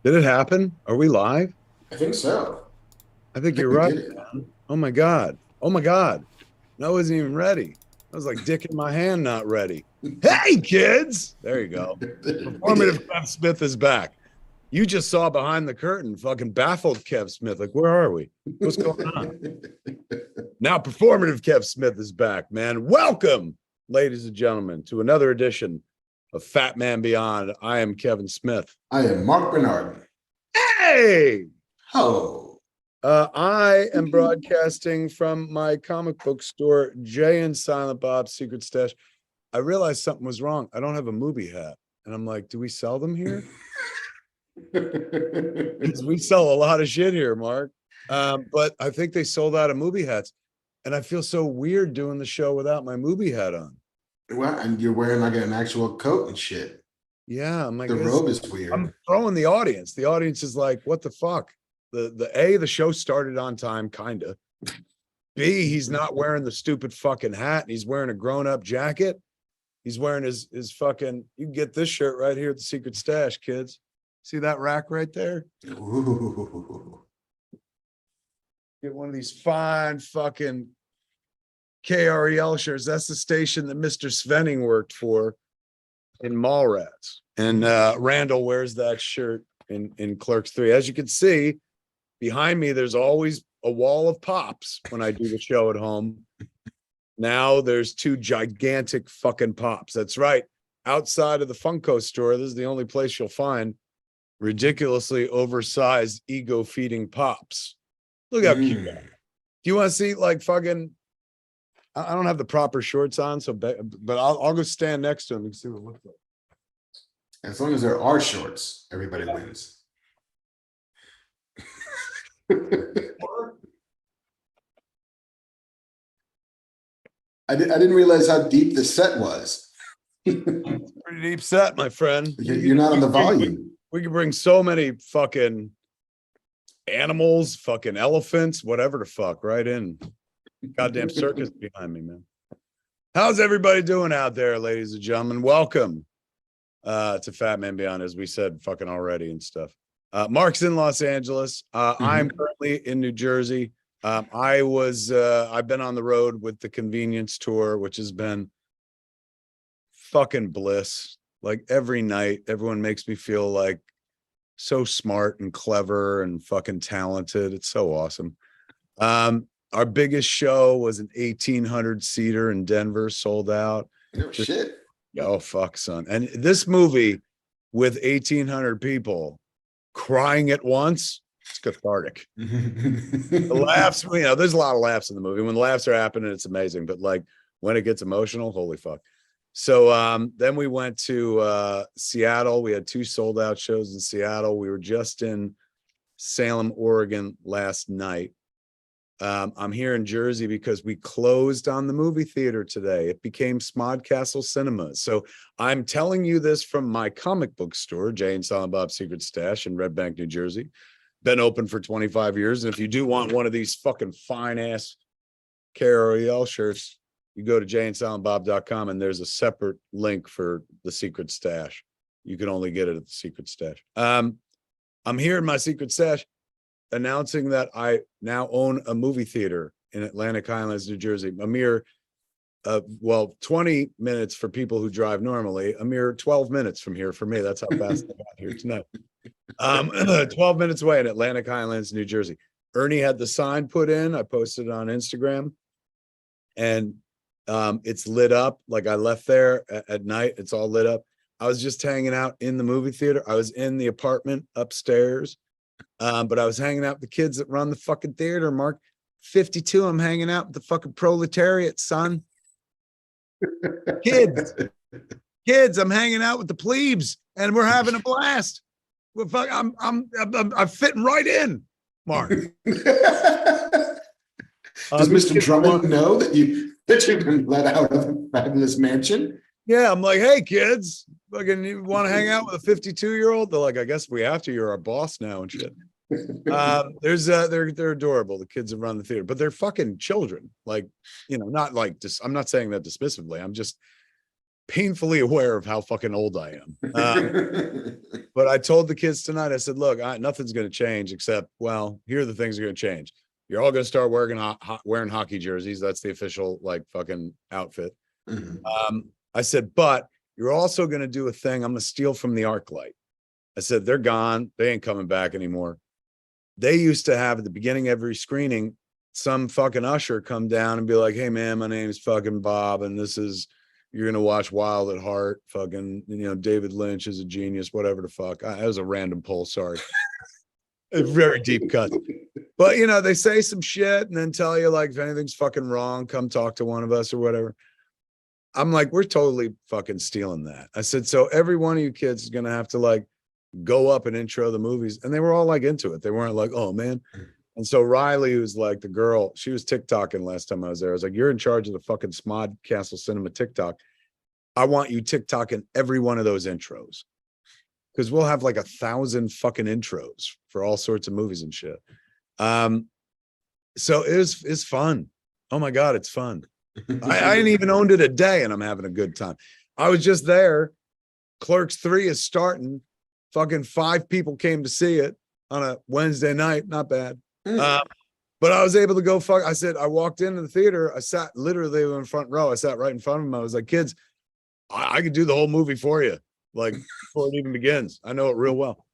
Did it happen? Are we live? I think so. I I think think you're we right, did it. man. Oh my God. Oh my God. I wasn't even ready. I was like dick in my hand, not ready. Hey, kids. There you go. We Performative did. Kev Smith is back. You just saw behind the curtain, fucking baffled Kev Smith. Like, where are we? What's going on? Now, performative Kev Smith is back, man. Welcome, ladies and gentlemen, to another edition of Fat Man Beyond. I am Kevin Smith. I am Marc Bernard. Hey, Oh. I am broadcasting from my comic book store, Jay and Silent Bob's Secret Stash. I realized something was wrong. I don't have a movie hat. And I'm like, do we sell them here? Because we sell a lot of shit here, Mark. But I think they sold out of movie hats. And I feel so weird doing the show without my movie hat on. Well, and you're wearing like an actual coat and shit. Yeah, I'm like, The robe is weird. I'm throwing the audience. The audience is like, what the fuck? The show started on time, kind of. B, he's not wearing the stupid fucking hat. And he's wearing a grown-up jacket. He's wearing his fucking, you can get this shirt right here at the Secret Stash, kids. See that rack right there? Ooh. Get one of these fine fucking KREL shirts. That's the station that Mr. Svenning worked for in Mallrats. And Randall wears that shirt in Clerks 3. As you can see, behind me, there's always a wall of pops when I do the show at home. Now there's two gigantic fucking pops. That's right. Outside of the Funko store, this is the only place you'll find ridiculously oversized ego-feeding pops. Look how cute they are. Do you want to see like fucking, I don't have the proper shorts on, so but I'll go stand next to him and see what it looks like. As long as there are shorts, everybody wins. I didn't realize how deep the set was. Pretty deep set, my friend. You're not on the volume. We could bring so many fucking animals, fucking elephants, whatever the fuck, right in. Goddamn circus behind me, man. How's everybody doing out there, ladies and gentlemen? Welcome to Fat Man Beyond, as we said fucking already and stuff. Marc's in Los Angeles. I'm currently in New Jersey. I've been on the road with the convenience tour, which has been fucking bliss. Like every night, everyone makes me feel like so smart and clever and fucking talented. It's so awesome. Our biggest show was an 1,800 seater in Denver, sold out. No shit. Oh, fuck, son. And this movie with 1,800 people crying at once, it's cathartic. The laughs, there's a lot of laughs in the movie. When the laughs are happening, it's amazing. But like when it gets emotional, holy fuck. So then we went to Seattle. We had 2 sold out shows in Seattle. We were just in Salem, Oregon last night. I'm here in Jersey because we closed on the movie theater today. It became Smodcastle Cinemas. So I'm telling you this from my comic book store, Jay and Silent Bob's Secret Stash in Red Bank, New Jersey. Been open for 25 years. And if you do want one of these fucking fine ass KREL shirts, you go to jayandsilentbob.com and there's a separate link for the Secret Stash. You can only get it at the Secret Stash. I'm here in my Secret Stash announcing that I now own a movie theater in Atlantic Highlands, New Jersey. A mere 20 minutes for people who drive normally, a mere 12 minutes from here for me. That's how fast I got here tonight. 12 minutes away in Atlantic Highlands, New Jersey. Ernie had the sign put in. I posted it on Instagram. And it's lit up. Like I left there at night. It's all lit up. I was just hanging out in the movie theater. I was in the apartment upstairs. But I was hanging out with the kids that run the fucking theater, Mark. 52, I'm hanging out with the fucking proletariat, son. Kids, I'm hanging out with the plebes, and we're having a blast. I'm fitting right in, Mark. Does Mr. Drummond know that you've been let out of the fabulous mansion? Yeah, I'm like, hey kids, fucking, you want to hang out with a 52-year-old? They're like, I guess we have to. You're our boss now and shit. They're adorable. The kids that run the theater, but they're fucking children. Like, not like I'm not saying that dismissively. I'm just painfully aware of how fucking old I am. But I told the kids tonight, I said, look, nothing's going to change except, well, here are the things that are going to change. You're all going to start wearing hockey jerseys. That's the official like fucking outfit. I said, but you're also going to do a thing. I'm going to steal from the ArcLight. I said, they're gone. They ain't coming back anymore. They used to have at the beginning of every screening, some fucking usher come down and be like, hey man, my name's fucking Bob. And this is, you're going to watch Wild at Heart. Fucking, David Lynch is a genius, whatever the fuck. That was a random poll. Sorry. A very deep cut. But, they say some shit and then tell you like, if anything's fucking wrong, come talk to one of us or whatever. I'm like, we're totally fucking stealing that. I said, so every one of you kids is going to have to like go up and intro the movies. And they were all like into it. They weren't like, oh man. And so Riley, who's like the girl, she was TikToking last time I was there. I was like, you're in charge of the fucking Smod Castle Cinema TikTok. I want you TikToking every one of those intros. Because we'll have like 1,000 fucking intros for all sorts of movies and shit. So it's fun. Oh my God, it's fun. I ain't even owned it a day and I'm having a good time. I was just there. Clerks 3 is starting. Fucking 5 people came to see it on a Wednesday night. Not bad. But I was able to go I said, I walked into the theater. I sat literally in the front row. I sat right in front of them. I was like, kids, I could do the whole movie for you. Like before it even begins. I know it real well.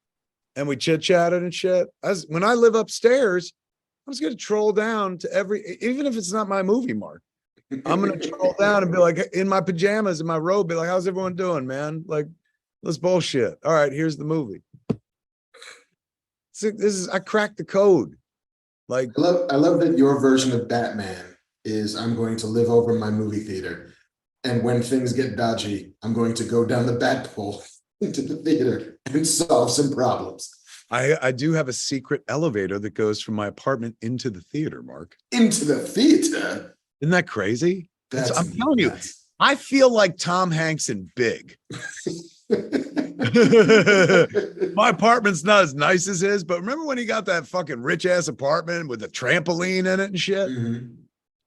And we chit-chatted and shit. When I live upstairs, I'm just going to troll down to even if it's not my movie, Mark, I'm going to troll down and be like, in my pajamas, in my robe, be like, how's everyone doing, man? Like, let's bullshit. All right, here's the movie. I cracked the code. Like, I love that your version of Batman is I'm going to live over my movie theater. And when things get dodgy, I'm going to go down the bat pole into the theater and solve some problems. I do have a secret elevator that goes from my apartment into the theater, Mark. Into the theater? Isn't that crazy? I'm telling you, I feel like Tom Hanks in Big. My apartment's not as nice as his, but remember when he got that fucking rich ass apartment with a trampoline in it and shit?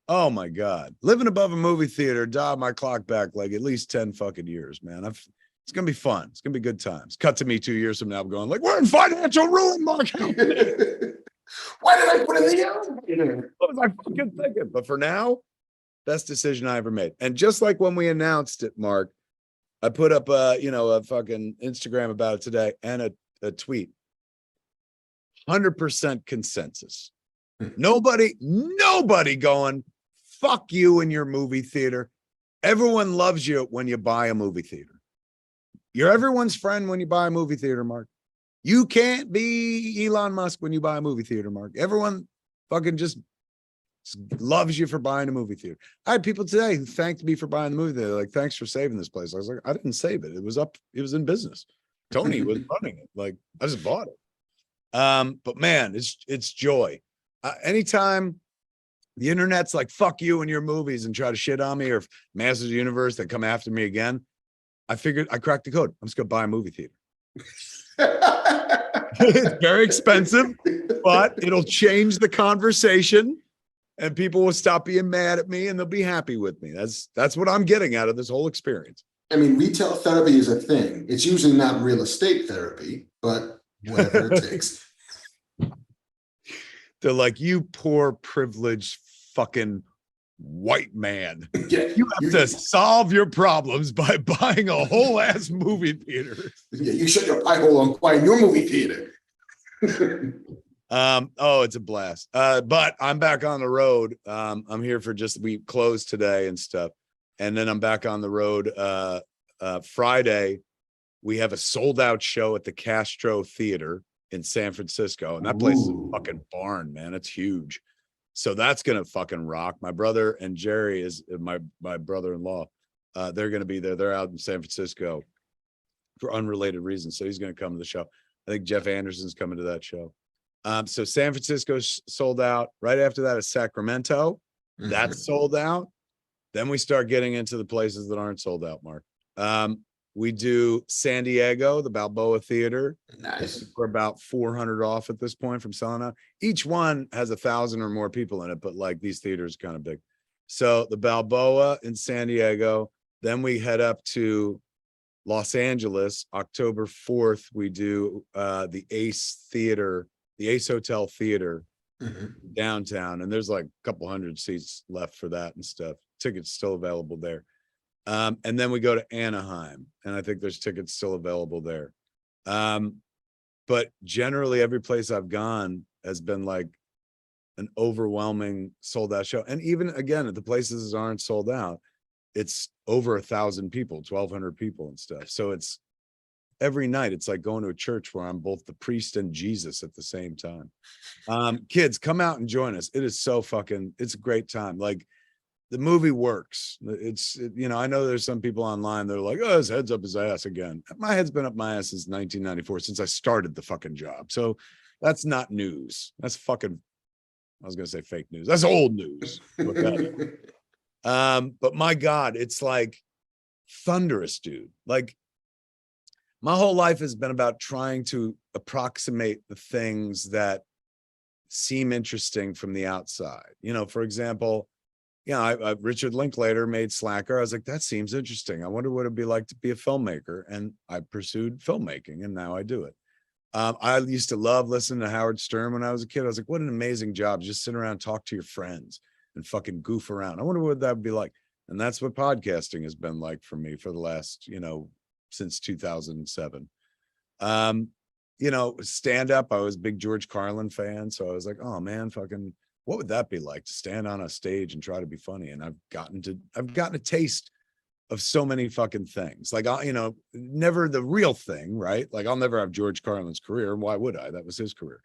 Oh my God. Living above a movie theater, dialed my clock back like at least 10 fucking years, man. It's going to be fun. It's going to be good times. Cut to me 2 years from now going like, we're in financial ruin, Mark. Why did I put in the elevator? What was I fucking thinking? But for now, best decision I ever made. And just like when we announced it, Mark, I put up a fucking Instagram about it today and a tweet. 100% consensus. Nobody going, fuck you in your movie theater. Everyone loves you when you buy a movie theater. You're everyone's friend when you buy a movie theater, Mark. You can't be Elon Musk when you buy a movie theater, Mark. Everyone fucking just loves you for buying a movie theater. I had people today who thanked me for buying the movie theater. Like, thanks for saving this place. I was like, I didn't save it. It was in business. Tony was running it. Like, I just bought it. But man, it's joy. Anytime the internet's like, fuck you and your movies and try to shit on me, or if Masters of the Universe, they come after me again, I figured I cracked the code. I'm just going to buy a movie theater. It's very expensive, but it'll change the conversation and people will stop being mad at me and they'll be happy with me. That's what I'm getting out of this whole experience. I mean, retail therapy is a thing. It's usually not real estate therapy, but whatever it takes. They're like, you poor privileged fucking white man. Yeah, you have to solve your problems by buying a whole ass movie theater. Yeah, you shut your pie hole on buying your movie theater. Oh, it's a blast. But I'm back on the road. I'm here for we closed today and stuff. And then I'm back on the road. Friday, we have a sold out show at the Castro Theater in San Francisco. And that place is a fucking barn, man. It's huge. So that's going to fucking rock. My brother and Jerry is my brother-in-law. They're going to be there. They're out in San Francisco for unrelated reasons. So he's going to come to the show. I think Jeff Anderson's coming to that show. So San Francisco's sold out. Right after that is Sacramento. That's sold out. Then we start getting into the places that aren't sold out, Mark. We do San Diego, the Balboa Theater. Nice. We're about 400 off at this point from selling out. Each one has 1,000 or more people in it, but like these theaters are kind of big. So the Balboa in San Diego, Then we head up to Los Angeles. October 4th, we do the Ace Theater, the Ace Hotel Theater downtown. And there's like a couple hundred seats left for that and stuff. Tickets still available there. And then we go to Anaheim, and I think there's tickets still available there. But generally every place I've gone has been like an overwhelming sold out show. And even again, at the places that aren't sold out, it's over 1,000 people, 1,200 people and stuff. So it's every night, it's like going to a church where I'm both the priest and Jesus at the same time. Kids, come out and join us. It is so fucking, it's a great time. Like, the movie works. It's, you know, I know there's some people online, they're like, oh, his head's up his ass again. My head's been up my ass since 1994, since I started the fucking job. So that's not news. That's fucking, I was going to say fake news. That's old news. But my God, it's like thunderous, dude. Like, my whole life has been about trying to approximate the things that seem interesting from the outside. You know, for example, Richard Linklater made Slacker. I was like, that seems interesting. I wonder what it'd be like to be a filmmaker. And I pursued filmmaking, and now I do it. I used to love listening to Howard Stern when I was a kid. I was like, what an amazing job. Just sit around, talk to your friends and fucking goof around. I wonder what that would be like. And that's what podcasting has been like for me for the last, since 2007. Stand up. I was a big George Carlin fan. So I was like, oh man, fucking, what would that be like to stand on a stage and try to be funny? And I've gotten a taste of so many fucking things. Like, never the real thing, right? Like, I'll never have George Carlin's career. Why would I? That was his career.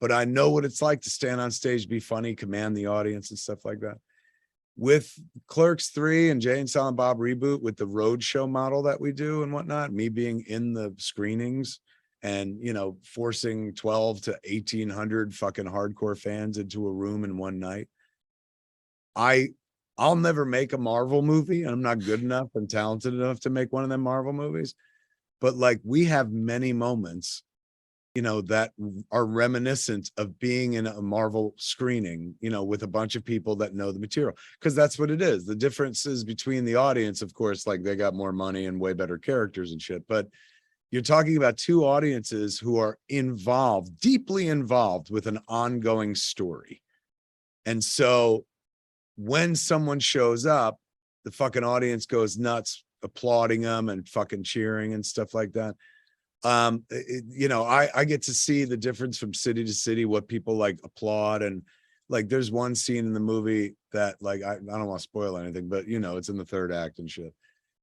But I know what it's like to stand on stage, be funny, command the audience and stuff like that. With Clerks 3 and Jay and Silent Bob Reboot, with the road show model that we do and whatnot, me being in the screenings and, forcing 12 to 1,800 fucking hardcore fans into a room in one night. I'll never make a Marvel movie. I'm not good enough and talented enough to make one of them Marvel movies. But like, we have many moments, that are reminiscent of being in a Marvel screening, with a bunch of people that know the material, because that's what it is. The differences between the audience, of course, like, they got more money and way better characters and shit. But you're talking about two audiences who are involved, deeply involved with an ongoing story. And so when someone shows up, the fucking audience goes nuts, applauding them and fucking cheering and stuff like that. I get to see the difference from city to city, what people like applaud. And like, there's one scene in the movie that, like, I don't want to spoil anything, but it's in the third act and shit.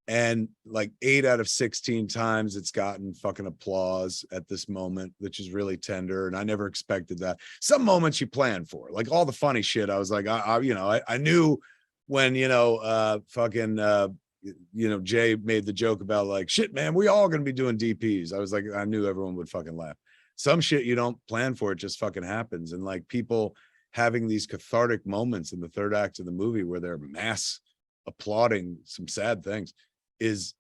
And like 8 out of 16 times it's gotten fucking applause at this moment, which is really tender. And I never expected that. Some moments you plan for, like all the funny shit. I was like, I knew when, Jay made the joke about like, shit, man, we all gonna be doing DPs. I was like, I knew everyone would fucking laugh. Some shit you don't plan for, it just fucking happens. And like, people having these cathartic moments in the third act of the movie where they're mass applauding some sad things is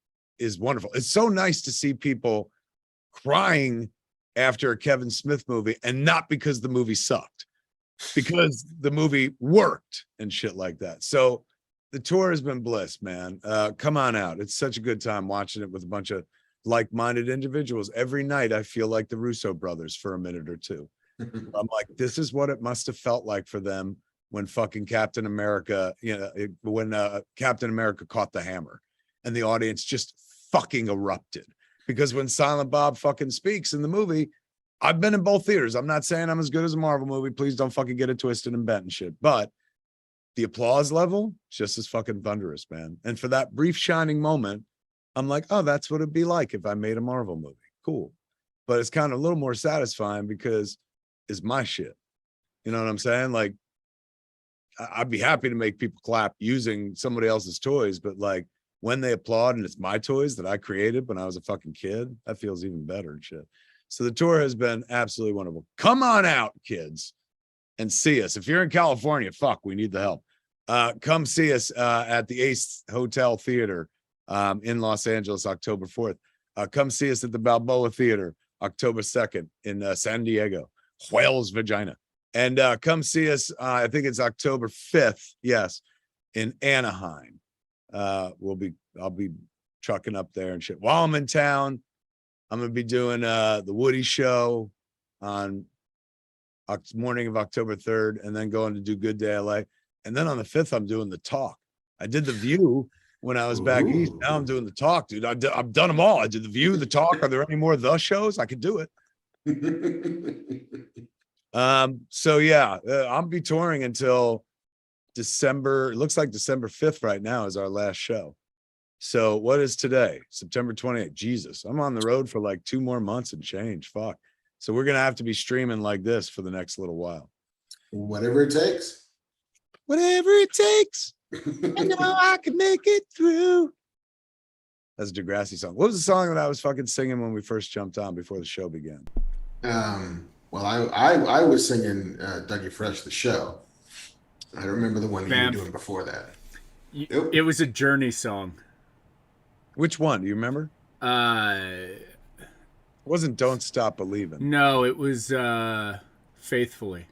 wonderful. It's so nice to see people crying after a Kevin Smith movie, and not because the movie sucked, because the movie worked and shit like that. So the tour has been bliss, man. Come on out. It's such a good time watching it with a bunch of like-minded individuals. Every night I feel like the Russo brothers for a minute or two. I'm like, this is what it must have felt like for them when fucking Captain America, when Captain America caught the hammer and the audience just fucking erupted. Because when Silent Bob fucking speaks in the movie, I've been in both theaters. I'm not saying I'm as good as a Marvel movie. Please don't fucking get it twisted and bent and shit. But the applause level, just as fucking thunderous, man. And for that brief shining moment, I'm like, oh, that's what it'd be like if I made a Marvel movie. Cool. But it's kind of a little more satisfying because it's my shit. You know what I'm saying? Like, I'd be happy to make people clap using somebody else's toys, but like, when they applaud and it's my toys that I created when I was a fucking kid, that feels even better and shit. So the tour has been absolutely wonderful. Come on out, kids, and see us. If you're in California, fuck, we need the help. Come see us at the Ace Hotel Theater in Los Angeles, October 4th. Come see us at the Balboa Theater, October 2nd in San Diego, Whale's Vagina. And come see us, I think it's October 5th, yes, in Anaheim. We'll be I'll be trucking up there and shit. While I'm in town, I'm gonna be doing the Woody show on morning of October 3rd, and then going to do Good Day LA. And then on the 5th, I'm doing the Talk. I did the View when I was back east. Now I'm doing the Talk, dude. I've done them all. I did the View, the Talk. Are there any more the shows? I could do it. So yeah, I'll be touring until December. It looks like December 5th right now is our last show. So what is today? September 28th. Jesus, I'm on the road for like 2 more months and change. Fuck. So we're gonna have to be streaming like this for the next little while. Whatever it takes. Whatever it takes. I know I can make it through. That's a Degrassi song. What was the song that I was fucking singing when we first jumped on before the show began? Well, I was singing Dougie Fresh, the show. I don't remember the one that you were doing before that. It was a Journey song. Which one? Do you remember? It wasn't Don't Stop Believing. No, it was Faithfully.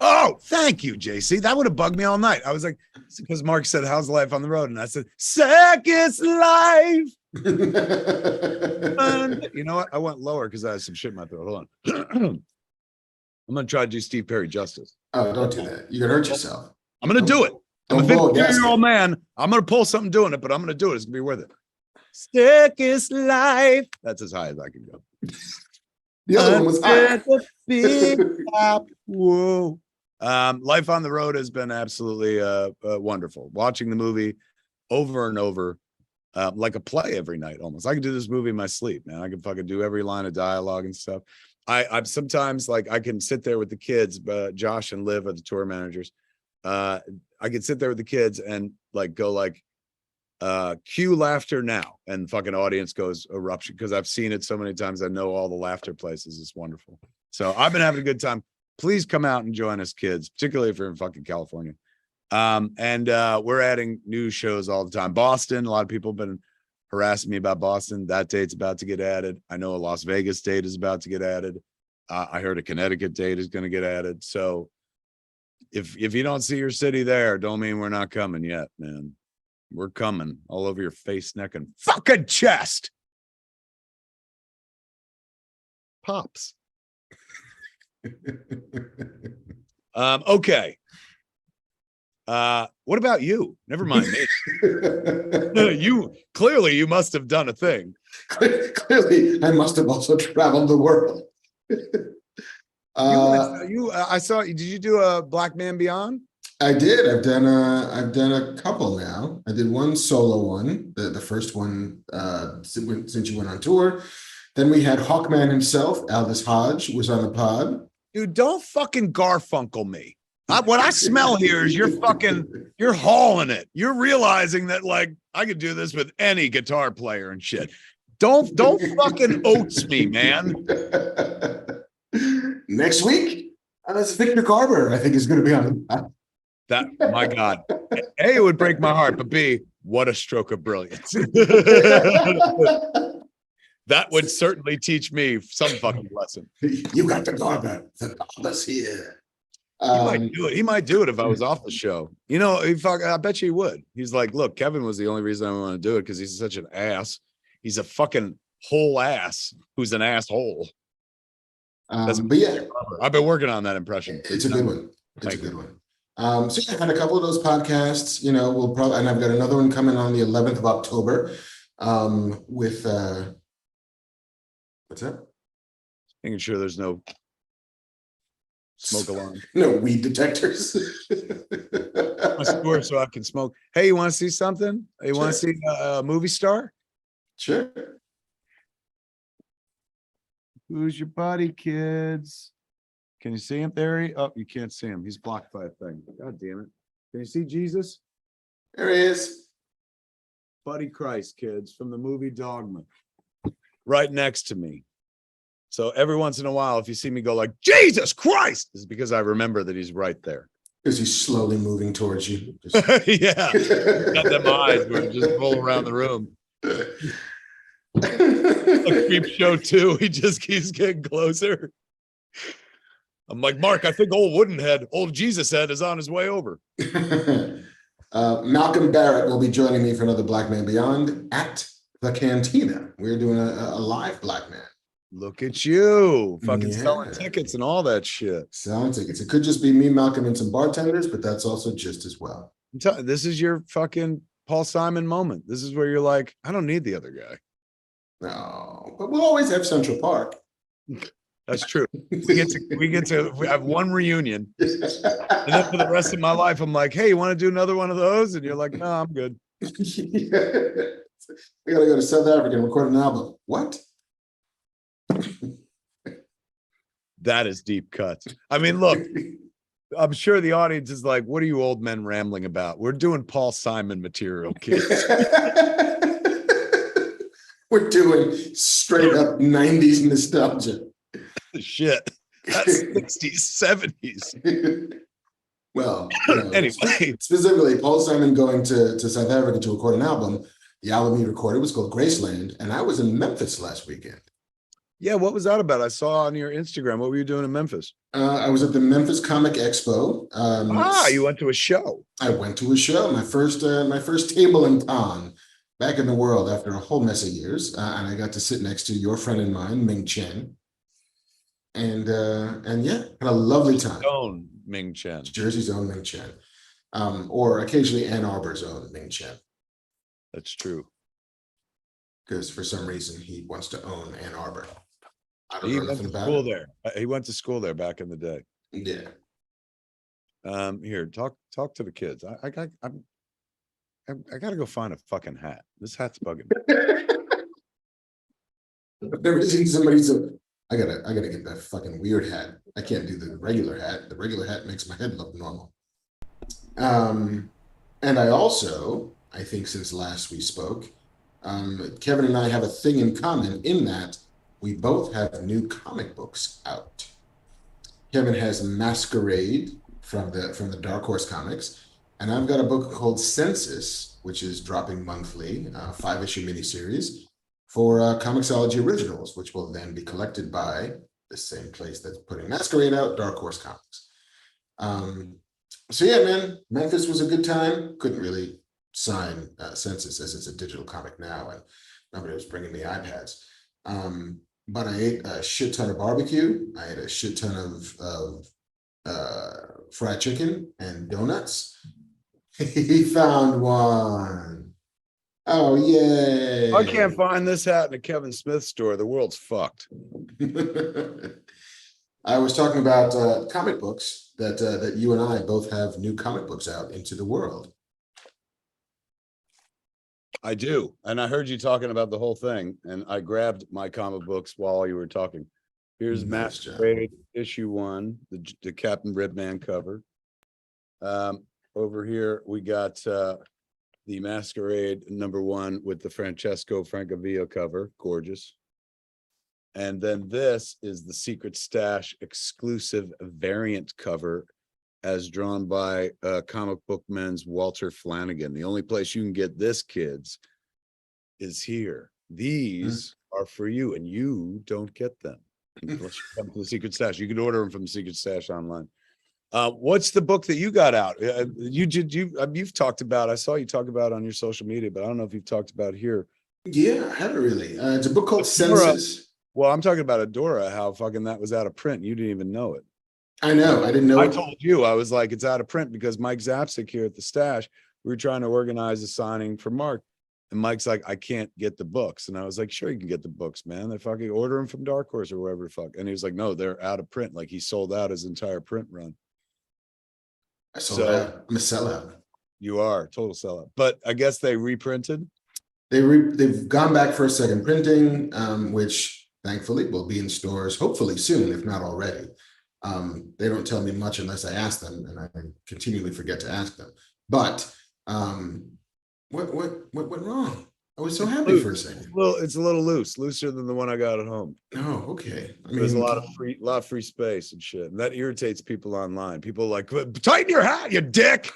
Oh, thank you, JC. That would have bugged me all night. I was like, because Mark said, how's life on the road? And I said, Circus life. And you know what? I went lower because I had some shit in my throat. Hold on. I'm going to try to do Steve Perry justice. Oh, don't do that. You're going to hurt yourself. I'm going to do it. I'm a 52-year-old man. I'm going to pull something doing it, but I'm going to do it. It's going to be worth it. Circus life. That's as high as I can go. The other one was high. Whoa. Life on the road has been absolutely wonderful. Watching the movie over and over, like a play every night almost. I can do this movie in my sleep, man. I can fucking do every line of dialogue and stuff. I'm sometimes like I can sit there with the kids, but Josh and Liv are the tour managers. I can sit there with the kids and like go like cue laughter now, and fucking audience goes eruption because I've seen it so many times. I know all the laughter places. It's wonderful. So I've been having a good time. Please come out and join us, kids, particularly if you're in fucking California. And we're adding new shows all the time. Boston, a lot of people have been harassing me about Boston. That date's about to get added. I know a Las Vegas date is about to get added. I heard a Connecticut date is going to get added. So if you don't see your city there, don't mean we're not coming yet, man. We're coming all over your face, neck, and fucking chest. Pops. Okay. What about you? Never mind me. You must have done a thing. Clearly, I must have also traveled the world. I saw. Did you do a Black Man Beyond? I did. I've done a couple now. I did one solo one, the first one since you went on tour. Then we had Hawkman himself, Aldous Hodge, was on the pod. Dude, don't fucking Garfunkel me. What I smell here is you're hauling it. You're realizing that like I could do this with any guitar player and shit. Don't fucking oats me, man. Next week, that's Victor Garber, I think, is going to be on the pod. That, my God. A, it would break my heart, but B, what a stroke of brilliance. That would certainly teach me some fucking lesson. You got the Garber. The Garber's here. He might do it. He might do it if I was off the show. You know, I bet you he would. He's like, look, Kevin was the only reason I want to do it because he's such an ass. He's a fucking whole ass who's an asshole. But yeah, I've been working on that impression. It's a good one. It's a good one. So yeah, I had a couple of those podcasts. You know, we'll probably, and I've got another one coming on the 11th of October with what's that? Making sure there's no smoke alarm. No weed detectors. I swear so I can smoke. Hey, you want to see something? You want to see a movie star? Sure. Who's your buddy, kids? Can you see him there? Oh, you can't see him. He's blocked by a thing. God damn it. Can you see Jesus? There he is. Buddy Christ, kids, from the movie Dogma. Right next to me. So every once in a while, if you see me go like, Jesus Christ, it's because I remember that he's right there. Because he's slowly moving towards you. Yeah. Got them eyes where it just roll around the room. A creep show too. He just keeps getting closer. I'm like, Mark, I think old Jesus head is on his way over. Malcolm Barrett will be joining me for another Black Man Beyond at the Cantina. We're doing a live Black Man. Look at you, fucking selling tickets and all that shit. Selling tickets. It could just be me, Malcolm, and some bartenders, but that's also just as well. This is your fucking Paul Simon moment. This is where you're like, I don't need the other guy. No, but we'll always have Central Park. That's true. We get to have one reunion, and then for the rest of my life, I'm like, hey, you want to do another one of those? And you're like, no, I'm good. We gotta go to South Africa and record an album. What? That is deep cuts. I mean, look, I'm sure the audience is like, what are you old men rambling about? We're doing Paul Simon material, kids. We're doing straight up 90s nostalgia. Shit. That's 60s, 70s. Well, anyway. Specifically, Paul Simon going to South Africa to record an album. The album he recorded was called Graceland, and I was in Memphis last weekend. Yeah, what was that about? I saw on your Instagram. What were you doing in Memphis? I was at the Memphis Comic Expo. You went to a show. I went to a show, my first table in town, back in the world after a whole mess of years, and I got to sit next to your friend and mine, Ming Chen, and yeah, had a lovely time. Own Ming Chen, Jersey's own Ming Chen, or occasionally Ann Arbor's own Ming Chen. That's true. Because for some reason he wants to own Ann Arbor. I don't He know went nothing to about school it. there. He went to school there back in the day. Yeah. Here, talk to the kids. I got to go find a fucking hat. This hat's bugging me. I've never seen somebody so. I gotta get that fucking weird hat. I can't do the regular hat. The regular hat makes my head look normal. And I also, I think since last we spoke, Kevin and I have a thing in common in that we both have new comic books out. Kevin has Masquerade from the Dark Horse Comics, and I've got a book called Census, which is dropping monthly, 5-issue miniseries for Comixology Originals, which will then be collected by the same place that's putting Masquerade out, Dark Horse Comics. So yeah, man, Memphis was a good time. Couldn't really sign Census as it's a digital comic now, and nobody was bringing me iPads. But I ate a shit ton of barbecue. I ate a shit ton of fried chicken and donuts. He found one. Oh, yay. I can't find this hat in a Kevin Smith store. The world's fucked. I was talking about comic books that you and I both have new comic books out into the world. I do. And I heard you talking about the whole thing, and I grabbed my comic books while you were talking. Here's Masquerade issue 1, the Captain Ribman cover. Over here, we got the Masquerade #1 with the Francesco Francavilla cover. Gorgeous. And then this is the Secret Stash exclusive variant cover as drawn by Comic Book Men's Walter Flanagan. The only place you can get this, kids, is here. These are for you, and you don't get them unless you come to the Secret Stash. You can order them from the Secret Stash online. What's the book that you got out? You've talked about, I saw you talk about on your social media, but I don't know if you've talked about here. Yeah, I haven't really. It's a book called Census. Well, I'm talking about Adora, how fucking that was out of print. You didn't even know it. I know. I didn't know. I told you, I was like, it's out of print because Mike Zapsik here at the Stash, we were trying to organize a signing for Marc. And Mike's like, I can't get the books. And I was like, sure, you can get the books, man. They fucking order them from Dark Horse or wherever the fuck. And he was like, no, they're out of print. Like he sold out his entire print run. I sold out. I'm a sellout. You are total sellout. But I guess they reprinted. They've gone back for a second printing, which thankfully will be in stores hopefully soon, if not already. They don't tell me much unless I ask them, and I continually forget to ask them. But what went wrong? I was so happy for a second. Well, it's a little looser than the one I got at home. Oh, okay. I mean, there's a lot of free space and shit, and that irritates people online. People are like, tighten your hat, you dick.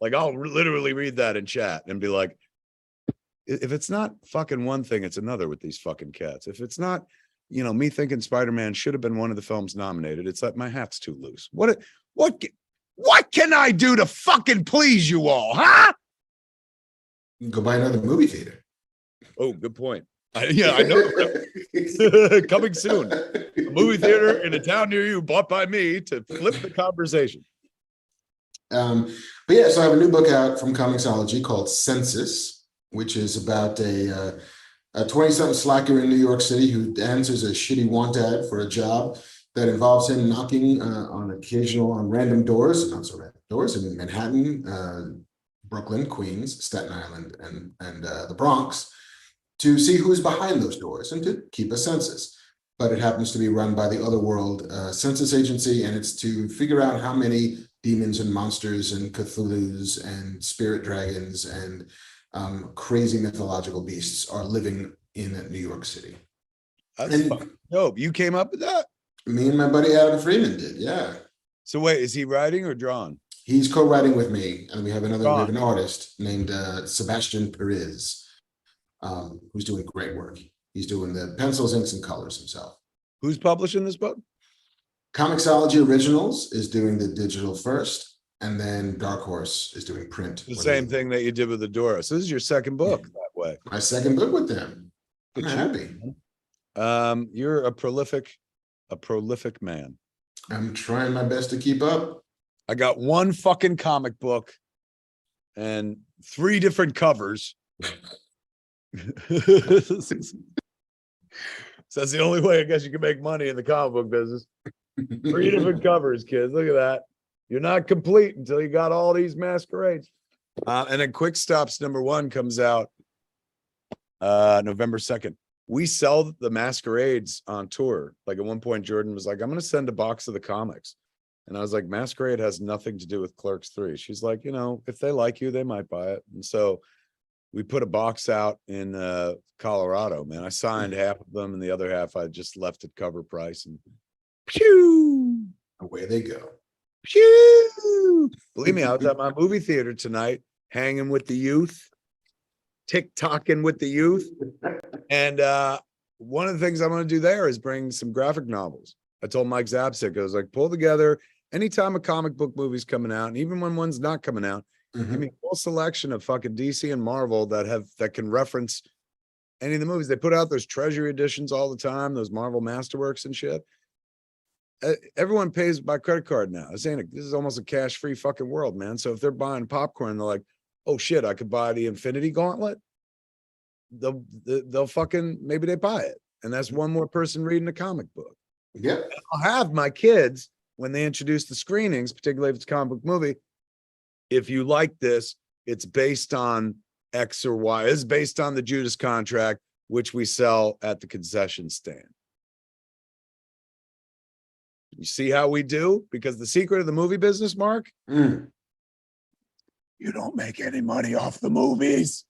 Like I'll literally read that in chat and be like, if it's not fucking one thing, it's another with these fucking cats. If it's not, me thinking Spider-Man should have been one of the films nominated, it's like my hat's too loose. What can I do to fucking please you all, huh? Go buy another movie theater. Oh, good point. I know. Coming soon. A movie theater in a town near you, bought by me to flip the conversation. But yeah, so I have a new book out from Comixology called Census, which is about a 20-something slacker in New York City who answers a shitty want ad for a job that involves him knocking on random doors, not so random doors, in Manhattan, Brooklyn, Queens, Staten Island, and the Bronx, to see who's behind those doors and to keep a census. But it happens to be run by the Otherworld Census Agency, and it's to figure out how many demons and monsters and Cthulhus and spirit dragons and crazy mythological beasts are living in New York City. That's fucking dope. You came up with that? Me and my buddy Adam Freeman did, yeah. So wait, is he writing or drawing? He's co-writing with me, and we have an artist named Sebastian Perez, who's doing great work. He's doing the pencils, inks, and colors himself. Who's publishing this book? Comixology Originals is doing the digital first, and then Dark Horse is doing print. The same thing that you did with Adora. So this is your second book that way. My second book with them. I'm happy. You're a prolific man. I'm trying my best to keep up. I got one fucking comic book and 3 different covers. So that's the only way I guess you can make money in the comic book business. 3 different covers, kids. Look at that. You're not complete until you got all these masquerades. And then Quick Stops #1 comes out November 2nd. We sell the masquerades on tour. Like at one point, Jordan was like, I'm going to send a box of the comics. And I was like, Masquerade has nothing to do with Clerks 3. She's like, if they like you, they might buy it. And so we put a box out in Colorado, man. I signed half of them and the other half I just left at cover price, and pew, away they go. Pew. Believe me, I was at my movie theater tonight, hanging with the youth, TikToking with the youth. And one of the things I'm going to do there is bring some graphic novels. I told Mike Zapsik, I was like, pull together anytime a comic book movie's coming out, and even when one's not coming out, give me a full selection of fucking DC and Marvel that can reference any of the movies. They put out those treasury editions all the time, those Marvel Masterworks and shit. Everyone pays by credit card now. I'm saying this is almost a cash-free fucking world, man. So if they're buying popcorn, they're like, oh shit, I could buy the Infinity Gauntlet. They'll fucking, maybe they buy it. And that's one more person reading a comic book. Yeah. I'll have my kids, when they introduce the screenings, particularly if it's a comic book movie, if you like this, it's based on X or Y. It's based on the Judas Contract, which we sell at the concession stand. You see how we do? Because the secret of the movie business, Mark, you don't make any money off the movies.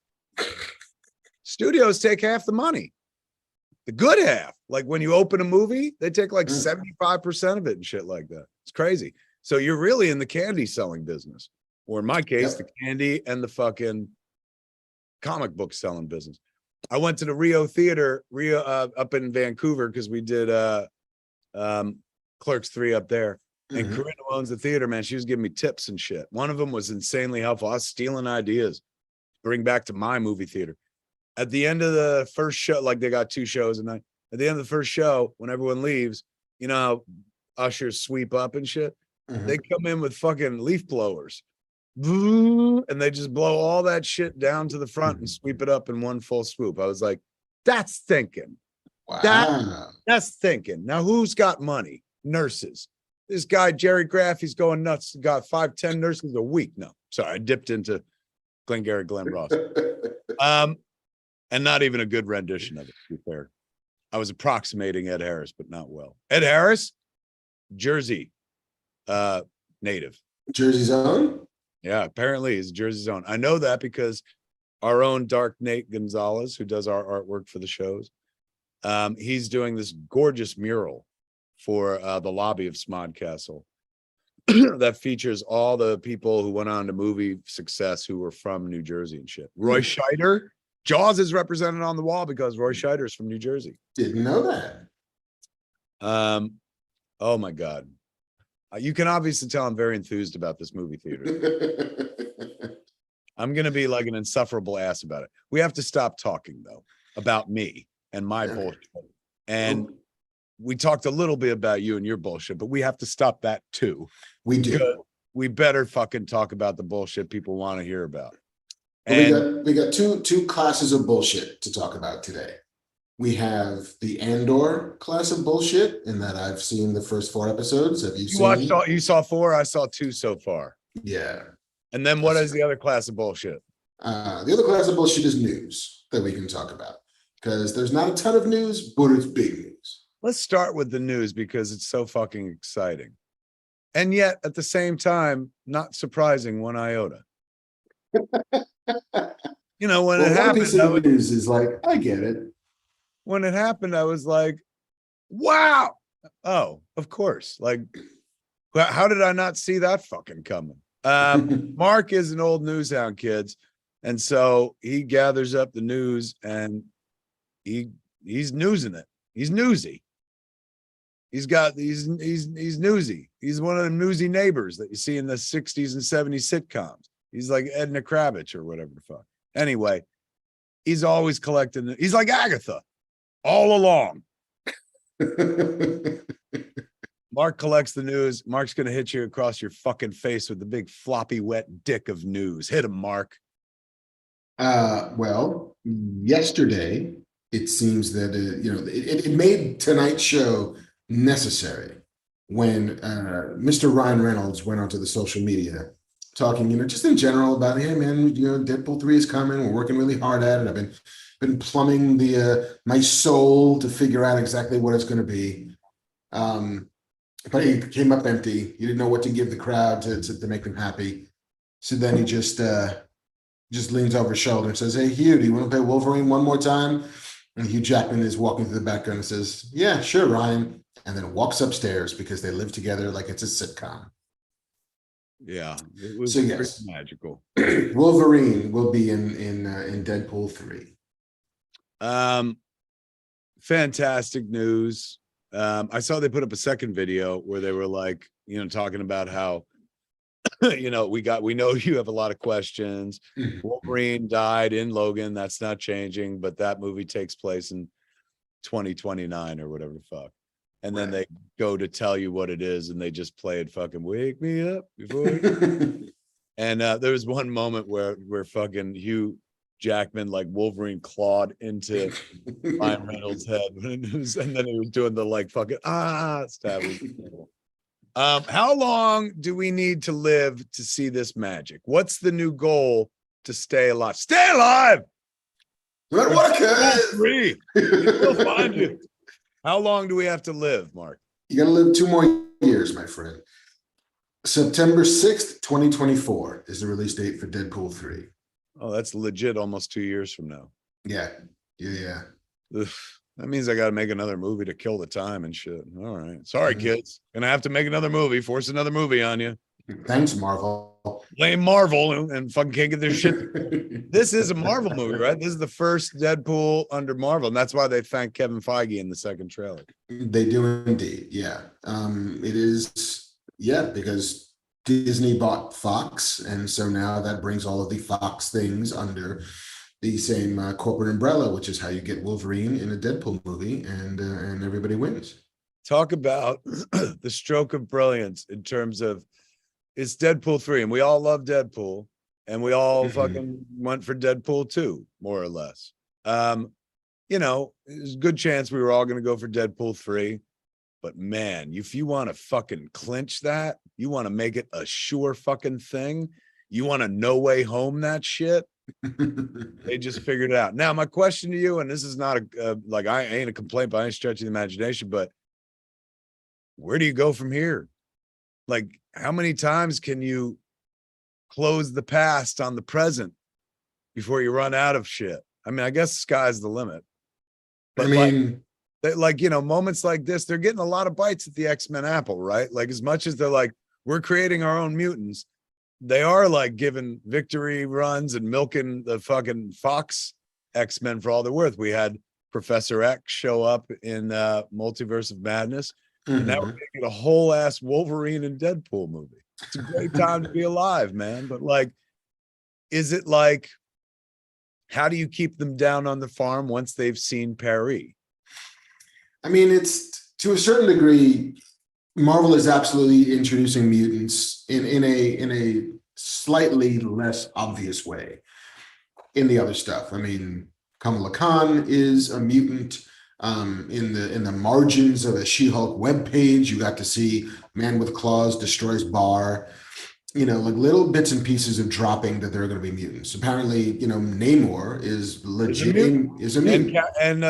Studios take half the money. The good half. Like when you open a movie, they take like 75% of it and shit like that. It's crazy. So you're really in the candy selling business. Or in my case, the candy and the fucking comic book selling business. I went to the Rio Theater, up in Vancouver, because we did Clerks 3 up there. And Corinna, who owns the theater, man, she was giving me tips and shit. One of them was insanely helpful. I was stealing ideas, bring back to my movie theater. At the end of the first show, like they got 2 shows a night. At the end of the first show, when everyone leaves, you know how ushers sweep up and shit? They come in with fucking leaf blowers. And they just blow all that shit down to the front and sweep it up in one full swoop. I was like, that's thinking. Wow. That's thinking. Now, who's got money? Nurses. This guy, Jerry Graff, he's going nuts. Got 5-10 nurses a week. No, sorry, I dipped into Glengarry Glen Ross. And not even a good rendition of it, to be fair. I was approximating Ed Harris, but not well. Ed Harris, Jersey native. Jersey's own? Yeah, apparently he's Jersey's own. I know that because our own Dark Nate Gonzalez, who does our artwork for the shows, he's doing this gorgeous mural for the lobby of Smod Castle that features all the people who went on to movie success who were from New Jersey and shit. Roy Scheider, Jaws is represented on the wall because Roy Scheider is from New Jersey. Didn't know that. Oh my God. You can obviously tell I'm very enthused about this movie theater. I'm going to be like an insufferable ass about it. We have to stop talking though about me and my bullshit. And we talked a little bit about you and your bullshit, but we have to stop that too. We do. We better fucking talk about the bullshit people want to hear about. And we got two classes of bullshit to talk about today. We have the Andor class of bullshit, in that I've seen the first 4 episodes. Have you seen? You saw 4. I saw 2 so far. Yeah. And then what is the other class of bullshit? The other class of bullshit is news that we can talk about, because there's not a ton of news, but it's big news. Let's start with the news because it's so fucking exciting. And yet, at the same time, not surprising one iota. You know, when it happened, piece of news is like, I get it. When it happened, I was like, wow. Oh, of course. Like, how did I not see that fucking coming? Marc is an old news hound, kids. And so he gathers up the news and he's newsing it. He's newsy. He's newsy. He's one of the newsy neighbors that you see in the 60s and 70s sitcoms. He's like Edna Kravitz or whatever the fuck. Anyway, he's always collecting. He's like Agatha all along. Marc collects the news. Marc's going to hit you across your fucking face with the big floppy wet dick of news. Hit him, Marc. Well, yesterday, it seems that, it made tonight's show necessary when Mr. Ryan Reynolds went onto the social media talking, just in general about, hey man, Deadpool 3 is coming. We're working really hard at it. I've been plumbing my soul to figure out exactly what it's going to be. But he came up empty. He didn't know what to give the crowd to make them happy. So then he just leans over his shoulder and says, hey, Hugh, do you want to play Wolverine one more time? And Hugh Jackman is walking through the background and says, yeah, sure, Ryan. And then walks upstairs because they live together like it's a sitcom. Yeah, it was yes, magical. Wolverine will be in Deadpool 3. Fantastic news. I saw they put up a second video where they were like, talking about how, we know you have a lot of questions. Wolverine died in Logan. That's not changing, but that movie takes place in 2029 or whatever the fuck. And then they go to tell you what it is, and they just play it fucking wake me up before. And there was one moment where fucking Hugh Jackman, like Wolverine, clawed into Ryan Reynolds' head, and then he was doing the like fucking stab. How long do we need to live to see this magic? What's the new goal to stay alive? Stay alive. What a We'll find you. How long do we have to live, Marc? You got to live 2 more years, my friend. September 6th, 2024 is the release date for Deadpool 3. Oh, that's legit almost 2 years from now. Yeah. Ugh, that means I got to make another movie to kill the time and shit. All right. Sorry, kids. Gonna have to make another movie, force another movie on you. Thanks, Marvel. Blame Marvel and fucking can't get their shit. This is a Marvel movie, right? This is the first Deadpool under Marvel, and that's why they thanked Kevin Feige in the second trailer. They do indeed, yeah. It is, because Disney bought Fox, and so now that brings all of the Fox things under the same corporate umbrella, which is how you get Wolverine in a Deadpool movie, and everybody wins. Talk about the stroke of brilliance in terms of it's Deadpool 3, and we all love Deadpool, and we all fucking went for Deadpool 2, more or less. There's a good chance we were all going to go for Deadpool 3, but man, if you want to fucking clinch that, you want to make it a sure fucking thing, you want to no way home that shit, they just figured it out. Now, my question to you, and this is not I ain't a complaint by any stretch of the imagination, but where do you go from here? Like, how many times can you close the past on the present before you run out of shit? I mean, I guess the sky's the limit. But moments like this, they're getting a lot of bites at the X-Men apple, right? Like, as much as they're like, we're creating our own mutants, they are like giving victory runs and milking the fucking Fox X-Men for all they're worth. We had Professor X show up in Multiverse of Madness. And now we're making a whole ass Wolverine and Deadpool movie. It's a great time to be alive, man. But is it like, how do you keep them down on the farm once they've seen Perry? I mean, it's to a certain degree, Marvel is absolutely introducing mutants in a slightly less obvious way in the other stuff. I mean, Kamala Khan is a mutant. In the margins of a She-Hulk webpage, you got to see Man with Claws destroys Bar. You know, like little bits and pieces of dropping that there are going to be mutants. Apparently, you know, Namor is legit is a mutant, and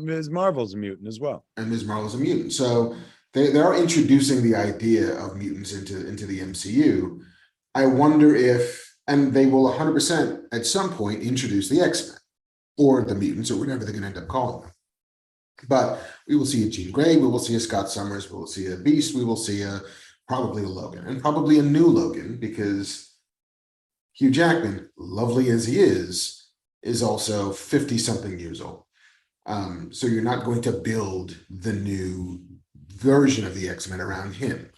Ms. Marvel's a mutant as well, and Ms. Marvel's a mutant. So they are introducing the idea of mutants into the MCU. I wonder if, and they will 100% at some point introduce the X-Men or the mutants or whatever they're going to end up calling them. But we will see a Jean Grey, we will see a Scott Summers, we will see a Beast, we will see probably a Logan, and probably a new Logan, because Hugh Jackman, lovely as he is also 50-something years old. So you're not going to build the new version of the X-Men around him.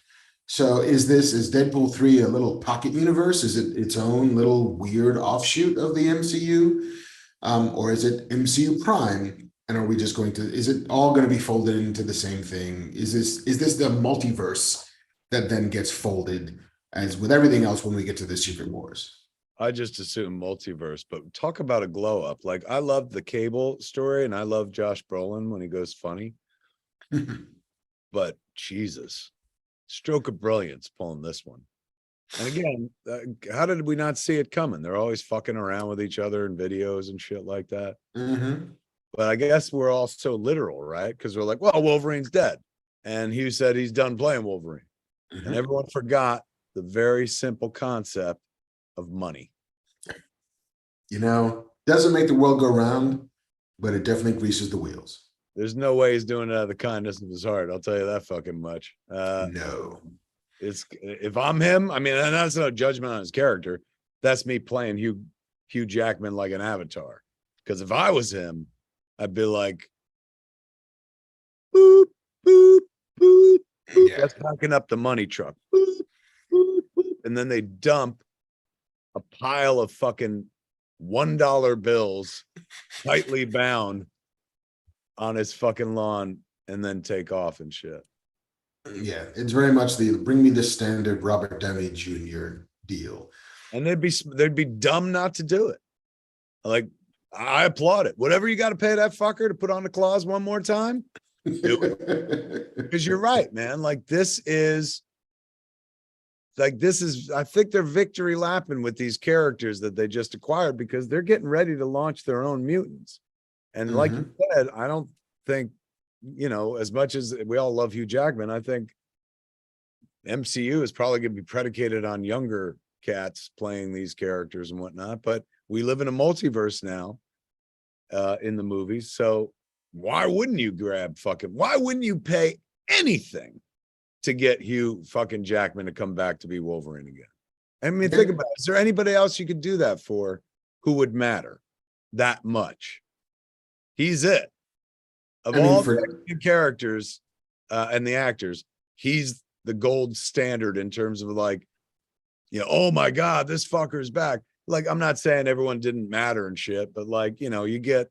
So is Deadpool 3 a little pocket universe? Is it its own little weird offshoot of the MCU? Or is it MCU Prime? And are we just going to, is it all going to be folded into the same thing? Is this the multiverse that then gets folded as with everything else when we get to the Secret Wars? I just assume multiverse, but talk about a glow up. Like, I love the Cable story and I love Josh Brolin when he goes funny, but Jesus, stroke of brilliance pulling this one. And again, how did we not see it coming? They're always fucking around with each other in videos and shit like that. Mm-hmm. But I guess we're all so literal, right? Because we're like, well, Wolverine's dead. And Hugh said he's done playing Wolverine. Mm-hmm. And everyone forgot the very simple concept of money. You know, doesn't make the world go round, but it definitely greases the wheels. There's no way he's doing it out of the kindness of his heart. I'll tell you that fucking much. No. It's, if I'm him, I mean, and that's no judgment on his character. That's me playing Hugh Jackman like an avatar. Because if I was him, I'd be like, boop, boop, boop, boop. Yeah. That's packing up the money truck. Boop, boop, boop. And then they dump a pile of fucking $1 bills tightly bound on his fucking lawn and then take off and shit. Yeah, it's very much the bring me the standard Robert Downey Jr. deal. And they'd be dumb not to do it. Like, I applaud it. Whatever you got to pay that fucker to put on the claws one more time, do it. Because you're right, man. Like, this is, I think they're victory lapping with these characters that they just acquired because they're getting ready to launch their own mutants. And like you said, I don't think, you know, as much as we all love Hugh Jackman, I think MCU is probably going to be predicated on younger cats playing these characters and whatnot. But we live in a multiverse now in the movies. So why wouldn't you why wouldn't you pay anything to get Hugh fucking Jackman to come back to be Wolverine again? I mean, think about it. Is there anybody else you could do that for who would matter that much? He's it. Of all the characters and the actors, he's the gold standard in terms of like, you know, oh my God, this fucker's back. Like, I'm not saying everyone didn't matter and shit, but like, you know, you get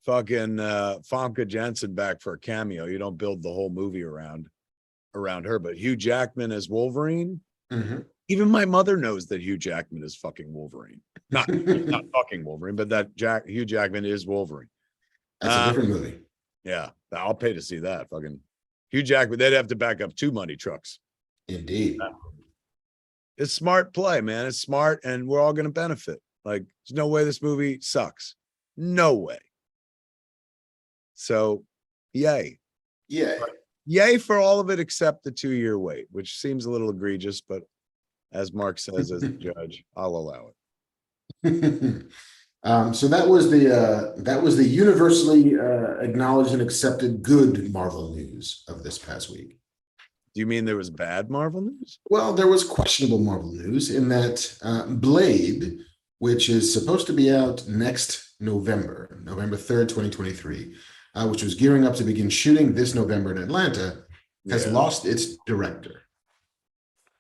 fucking Famke Janssen back for a cameo. You don't build the whole movie around her. But Hugh Jackman as Wolverine, even my mother knows that Hugh Jackman is fucking Wolverine. Not fucking Wolverine, but that Hugh Jackman is Wolverine. That's a different movie. Yeah, I'll pay to see that. Fucking Hugh Jackman, they'd have to back up 2 money trucks. Indeed. It's smart play, man. It's smart, and we're all going to benefit. Like, there's no way this movie sucks. No way. So, yay. Yeah. Yay for all of it except the 2-year wait, which seems a little egregious, but as Marc says, as a judge, I'll allow it. So that was the universally acknowledged and accepted good Marvel news of this past week. Do you mean there was bad Marvel news? Well, there was questionable Marvel news in that Blade, which is supposed to be out next November 3rd, 2023, which was gearing up to begin shooting this November in Atlanta, has lost its director.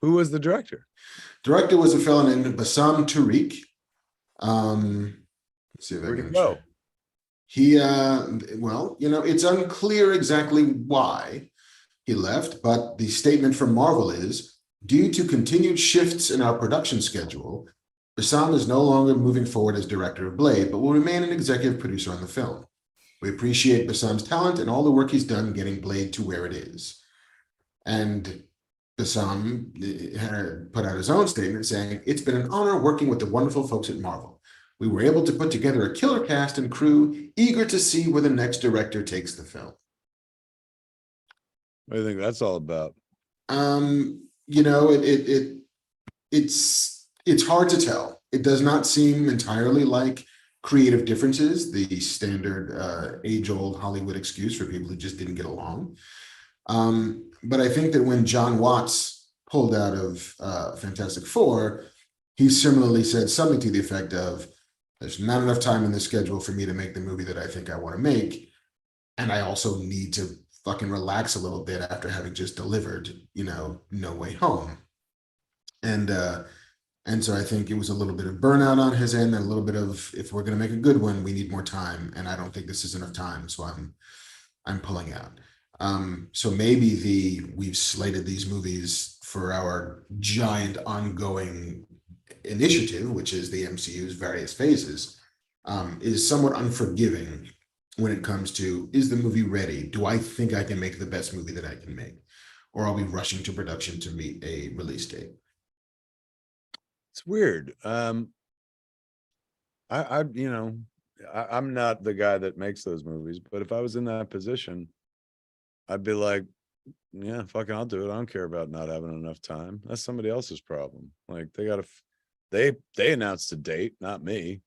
Who was the director? Director was a fellow named Bassam Tariq, Let's see if I Where'd he can go? check. He well, it's unclear exactly why he left, but the statement from Marvel is, due to continued shifts in our production schedule, Bassam is no longer moving forward as director of Blade, but will remain an executive producer on the film. We appreciate Bassam's talent and all the work he's done getting Blade to where it is. And Bassam had put out his own statement saying, it's been an honor working with the wonderful folks at Marvel. We were able to put together a killer cast and crew, eager to see where the next director takes the film. What do you think that's all about? It's hard to tell. It does not seem entirely like creative differences, the standard age-old Hollywood excuse for people who just didn't get along. But I think that when John Watts pulled out of Fantastic Four, he similarly said something to the effect of, there's not enough time in the schedule for me to make the movie that I think I want to make. And I also need to fucking relax a little bit after having just delivered, No Way Home. And so I think it was a little bit of burnout on his end and a little bit of, if we're going to make a good one, we need more time. And I don't think this is enough time. So I'm pulling out. So maybe we've slated these movies for our giant ongoing initiative, which is the MCU's various phases, is somewhat unforgiving when it comes to, is the movie ready? Do I think I can make the best movie that I can make? Or are we rushing to production to meet a release date? It's weird. I'm not the guy that makes those movies, but if I was in that position, I'd be like, yeah, fucking, I'll do it. I don't care about not having enough time. That's somebody else's problem. Like they announced a date, not me.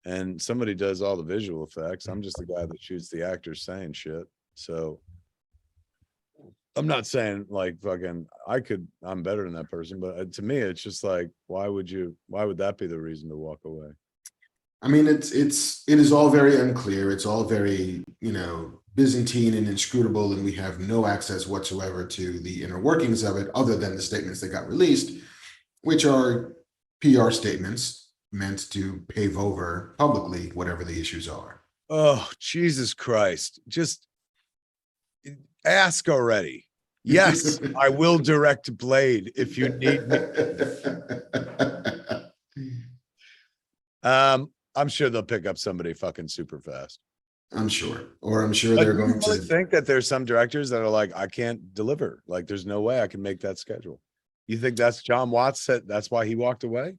And somebody does all the visual effects. I'm just the guy that shoots the actors saying shit. So I'm not saying like fucking I'm better than that person, but to me, it's just like, why would that be the reason to walk away? I mean, it is all very unclear. It's all very, Byzantine and inscrutable, and we have no access whatsoever to the inner workings of it, other than the statements that got released, which are PR statements meant to pave over publicly whatever the issues are. Oh, Jesus Christ. Just ask already. Yes, I will direct Blade if you need me. I'm sure they'll pick up somebody fucking super fast. I'm sure they're going to think that there's some directors that are like, I can't deliver. Like, there's no way I can make that schedule. You think that's John Watts said that's why he walked away?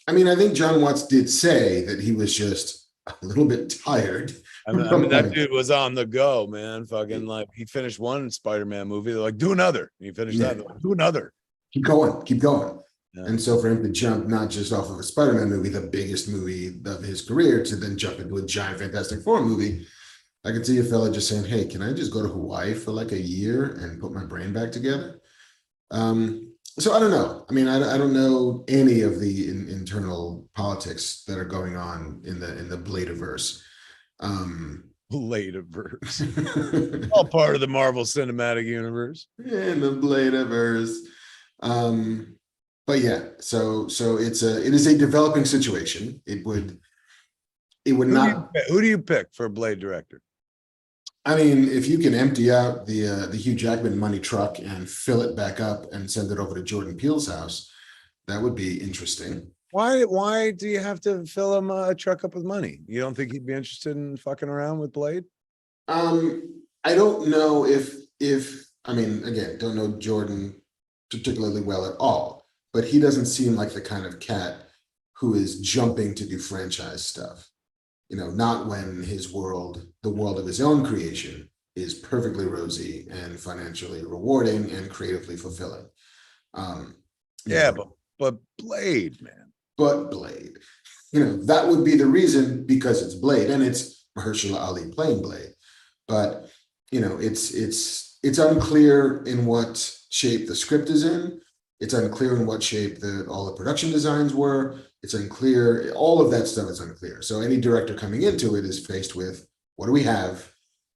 I mean, I think John Watts did say that he was just a little bit tired. I mean that dude was on the go, man. Fucking like, he finished one Spider-Man movie. They're like, do another. And he finished that. Like, do another. Keep going. Yeah. And so for him to jump not just off of a Spider-Man movie, the biggest movie of his career, to then jump into a giant Fantastic Four movie, I could see a fella just saying, hey, can I just go to Hawaii for like a year and put my brain back together? So I don't know. I mean, I don't know any of the internal politics that are going on in the Bladeverse. Bladeverse. All part of the Marvel Cinematic Universe. In the Bladeverse. But yeah, so it is a developing situation. It would not. Who do you pick for a Blade director? I mean, if you can empty out the Hugh Jackman money truck and fill it back up and send it over to Jordan Peele's house, that would be interesting. Why do you have to fill him a truck up with money? You don't think he'd be interested in fucking around with Blade? I don't know if I mean, again, don't know Jordan particularly well at all, but he doesn't seem like the kind of cat who is jumping to do franchise stuff. Not when the world of his own creation is perfectly rosy and financially rewarding and creatively fulfilling. But Blade, man. But Blade, that would be the reason, because it's Blade and it's Mahershala Ali playing Blade. But it's unclear in what shape the script is in. It's unclear in what shape all the production designs were. It's unclear. All of that stuff is unclear. So any director coming into it is faced with, what do we have?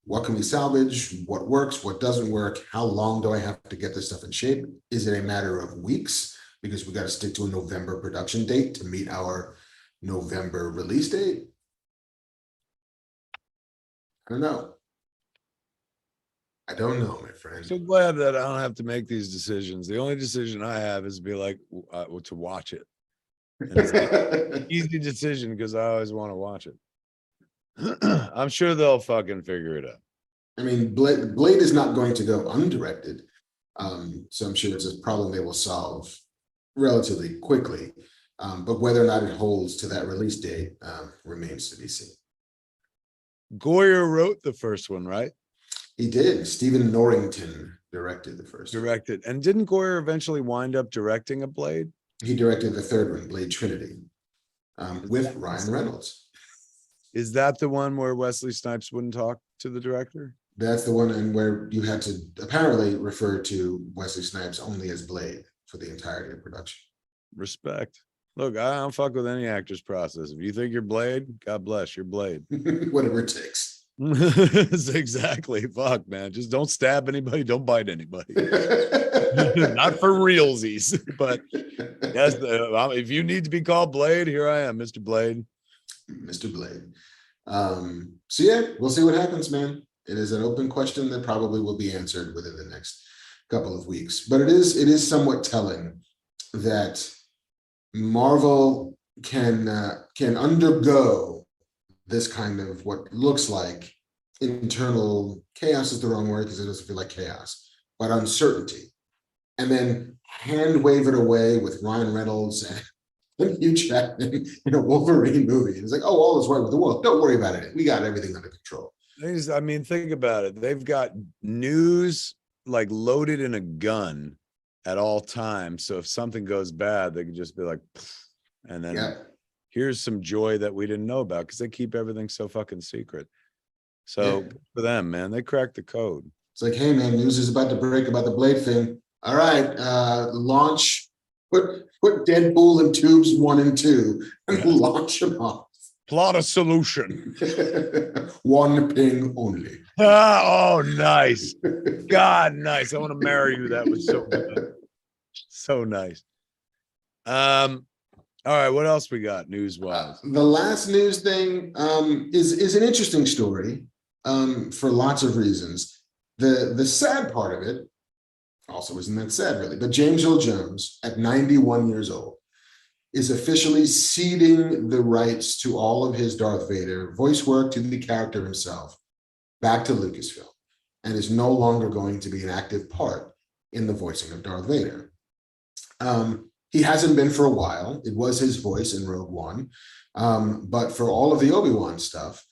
What can we salvage? What works? What doesn't work? How long do I have to get this stuff in shape? Is it a matter of weeks? Because we got to stick to a November production date to meet our November release date? I don't know. I don't know, my friend. So glad that I don't have to make these decisions. The only decision I have is be like to watch it. And it's an easy decision because I always want to watch it. I'm sure they'll fucking figure it out. I mean, Blade is not going to go undirected. So I'm sure it's a problem they will solve relatively quickly. But whether or not it holds to that release date remains to be seen. Goyer wrote the first one, right? He did. Stephen Norrington directed the first one. Directed. And didn't Goyer eventually wind up directing a Blade? He directed the third one, Blade Trinity, with Ryan Reynolds. Is that the one where Wesley Snipes wouldn't talk to the director? That's the one and where you had to apparently refer to Wesley Snipes only as Blade for the entirety of production. Respect. Look, I don't fuck with any actor's process. If you think you're Blade, God bless, you're Blade. Whatever it takes. Exactly. Fuck, man. Just don't stab anybody. Don't bite anybody. Not for realsies. But yes, if you need to be called Blade, here I am, Mr. Blade. Mr. Blade. So yeah, we'll see what happens, man. It is an open question that probably will be answered within the next couple of weeks. But it is somewhat telling that Marvel can undergo this kind of what looks like internal chaos is the wrong word because it doesn't feel like chaos, but uncertainty, and then hand wave it away with Ryan Reynolds and Hugh Jackman in a Wolverine movie. It's like, oh, all is right with the world. Don't worry about it. We got everything under control. I mean, think about it. They've got news like loaded in a gun at all times. So if something goes bad, they can just be like, and then here's some joy that we didn't know about because they keep everything so fucking secret. So for them, man, they cracked the code. It's like, hey, man, news is about to break about the Blade thing. All right, launch, put Deadpool in tubes 1 and 2 and launch them off. Plot a solution. One ping only. Oh, nice. God, nice. I want to marry you. That was so good. So nice. All right, what else we got news-wise? The last news thing is an interesting story for lots of reasons. The sad part of it also isn't that sad, really, but James Earl Jones, at 91 years old, is officially ceding the rights to all of his Darth Vader voice work to the character himself back to Lucasfilm, and is no longer going to be an active part in the voicing of Darth Vader. He hasn't been for a while. It was his voice in Rogue One, but for all of the Obi-Wan stuff,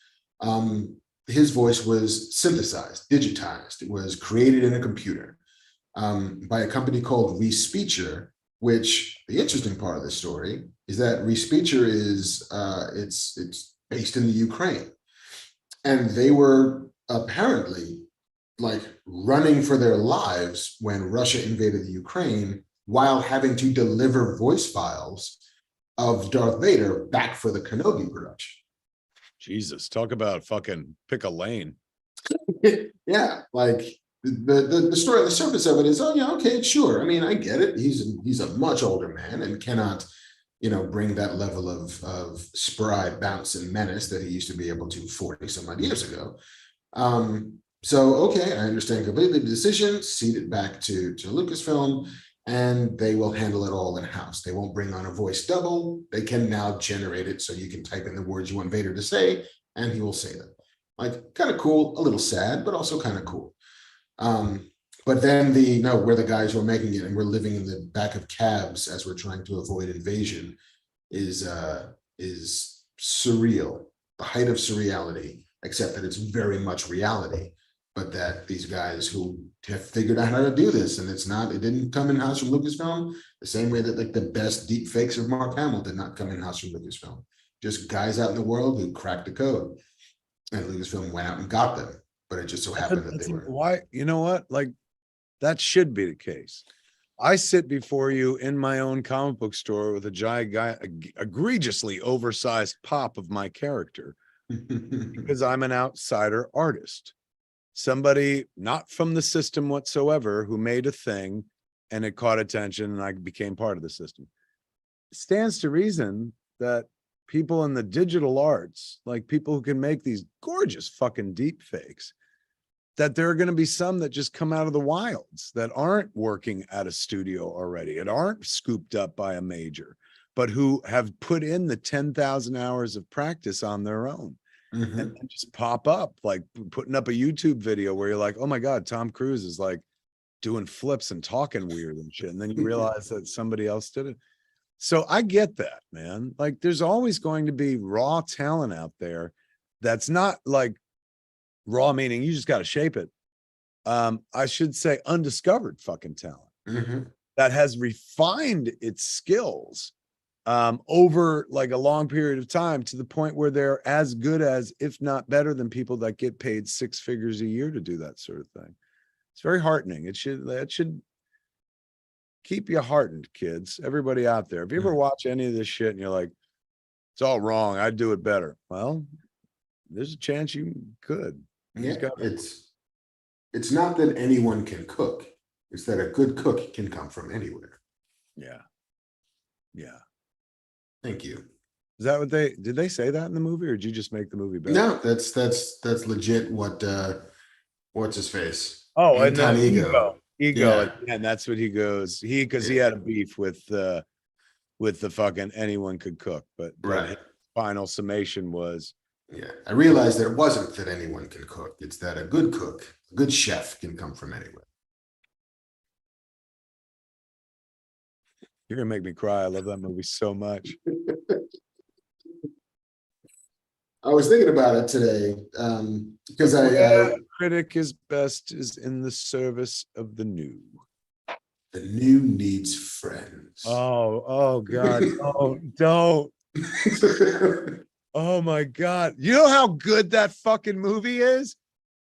his voice was synthesized, digitized. It was created in a computer by a company called Respeecher, which the interesting part of the story is that Respeecher is it's based in the Ukraine, and they were apparently like running for their lives when Russia invaded the Ukraine while having to deliver voice files of Darth Vader back for the Kenobi production. Jesus, talk about fucking pick a lane. Yeah, like the story on the surface of it is, oh yeah, okay, sure. I mean, I get it. He's a much older man and cannot, bring that level of spry bounce and menace that he used to be able to 40 some odd years ago. So okay, I understand completely the decision. Cede it back to Lucasfilm, and they will handle it all in-house. They won't bring on a voice double. They can now generate it so you can type in the words you want Vader to say, and he will say them. Like, kind of cool, a little sad, but also kind of cool. But then we're the guys who are making it, and we're living in the back of cabs as we're trying to avoid invasion is surreal, the height of surreality, except that it's very much reality. But that these guys who have figured out how to do this, and it didn't come in-house from Lucasfilm, the same way that like the best deep fakes of Mark Hamill did not come in-house from Lucasfilm. Just guys out in the world who cracked the code, and Lucasfilm went out and got them. But it just so happened that they were. Why? You know what? Like, that should be the case. I sit before you in my own comic book store with a egregiously oversized pop of my character because I'm an outsider artist. Somebody not from the system whatsoever who made a thing and it caught attention and I became part of the system. It stands to reason that people in the digital arts, like people who can make these gorgeous fucking deep fakes, that there are going to be some that just come out of the wilds that aren't working at a studio already and aren't scooped up by a major, but who have put in the 10,000 hours of practice on their own. And just pop up, like putting up a YouTube video where you're like, oh my God, Tom Cruise is like doing flips and talking weird and shit. And then you realize that somebody else did it. So I get that, man. Like there's always going to be raw talent out there that's not like raw, meaning you just got to shape it. I should say undiscovered fucking talent that has refined its skills over like a long period of time to the point where they're as good as, if not better than people that get paid 6 figures a year to do that sort of thing. It's very heartening. It should keep you heartened, kids. Everybody out there. If you ever watch any of this shit and you're like, it's all wrong, I'd do it better. Well, there's a chance you could. Yeah, it's not that anyone can cook. It's that a good cook can come from anywhere. Yeah. Yeah. Thank you. Is that what did they say that in the movie, or did you just make the movie better? No, that's legit what what's his face? Oh, and then ego. Yeah. And that's what he goes. Because he had a beef with the fucking anyone could cook, but Right. his final summation was, Yeah, I realized that it wasn't that anyone can cook. It's that a good cook, a good chef can come from anywhere. you're gonna make me cry. I love that movie so much. I was thinking about it today because I critic is best is in the service of the new. the new needs friends. Oh God. Oh, don't. Oh my God. You know how good that fucking movie is?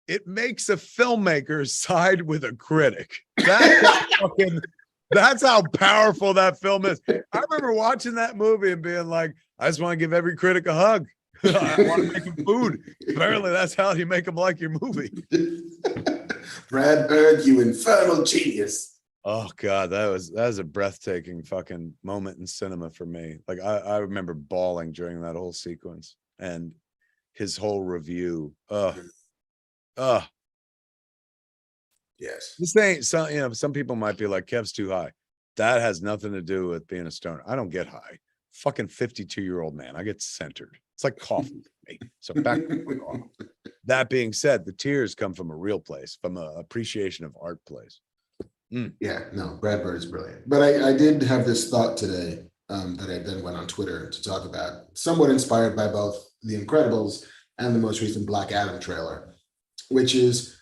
It makes a filmmaker side with a critic. That's how powerful that film is. I remember watching that movie and being like, I just want to give every critic a hug. I want to make them food. Apparently that's how you make them like your movie. Brad Bird, you infernal genius. Oh God, that was a breathtaking fucking moment in cinema for me. Like I remember bawling during that whole sequence and his whole review. Yes. This ain't some people might be like, Kev's too high. That has nothing to do with being a stoner. I don't get high. Fucking 52-year-old man. I get centered. It's like coffee for me. So back to that being said, the tears come from a real place, from an appreciation of art place. Yeah, no, Brad Bird is brilliant. But I did have this thought today that I then went on Twitter to talk about, somewhat inspired by both The Incredibles and the most recent Black Adam trailer, which is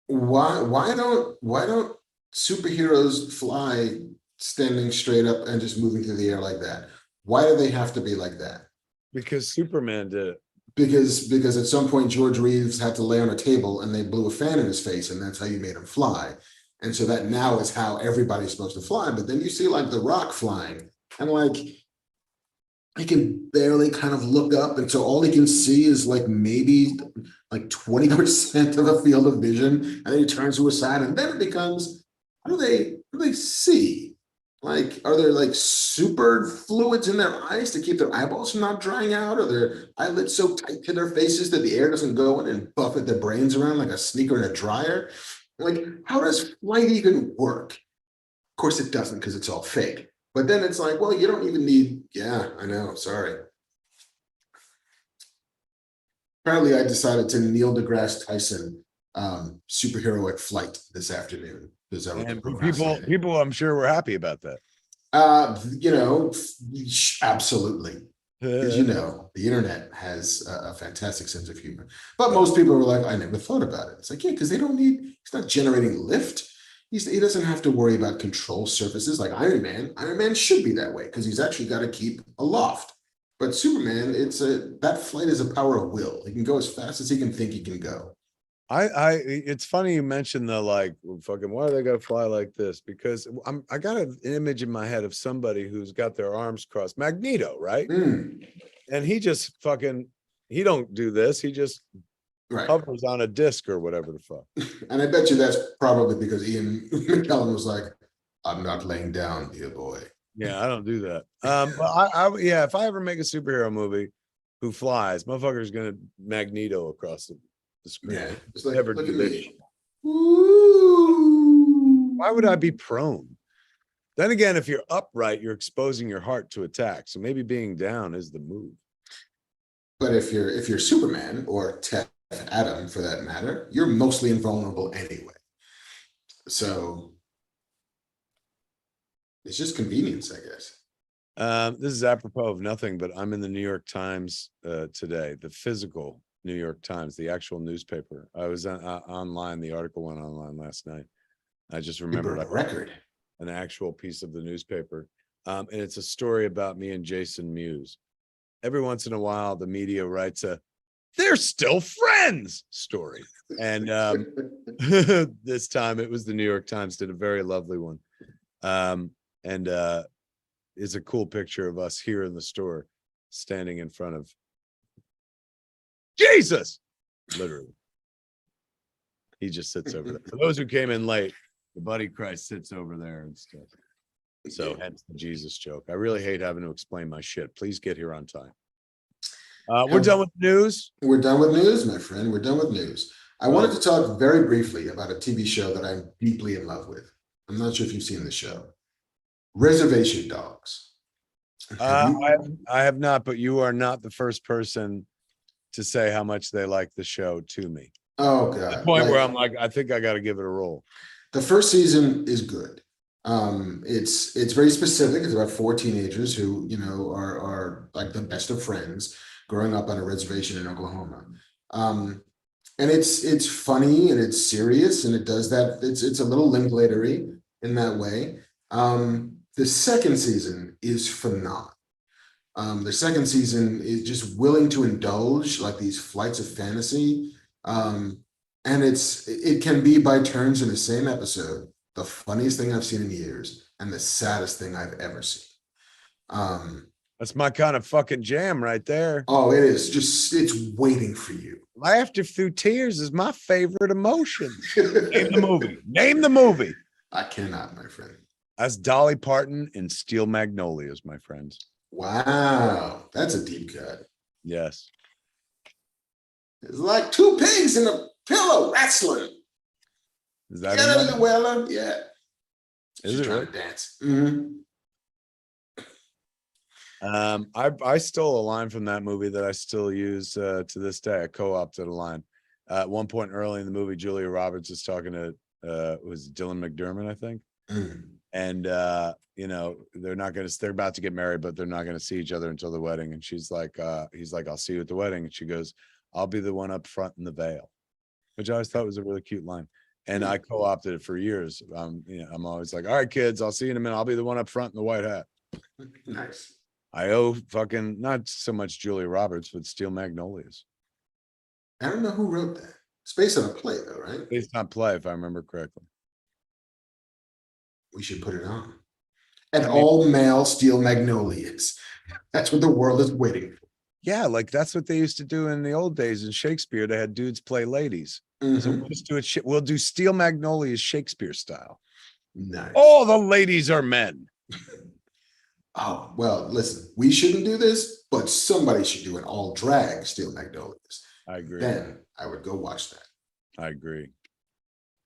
why don't superheroes fly standing straight up and just moving through the air like that? Why do they have to be like that? Because Superman did it. Because at some point George Reeves had to lay on a table and they blew a fan in his face, and that's how you made him fly. And so that now is how everybody's supposed to fly. But then you see like The Rock flying, and like he can barely kind of look up, and so all he can see is like maybe like 20% of a field of vision, and then he turns to his side, and then it becomes, how do they see? Like, are there like super fluids in their eyes to keep their eyeballs from not drying out? Are their eyelids so tight to their faces that the air doesn't go in and buffet their brains around like a sneaker in a dryer? Like, how does flight even work? Of course it doesn't, because it's all fake. But then it's like, well, you don't even need, yeah, I know, sorry. Apparently I decided to Neil deGrasse Tyson superheroic flight this afternoon. And people I'm sure were happy about that. Absolutely. Because the internet has a fantastic sense of humor. But most people were like, I never thought about it. It's like, yeah, because he's not generating lift. He doesn't have to worry about control surfaces like Iron Man. Iron Man should be that way because he's actually got to keep aloft. But Superman, that flight is a power of will. He can go as fast as he can think he can go. It's funny you mentioned the like fucking why are they gonna fly like this? Because I got an image in my head of somebody who's got their arms crossed, Magneto, right? And he just he don't do this, he just hovers on a disc or whatever the fuck. And I bet you that's probably because Ian McKellen was like, I'm not laying down, dear boy. Yeah, I don't do that. But yeah, if I ever make a superhero movie who flies, motherfucker's gonna Magneto across the screen. Yeah, it's like, Never look do at this me. shit. Ooh. Why would I be prone? Then again, if you're upright, you're exposing your heart to attack. So maybe being down is the move. But if you're Superman or Tef Adam for that matter, you're mostly invulnerable anyway. So it's just convenience, I guess. This is apropos of nothing, but I'm in the New York Times today, the physical New York Times, the actual newspaper. I was online. The article went online last night. I just remembered a record. An actual piece of the newspaper. And it's a story about me and Jason Mewes. Every once in a while, the media writes "they're still friends" story. And this time it was the New York Times did a very lovely one. And is a cool picture of us here in the store standing in front of Jesus, literally. He just sits over there. For those who came in late, the Buddy Christ sits over there and stuff. So hence the Jesus joke. I really hate having to explain my shit. Please get here on time. We're done with news. We're done with news, my friend. We're done with news. I wanted to talk very briefly about a TV show that I'm deeply in love with. I'm not sure if you've seen the show. Reservation Dogs. I have not, but you are not the first person to say how much they like the show to me. Oh God. The point where I'm like, I think I got to give it a roll. The first season is good. It's very specific. It's about 4 teenagers who, are like the best of friends growing up on a reservation in Oklahoma. And it's funny and it's serious and it does that. It's a little Linklater-y in that way. The second season is phenomenal. The second season is just willing to indulge like these flights of fantasy. And it can be by turns in the same episode, the funniest thing I've seen in years and the saddest thing I've ever seen. That's my kind of fucking jam right there. Oh, it is just, it's waiting for you. Laughter through tears is my favorite emotion. Name the movie. Name the movie. I cannot, my friend. That's Dolly Parton in Steel Magnolias, my friends. Wow, that's a deep cut. Yes. It's like 2 pigs in a pillow wrestling. Is that Yeah. Is it trying really? to dance? Mm-hmm. I stole a line from that movie that I still use to this day. I co-opted a line. At one point early in the movie, Julia Roberts is talking to was Dylan McDermott, I think. Mm. And they're about to get married, but they're not gonna see each other until the wedding. And she's like, he's like, I'll see you at the wedding. And she goes, I'll be the one up front in the veil, which I always thought was a really cute line. And I co-opted it for years. I'm always like, all right, kids, I'll see you in a minute. I'll be the one up front in the white hat. Nice. I owe fucking not so much Julia Roberts, but Steel Magnolias. I don't know who wrote that. It's based on a play, though, right? Based on play, if I remember correctly. We should put it on. And all male Steel Magnolias. That's what the world is waiting for. Yeah, like that's what they used to do in the old days in Shakespeare. They had dudes play ladies. Mm-hmm. So we'll just do it. We'll do Steel Magnolias Shakespeare style. Nice. All the ladies are men. Oh, well, listen, we shouldn't do this, but somebody should do an all drag Steel Magnolias. I agree. Then I would go watch that. I agree.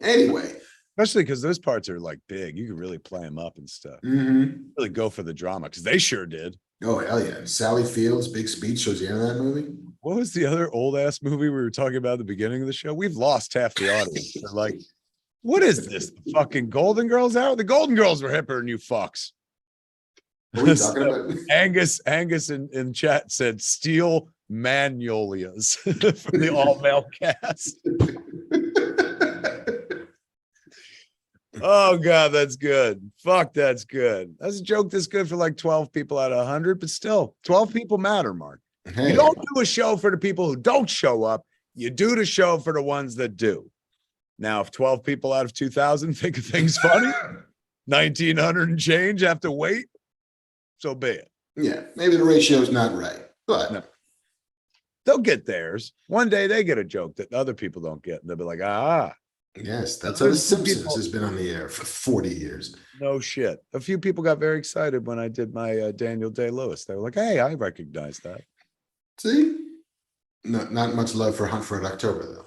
Anyway. Especially because those parts are like big. You can really play them up and stuff. Mm-hmm. Really go for the drama because they sure did. Oh, hell yeah. Sally Field's big speech shows you in that movie. What was the other old ass movie we were talking about at the beginning of the show? We've lost half the audience. They're like, what is this? The fucking Golden Girls out? The Golden Girls were hipper than you fucks. What are you talking about? Angus in chat said Steel Magnolias for the all-male cast. Oh God, that's good. Fuck, that's good. That's a joke that's good for like 12 people out of 100, but still, 12 people matter, Mark. Hey. You don't do a show for the people who don't show up. You do the show for the ones that do. Now, if 12 people out of 2,000 think of things funny, 1,900 and change have to wait, so be it. Yeah, maybe the ratio is not right, but no. They'll get theirs. One day they get a joke that other people don't get, and they'll be like, Yes, that's how The Simpsons has been on the air for 40 years. No shit. A few people got very excited when I did my Daniel Day-Lewis. They were like, "Hey, I recognize that." See, not much love for Hunt for Red October though.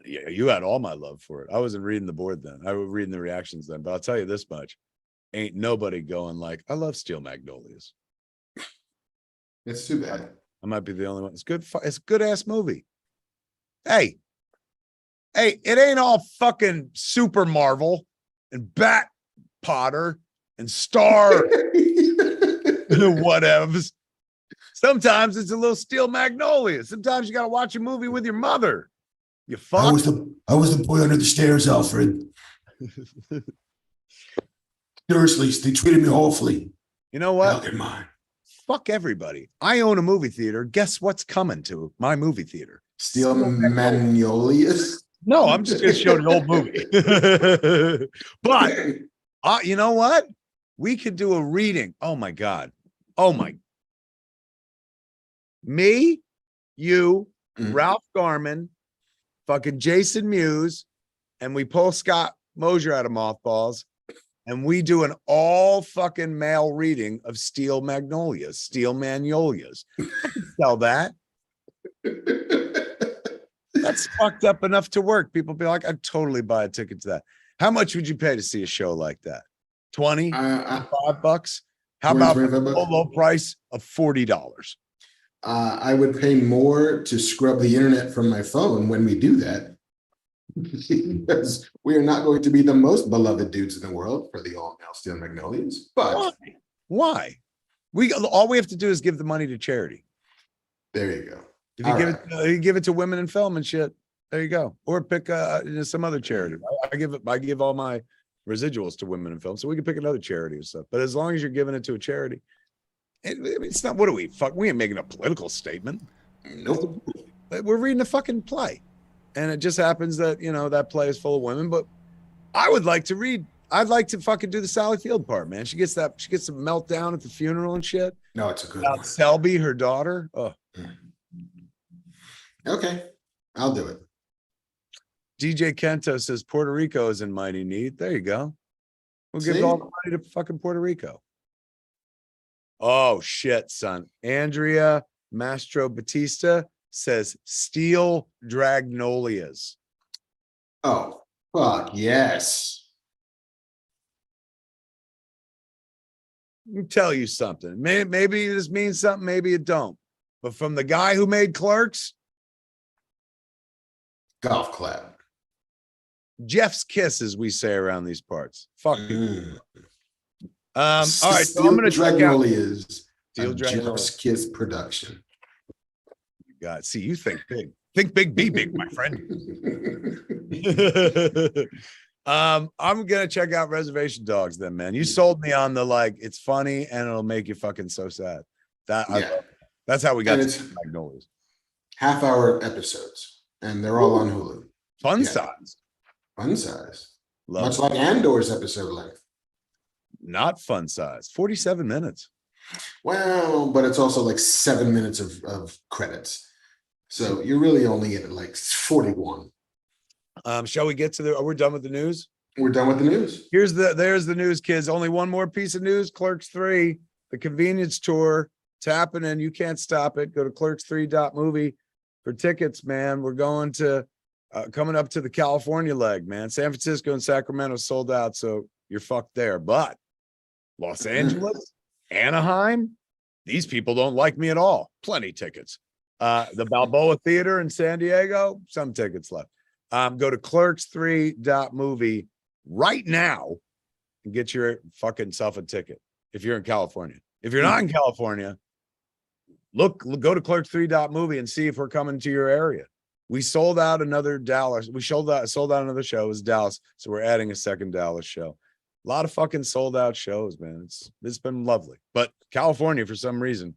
Yeah, you had all my love for it. I wasn't reading the board then. I was reading the reactions then. But I'll tell you this much: ain't nobody going like, "I love Steel Magnolias." It's too bad. I might be the only one. It's good. It's a good ass movie. Hey, it ain't all fucking Super Marvel and Bat Potter and Star whatevs. Sometimes it's a little Steel Magnolia. Sometimes you got to watch a movie with your mother. You fuck. I was the boy under the stairs, Alfred. Seriously, they treated me awfully. You know what? They're mine. Fuck everybody. I own a movie theater. Guess what's coming to my movie theater? Steel Magnolias. No, I'm just going to show the old movie. But you know what? We could do a reading. Oh my God. Oh my. Me, you, Ralph Garman, fucking Jason Mewes, and we pull Scott Mosier out of mothballs, and we do an all fucking male reading of Steel Magnolias. I can sell that. That's fucked up enough to work. People be like, I'd totally buy a ticket to that. How much would you pay to see a show like that? 20, $5? How about a low price of $40? I would pay more to scrub the internet from my phone when we do that, because we are not going to be the most beloved dudes in the world for the all male Steel Magnolias. But why? All we have to do is give the money to charity. There you go. If you give it to women in film and shit, there you go. Or pick some other charity. I give all my residuals to women in film, so we can pick another charity and stuff. But as long as you're giving it to a charity, it's not. What do we fuck? We ain't making a political statement. Nope. We're reading a fucking play, and it just happens that that play is full of women. But I would like to read. I'd like to fucking do the Sally Field part, man. She gets a meltdown at the funeral and shit. No, it's a good one. Selby, her daughter. Oh. Okay, I'll do it. DJ Kento says Puerto Rico is in mighty need. There you go. We'll give all the money to fucking Puerto Rico. Oh shit, son. Andrea Mastro Batista says Steel Dragnolias. Oh, fuck yes. Let me tell you something. Maybe this means something, maybe it don't. But from the guy who made Clerks, golf clap. Jeff's kiss, as we say around these parts. Fuck you. All right, so I'm going to check out Steel Jeff's Kiss production. God, see, you think big. Think big, be big, my friend. I'm gonna check out Reservation Dogs then, man. You sold me on the it's funny and it'll make you fucking so sad. That's how we got to Magnolias. Half-hour episodes, and they're all on Hulu. Fun size. Fun size. Love Much like Andor's episode length. Not fun size. 47 minutes. Well, but it's also like 7 minutes of credits. So you're really only at 41. Shall we get to we're done with the news? We're done with the news. There's the news, kids. Only one more piece of news. Clerks 3, the convenience tour. It's happening. You can't stop it. Go to clerks3.movie for tickets, man. We're going to coming up to the California leg, man. San Francisco and Sacramento sold out, so you're fucked there. But Los Angeles, Anaheim, these people don't like me at all. Plenty tickets. The Balboa Theater in San Diego, some tickets left. Go to clerks3.movie right now and get your fucking self a ticket if you're in California. If you're not in California, go to clerks3.movie and see if we're coming to your area. We sold out another Dallas. We sold out another show. It was Dallas, so we're adding a second Dallas show. A lot of fucking sold out shows, man. It's been lovely. But California, for some reason,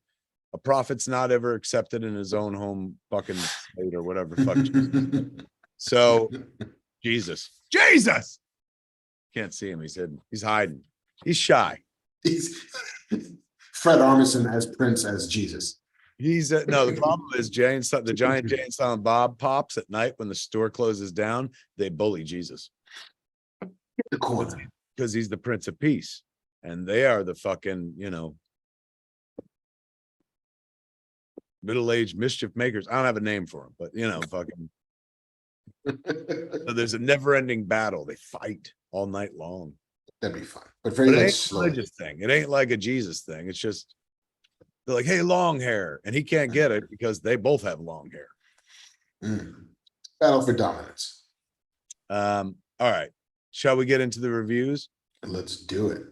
a prophet's not ever accepted in his own home fucking state or whatever. Fuck. So, Jesus. Can't see him. He's hidden. He's hiding. He's shy. He's Fred Armisen as Prince as Jesus. He's no. The problem is the giant Jay and Silent Bob pops at night when the store closes down. They bully Jesus The corner. because he's the Prince of Peace, and they are the fucking middle-aged mischief makers. I don't have a name for them, but fucking. So there's a never-ending battle. They fight all night long. That'd be fun, but very But it like ain't a slow. religious thing. It ain't like a Jesus thing. It's just they're like, hey, long hair, and he can't get it because they both have long hair. Battle for dominance. All right, shall we get into the reviews? Let's do it.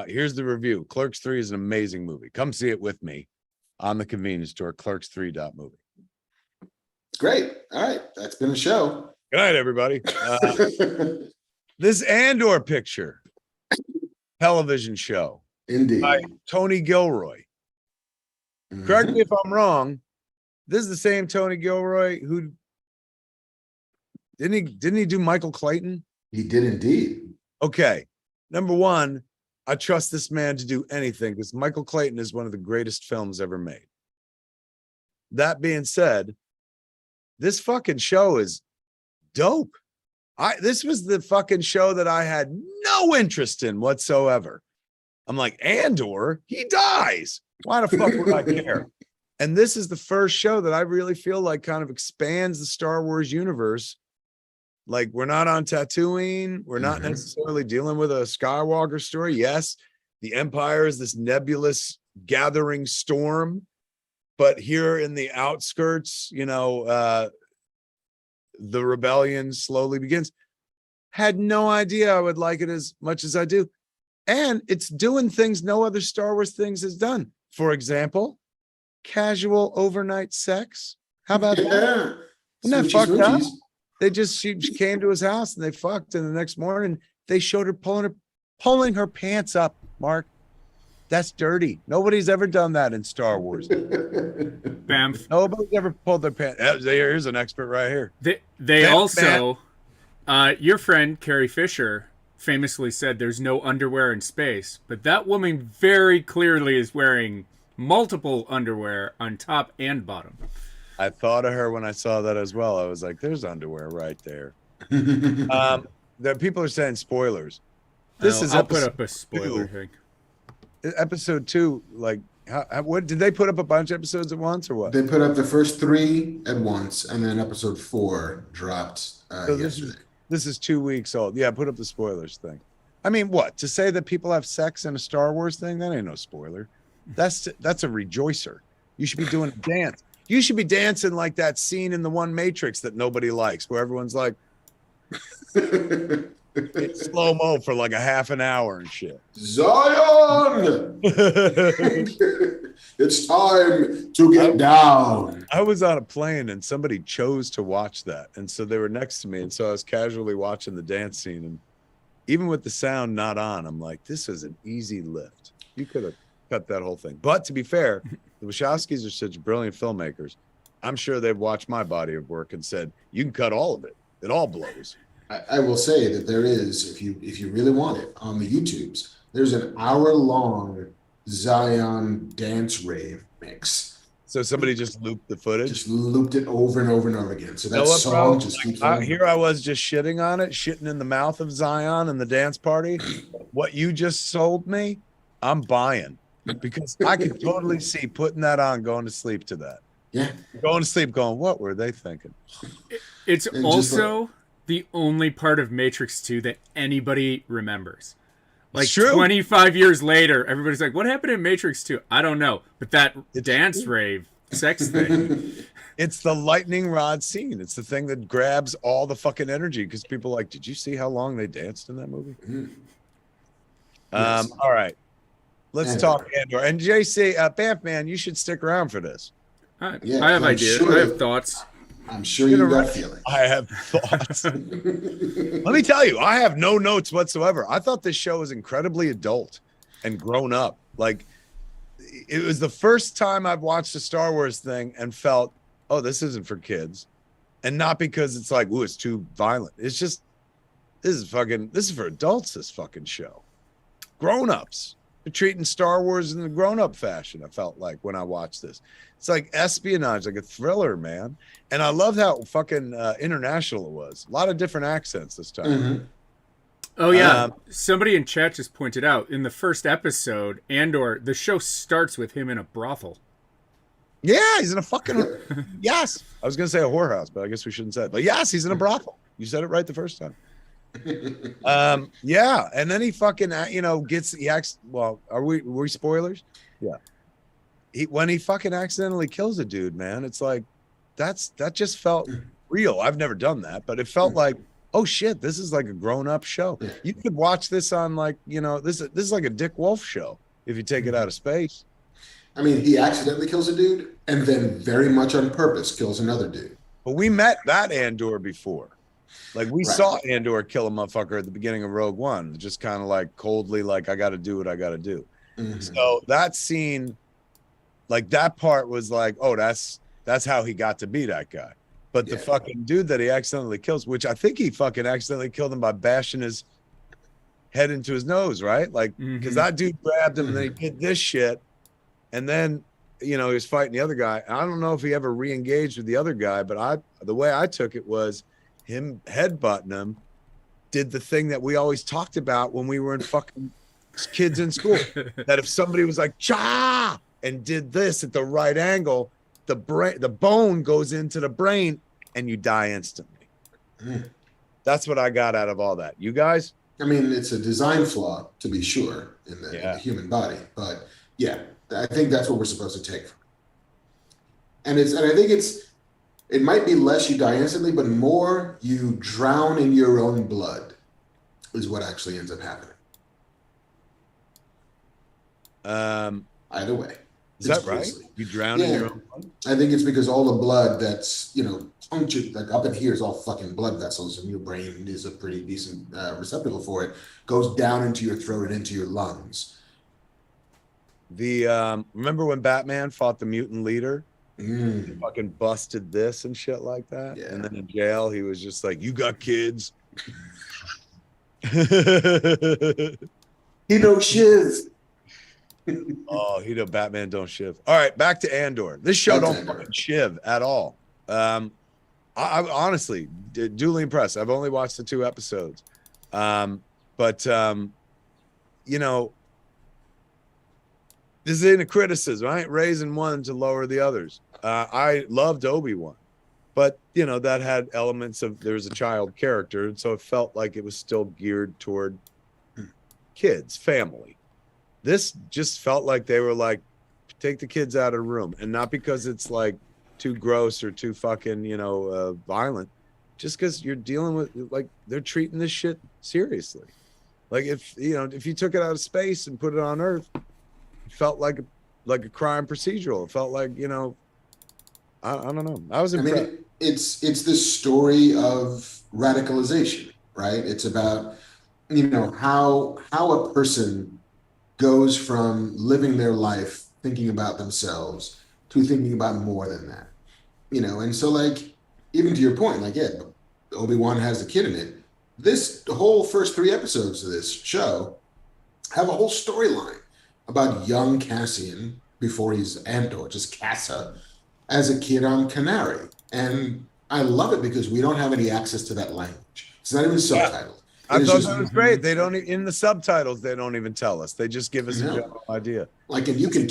Here's the review. Clerks 3 is an amazing movie. Come see it with me on the convenience store. Clerks3.movie. Great. All right, that's been a show. Good night, everybody. This Andor picture television show Indeed. by Tony Gilroy. Correct me if I'm wrong. This is the same Tony Gilroy who didn't he do Michael Clayton? He did indeed. Okay. Number one, I trust this man to do anything because Michael Clayton is one of the greatest films ever made. That being said, this fucking show is dope. This was the fucking show that I had no interest in whatsoever. I'm like, Andor, he dies. Why the fuck would I care? And this is the first show that I really feel like kind of expands the Star Wars universe. Like, we're not on Tatooine. We're not necessarily dealing with a Skywalker story. Yes, the Empire is this nebulous gathering storm. But here in the outskirts, the rebellion slowly begins. Had no idea I would like it as much as I do. And it's doing things no other Star Wars things has done. For example, casual overnight sex. How about that? Isn't that fucked up? She came to his house and they fucked, and the next morning they showed her pulling her pants up, Mark. That's dirty. Nobody's ever done that in Star Wars. Bam. Nobody's ever pulled their pants. Here's an expert right here. They also, your friend Carrie Fisher famously said there's no underwear in space, but that woman very clearly is wearing multiple underwear on top and bottom. I thought of her when I saw that as well. I was like, there's underwear right there. The people are saying spoilers. I'll put up a spoiler thing. Episode 2, like, what did they put up a bunch of episodes at once or what? They put up the first 3 at once, and then episode 4 dropped So yesterday. this is 2 weeks old. Yeah, put up the spoilers thing. I mean, what? To say that people have sex in a Star Wars thing, that ain't no spoiler. That's a rejoicer. You should be doing a dance. You should be dancing like that scene in the one Matrix that nobody likes, where everyone's like, it's slow-mo for like a half an hour and shit. Zion! It's time to get down. I was on a plane and somebody chose to watch that. And so they were next to me. And so I was casually watching the dance scene. And even with the sound not on, I'm like, this is an easy lift. You could have cut that whole thing. But to be fair, the Wachowskis are such brilliant filmmakers. I'm sure they've watched my body of work and said, you can cut all of it. It all blows. I will say that there is, if you really want it, on the YouTubes, there's an hour-long Zion dance rave mix. So somebody just looped the footage? Just looped it over and over and over again. So that what, song bro? just keeps Here I was just shitting on it, shitting in the mouth of Zion and the dance party. What you just sold me, I'm buying. Because I could totally see putting that on, going to sleep to that. Yeah. Going to sleep going, what were they thinking? It's also the only part of Matrix 2 that anybody remembers. Like 25 years later, everybody's like, what happened in Matrix 2? I don't know. But that dance rave sex thing. It's the lightning rod scene. It's the thing that grabs all the fucking energy because people are like, did you see how long they danced in that movie? Yes. All right. Let's talk Andor. And JC, Bamf man, you should stick around for this. I have ideas. Sure. I have thoughts. I'm sure you got feelings. I have thoughts. Let me tell you, I have no notes whatsoever. I thought this show was incredibly adult and grown up. Like, it was the first time I've watched a Star Wars thing and felt, oh, this isn't for kids. And not because it's like, ooh, it's too violent. It's just, this is for adults, this fucking show. Grown-ups. They're treating Star Wars in the grown-up fashion. I felt like when I watched this, it's like espionage, like a thriller, man. And I loved how fucking international it was. A lot of different accents this time. Mm-hmm. Oh yeah, somebody in chat just pointed out in the first episode, Andor, the show starts with him in a brothel. Yeah, he's in a fucking yes. I was gonna say a whorehouse, but I guess we shouldn't say it. But yes, he's in a brothel. You said it right the first time. Yeah, and then he fucking he acts. Well, were we spoilers? Yeah. When he fucking accidentally kills a dude, man, it's like that just felt real. I've never done that, but it felt like, oh shit, this is like a grown-up show. You could watch this on like, this is like a Dick Wolf show if you take it out of space. I mean, he accidentally kills a dude and then very much on purpose kills another dude. But we met that Andor before. Like we saw Andor kill a motherfucker at the beginning of Rogue One, just kind of like coldly, like, I got to do what I got to do. Mm-hmm. So that scene, like that part was like, oh, that's how he got to be that guy. But the fucking dude that he accidentally kills, which I think he fucking accidentally killed him by bashing his head into his nose, right? Like, because that dude grabbed him and then he did this shit. And then, he was fighting the other guy. I don't know if he ever re-engaged with the other guy, but the way I took it was him headbutting him did the thing that we always talked about when we were in fucking kids in school. That if somebody was like, cha, and did this at the right angle, the bone goes into the brain and you die instantly. That's what I got out of all that. You guys? I mean, it's a design flaw, to be sure, in the human body. But yeah, I think that's what we're supposed to take from it. And I think it might be less you die instantly, but more you drown in your own blood is what actually ends up happening. Either way. Is that right? You drown in your own blood? I think it's because all the blood that's, punctured, like up in here is all fucking blood vessels, and your brain is a pretty decent receptacle for it, goes down into your throat and into your lungs. Remember when Batman fought the mutant leader? He fucking busted this and shit like that. Yeah. And then in jail, he was just like, you got kids. He don't shiv. Batman don't shiv. All right, back to Andor. This show don't fucking shiv at all. I'm honestly duly impressed. I've only watched the 2 episodes. This ain't a criticism. I ain't raising one to lower the others. I loved Obi-Wan, but that had elements of, there's a child character, and so it felt like it was still geared toward kids, family. This just felt like they were like, take the kids out of the room, and not because it's like too gross or too fucking violent, just because you're dealing with, like, they're treating this shit seriously. Like if you took it out of space and put it on Earth, it felt like a crime procedural. It felt like, I don't know. I was impressed. I mean, it's this story of radicalization, right? It's about, how a person goes from living their life thinking about themselves to thinking about more than that, and so, like, even to your point, like, Obi-Wan has a kid in it. The whole first 3 episodes of this show have a whole storyline about young Cassian before he's Andor, just Cassa, as a kid on Canary. And I love it because we don't have any access to that language. It's not even subtitled. I thought that was great. They don't, in the subtitles, they don't even tell us. They just give us a general idea. Like, and you can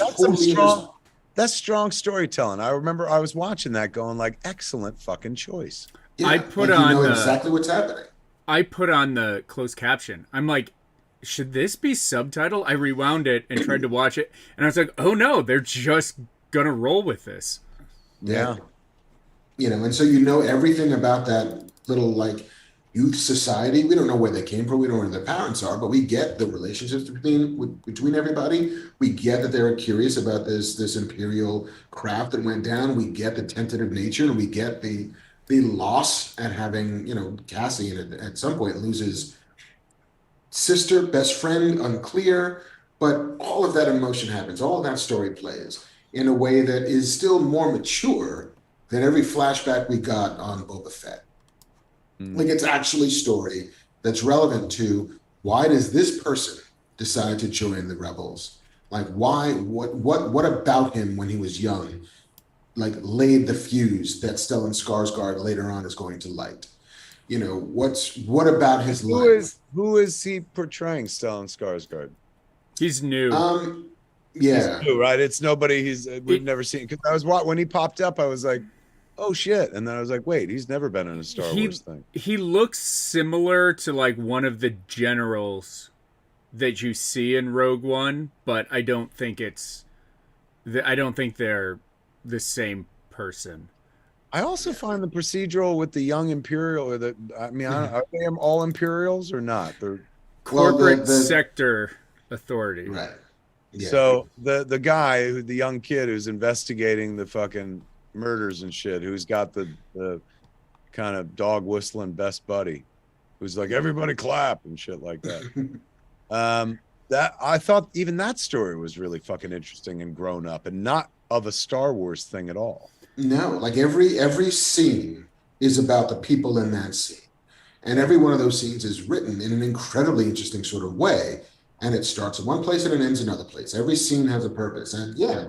that's strong storytelling. I remember I was watching that going like, excellent fucking choice. Yeah, I put on exactly what's happening. I put on the closed caption. I'm like, should this be subtitled? I rewound it and tried to watch it, and I was like, oh no, they're just gonna roll with this. Yeah. And so everything about that little, like, youth society. We don't know where they came from. We don't know where their parents are, but we get the relationships between everybody. We get that they're curious about this imperial craft that went down. We get the tentative nature, and we get the loss at having, Cassian at some point loses sister, best friend, unclear, but all of that emotion happens. All of that story plays in a way that is still more mature than every flashback we got on Boba Fett. Like, it's actually story that's relevant to, why does this person decide to join the rebels? Like, why? What about him when he was young, like, laid the fuse that Stellan Skarsgård later on is going to light? You know, what about his life? Who is he portraying? Stellan Skarsgård. He's new. He's Yeah. new, right? It's nobody we've never seen. Because I was when he popped up, I was like, oh shit, and then I was like, wait, he's never been in a Star Wars thing. He looks similar to like one of the generals that you see in Rogue One, but I don't think I don't think they're the same person. I also find the procedural with the young Imperial, are they all Imperials or not? They're corporate sector authority, right? Yeah. So the guy, the young kid who's investigating the fucking murders and shit, who's got the kind of dog whistling best buddy, who's like, everybody clap and shit like that. That I thought even that story was really fucking interesting and grown up and not of a Star Wars thing at all. No, like every scene is about the people in that scene. And every one of those scenes is written in an incredibly interesting sort of way. And it starts in one place and it ends another place. Every scene has a purpose. And yeah,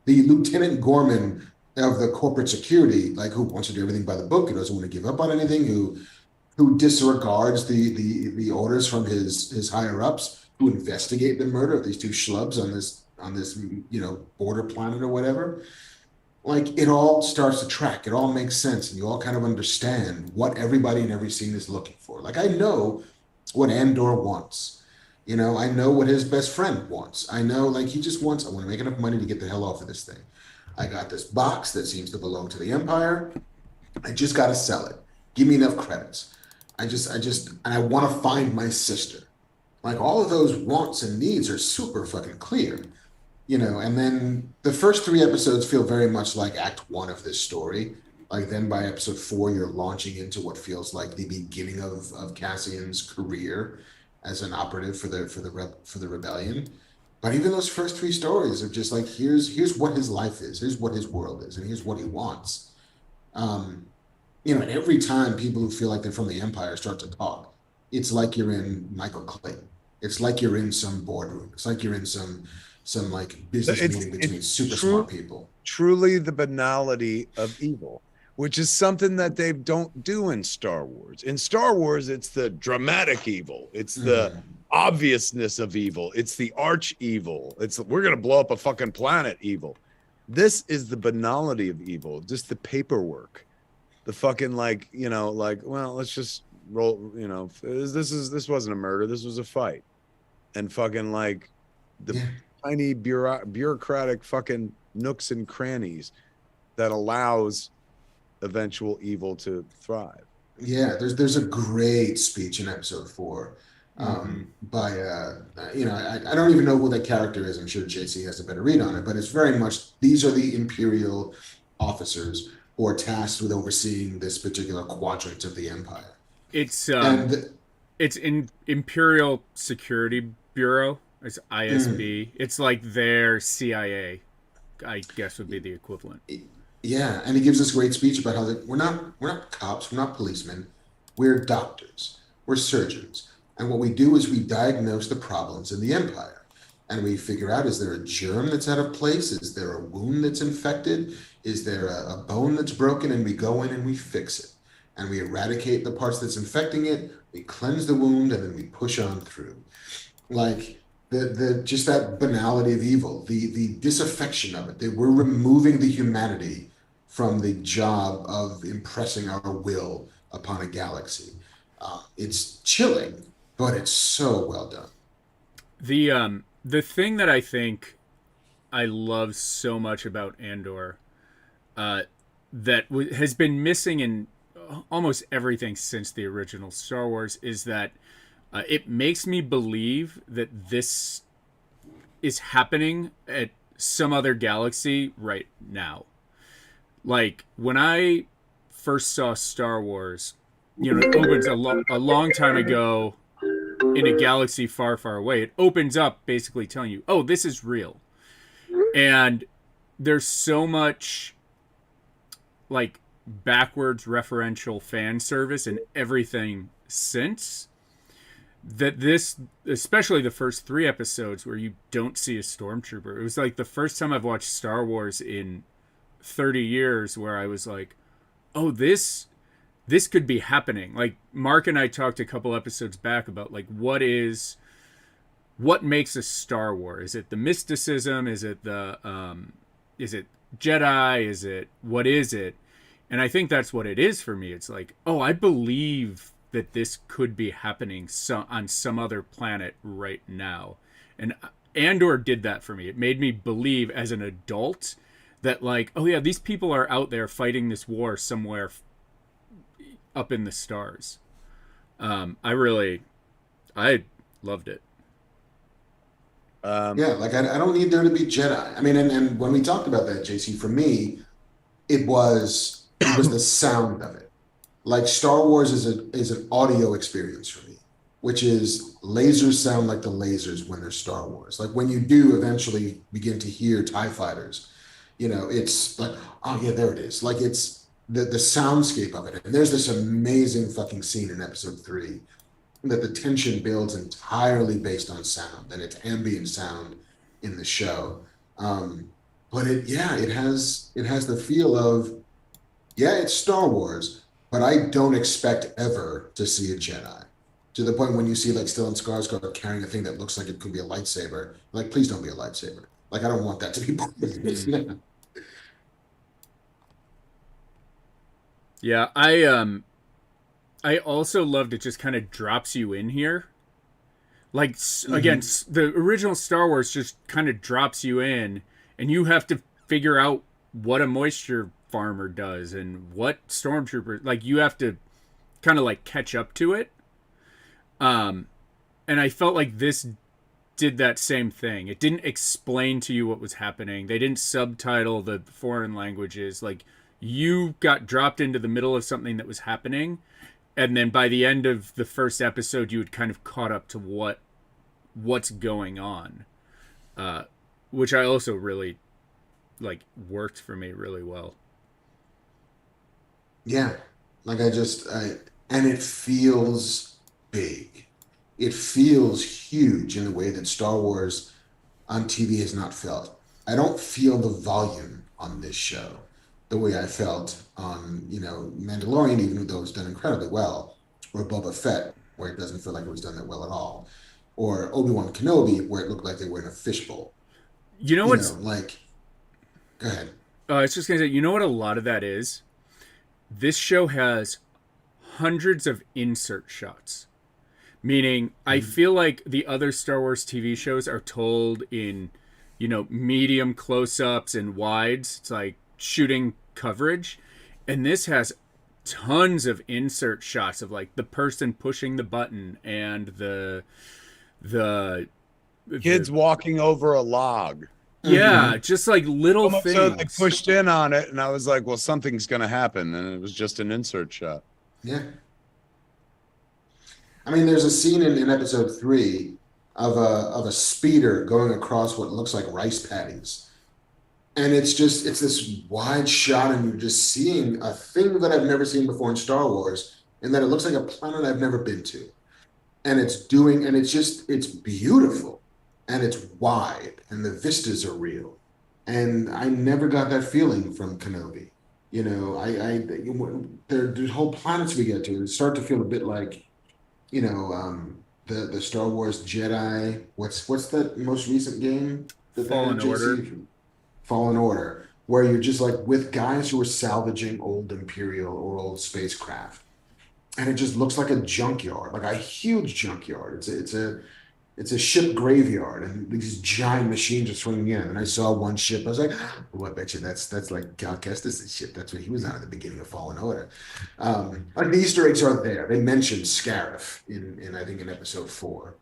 the Lieutenant Gorman of the corporate security, like, who wants to do everything by the book, who doesn't want to give up on anything, who disregards the orders from his higher ups, who investigate the murder of these two schlubs on this border planet or whatever. Like, it all starts to track. It all makes sense, and you all kind of understand what everybody in every scene is looking for. Like, I know what Andor wants. You know, I know what his best friend wants. I know, like, he just wants, I want to make enough money to get the hell off of this thing. I got this box that seems to belong to the Empire. I just got to sell it. Give me enough credits. And I want to find my sister. Like, all of those wants and needs are super fucking clear. You know, and then the first 3 episodes feel very much like Act 1 of this story. Like, then by episode 4, you're launching into what feels like the beginning of Cassian's career as an operative for the rebellion. But even those first 3 stories are just like, here's what his life is, here's what his world is, and here's what he wants. And every time people who feel like they're from the Empire start to talk, it's like you're in Michael Clayton. It's like you're in some boardroom. It's like you're in some like business meeting between super smart people. Truly the banality of evil, which is something that they don't do in Star Wars. In Star Wars, it's the dramatic evil. It's the obviousness of evil. It's the arch evil. It's, we're going to blow up a fucking planet evil. This is the banality of evil, just the paperwork. The fucking well, let's just roll, this wasn't a murder. This was a fight. And fucking tiny bureaucratic fucking nooks and crannies that allows eventual evil to thrive. Yeah, there's a great speech in episode 4 by I don't even know who that character is. I'm sure JC has a better read on it, but it's very much, these are the Imperial officers who are tasked with overseeing this particular quadrant of the Empire. It's in Imperial Security Bureau. It's ISB. It's like their CIA, I guess, would be the equivalent. Yeah, and he gives this great speech about how we're not cops, we're not policemen, we're doctors, we're surgeons, and what we do is we diagnose the problems in the Empire, and we figure out, is there a germ that's out of place? Is there a wound that's infected? Is there a bone that's broken? And we go in and we fix it, and we eradicate the parts that's infecting it. We cleanse the wound, and then we push on through. Like, the just that banality of evil, the disaffection of it, that we're removing the humanity from the job of impressing our will upon a galaxy. It's chilling, but it's so well done. The thing that I think I love so much about Andor, that has been missing in almost everything since the original Star Wars, is that it makes me believe that this is happening at some other galaxy right now. Like, when I first saw Star Wars, it opens a long time ago in a galaxy far, far away. It opens up basically telling you, oh, this is real. And there's so much, like, backwards referential fan service and everything since that this, especially the first 3 episodes where you don't see a stormtrooper, it was like the first time I've watched Star Wars in 30 years where I was like, oh, this could be happening. Like Mark and I talked a couple episodes back about like what makes a Star Wars? Is it the mysticism? Is it is it Jedi? Is it, what is it? And I think that's what it is for me. It's like, oh, I believe that this could be happening on some other planet right now. And Andor did that for me. It made me believe as an adult that like, oh yeah, these people are out there fighting this war somewhere up in the stars. I loved it. Yeah, like I don't need there to be Jedi. I mean, and when we talked about that, JC, for me, it was the sound of it. Like Star Wars is an audio experience for me, which is lasers sound like the lasers when they're Star Wars. Like when you do eventually begin to hear TIE fighters, it's like, oh yeah, there it is. Like it's the soundscape of it. And there's this amazing fucking scene in episode 3 that the tension builds entirely based on sound, and it's ambient sound in the show. But it has the feel of, yeah, it's Star Wars, but I don't expect ever to see a Jedi. To the point when you see like Stellan Skarsgård carrying a thing that looks like it could be a lightsaber. Like, please don't be a lightsaber. Like, I don't want that to be part of it. Yeah, I also loved it just kind of drops you in here. Like, again, the original Star Wars just kind of drops you in, and you have to figure out what a moisture farmer does and what stormtrooper, like you have to kind of like catch up to it. And I felt like this did that same thing. It didn't explain to you what was happening. They didn't subtitle the foreign languages. Like you got dropped into the middle of something that was happening, and then by the end of the first episode you had kind of caught up to what's going on, which I also really like worked for me really well. Yeah, like and it feels big. It feels huge in a way that Star Wars on TV has not felt. I don't feel the volume on this show the way I felt on, Mandalorian, even though it's done incredibly well, or Boba Fett, where it doesn't feel like it was done that well at all, or Obi-Wan Kenobi, where it looked like they were in a fishbowl. Like, go ahead. I was just gonna say, you know what a lot of that is? This show has hundreds of insert shots. Meaning, I feel like the other Star Wars TV shows are told in, medium close-ups and wides. It's like shooting coverage. And this has tons of insert shots of like the person pushing the button and the kids walking over a log. Yeah, just like little things. So they pushed in on it, and I was like, well, something's going to happen. And it was just an insert shot. Yeah. I mean, there's a scene in episode 3 of a speeder going across what looks like rice paddies. And it's this wide shot, and you're just seeing a thing that I've never seen before in Star Wars, and that it looks like a planet I've never been to. And it's beautiful. And it's wide, and the vistas are real. And I never got that feeling from Kenobi. The whole planets we get to start to feel a bit like, the Star Wars Jedi. What's that most recent game? Fallen Order. Fallen Order, where you're just like with guys who are salvaging old Imperial or old spacecraft, and it just looks like a junkyard, like a huge junkyard. It's a ship graveyard, and these giant machines are swinging in. And I saw one ship. I was like, "Oh, I bet you that's like Cal Kestis' ship. That's what he was on at the beginning of Fallen Order." Like the Easter eggs are there. They mentioned Scarif in I think in episode 4.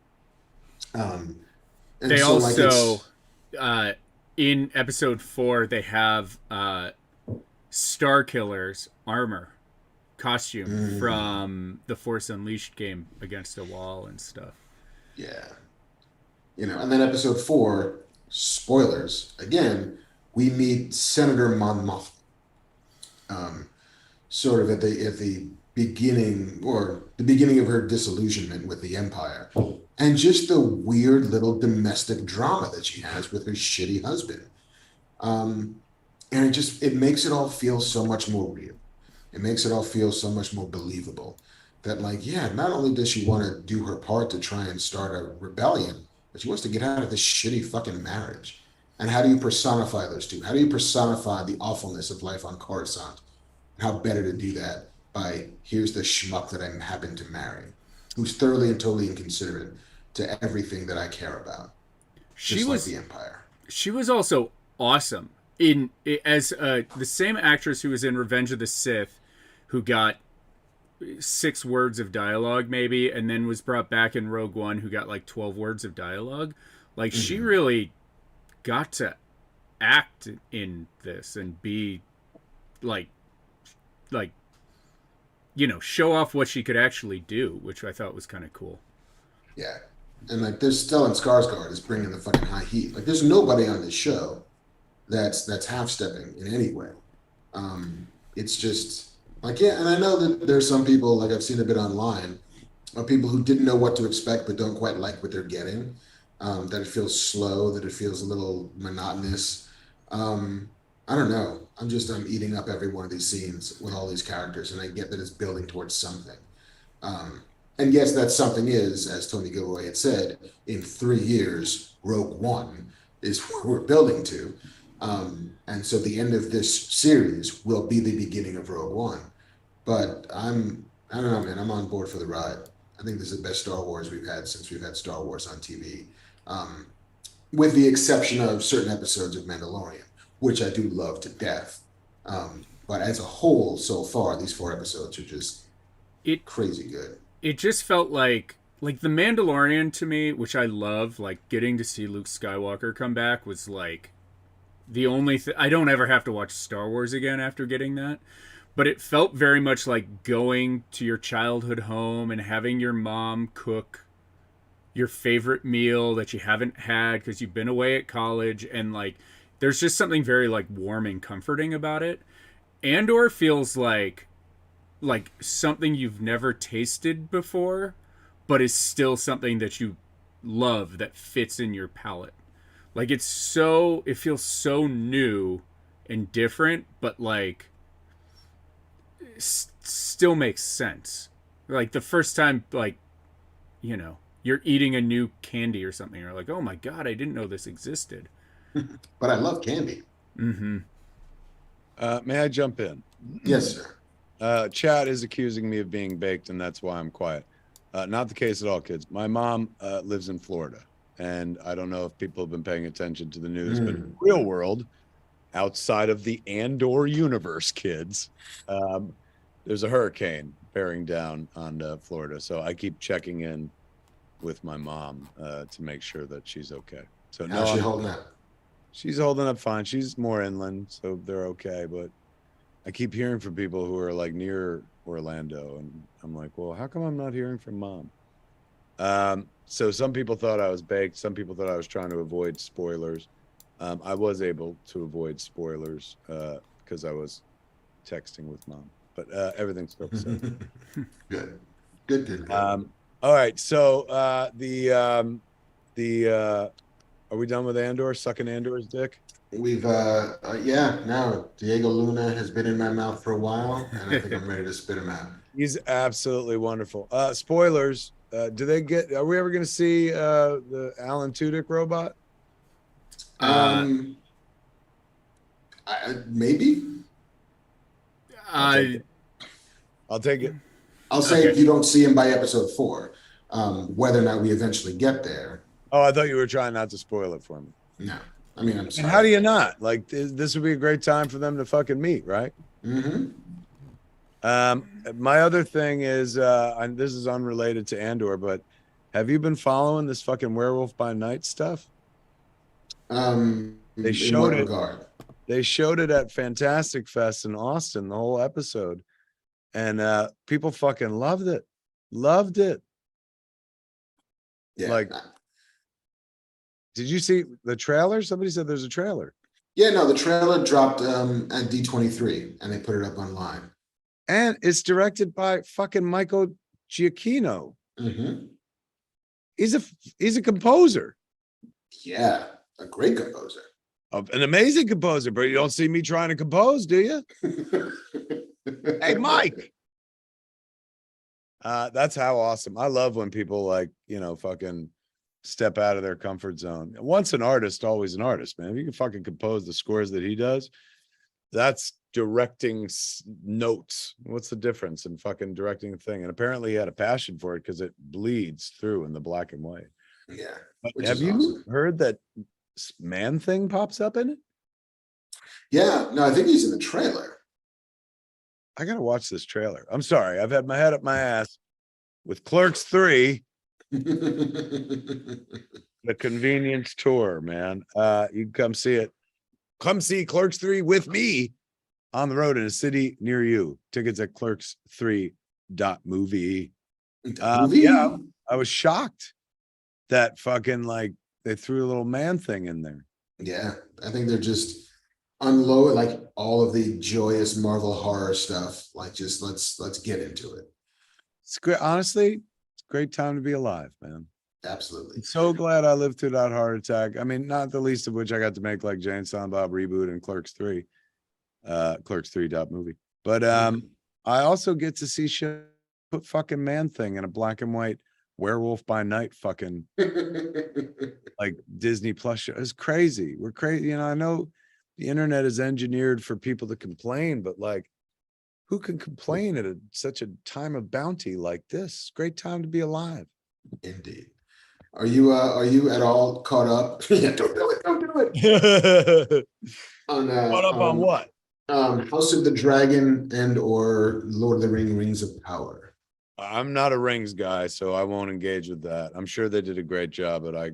They so also in episode 4 they have Starkiller's armor costume from the Force Unleashed game against a wall and stuff. Yeah. And then episode 4, spoilers, again, we meet Senator Mon Mothma, sort of at the beginning or the beginning of her disillusionment with the Empire, and just the weird little domestic drama that she has with her shitty husband. Um, and it makes it all feel so much more real. It makes it all feel so much more believable. That like, yeah, not only does she want to do her part to try and start a rebellion, but she wants to get out of this shitty fucking marriage. And how do you personify those two? How do you personify the awfulness of life on Coruscant? How better to do that by here's the schmuck that I happen to marry, who's thoroughly and totally inconsiderate to everything that I care about, She just like was the Empire. she was also awesome in as the same actress who was in Revenge of the Sith, who got 6 words of dialogue maybe, and then was brought back in Rogue One, who got like 12 words of dialogue. Like she really got to act in this and be like like show off what she could actually do, which I thought was kind of cool. Yeah. And like there's Stellan Skarsgård is bringing the fucking high heat. Like there's nobody on this show that's half stepping in any way. It's just like, yeah, and I know that there's some people, like I've seen a bit online, of people who didn't know what to expect but don't quite like what they're getting. That it feels slow, that it feels a little monotonous. I don't know. I'm eating up every one of these scenes with all these characters, and I get that it's building towards something. Um, and yes, that something is, as Tony Gilroy had said, in 3 years, Rogue One is what we're building to. And so the end of this series will be the beginning of Rogue One. But I don't know, man, I'm on board for the ride. I think this is the best Star Wars we've had since we've had Star Wars on TV. Um, with the exception of certain episodes of Mandalorian, which I do love to death. But as a whole, so far, these 4 episodes are just It crazy good. it just felt like the Mandalorian to me, which I love, like getting to see Luke Skywalker come back was like the only thing. I don't ever have to watch Star Wars again after getting that. But it felt very much like going to your childhood home and having your mom cook your favorite meal that you haven't had because you've been away at college, and like there's just something very like warm and comforting about it. Andor feels like something you've never tasted before, but is still something that you love that fits in your palate. Like it feels so new and different, but like still makes sense. Like the first time, like you're eating a new candy or something, you're like, oh my god, I didn't know this existed. But I love candy. Mm-hmm. May I jump in? Yes, sir. Chad is accusing me of being baked, and that's why I'm quiet. Not the case at all, kids. My mom lives in Florida, and I don't know if people have been paying attention to the news, but in the real world, outside of the Andor universe, kids, there's a hurricane bearing down on Florida. So I keep checking in with my mom to make sure that she's okay. So How's she holding up? She's holding up fine. She's more inland, so they're okay. But I keep hearing from people who are like near Orlando, and I'm like, well, how come I'm not hearing from mom? So some people thought I was baked. Some people thought I was trying to avoid spoilers. I was able to avoid spoilers because I was texting with mom, but everything's still safe. Good. All right. So are we done with Andor? Sucking Andor's dick? We've now Diego Luna has been in my mouth for a while, and I think I'm ready to spit him out. He's absolutely wonderful. Spoilers. Are we ever going to see the Alan Tudyk robot? Maybe. I'll take it. I'll say if you don't see him by episode 4, whether or not we eventually get there. Oh, I thought you were trying not to spoil it for me. No, I mean, I'm sorry. And how do you not? Like, this would be a great time for them to fucking meet, right? Mm-hmm. My other thing is, and this is unrelated to Andor, but have you been following this fucking Werewolf by Night stuff? They showed it. They showed it at Fantastic Fest in Austin, the whole episode, and people fucking loved it. Loved it. Yeah. Like, did you see the trailer? Somebody said there's a trailer. Yeah, no, the trailer dropped at D23, and they put it up online. And it's directed by fucking Michael Giacchino. Mm-hmm. He's a composer. Yeah, a great composer. An amazing composer, but you don't see me trying to compose, do you? Hey, Mike. That's how awesome. I love when people like, fucking step out of their comfort zone. Once an artist, always an artist, man. If you can fucking compose the scores that he does, that's directing notes. What's the difference in fucking directing a thing? And apparently he had a passion for it because it bleeds through in the black and white. Yeah. But have you awesome. Heard that Man Thing pops up in it? Yeah, no, I think he's in the trailer. I gotta watch this trailer. I'm sorry, I've had my head up my ass with Clerks 3, the convenience tour, man. You can come see it. Come see Clerks 3 with me on the road in a city near you. Tickets at clerks3.movie. Yeah, I was shocked that fucking like they threw a little Man Thing in there. Yeah, I think they're just unload like all of the joyous Marvel horror stuff. Like, just let's get into it. It's great. Honestly, it's a great time to be alive, man. Absolutely. I'm so glad I lived through that heart attack. I mean, not the least of which I got to make like Jane Silent Bob reboot and Clerks 3, Clerks3.movie. But I also get to see shit put fucking Man Thing in a black and white Werewolf by Night fucking like Disney Plus show. It's crazy. We're crazy. I know the internet is engineered for people to complain, but like, who can complain at such a time of bounty like this? Great time to be alive. Indeed. Are you at all caught up? Yeah, don't do it. Caught up on what? House of the Dragon and or Lord of the Rings of Power. I'm not a Rings guy, so I won't engage with that. I'm sure they did a great job, but I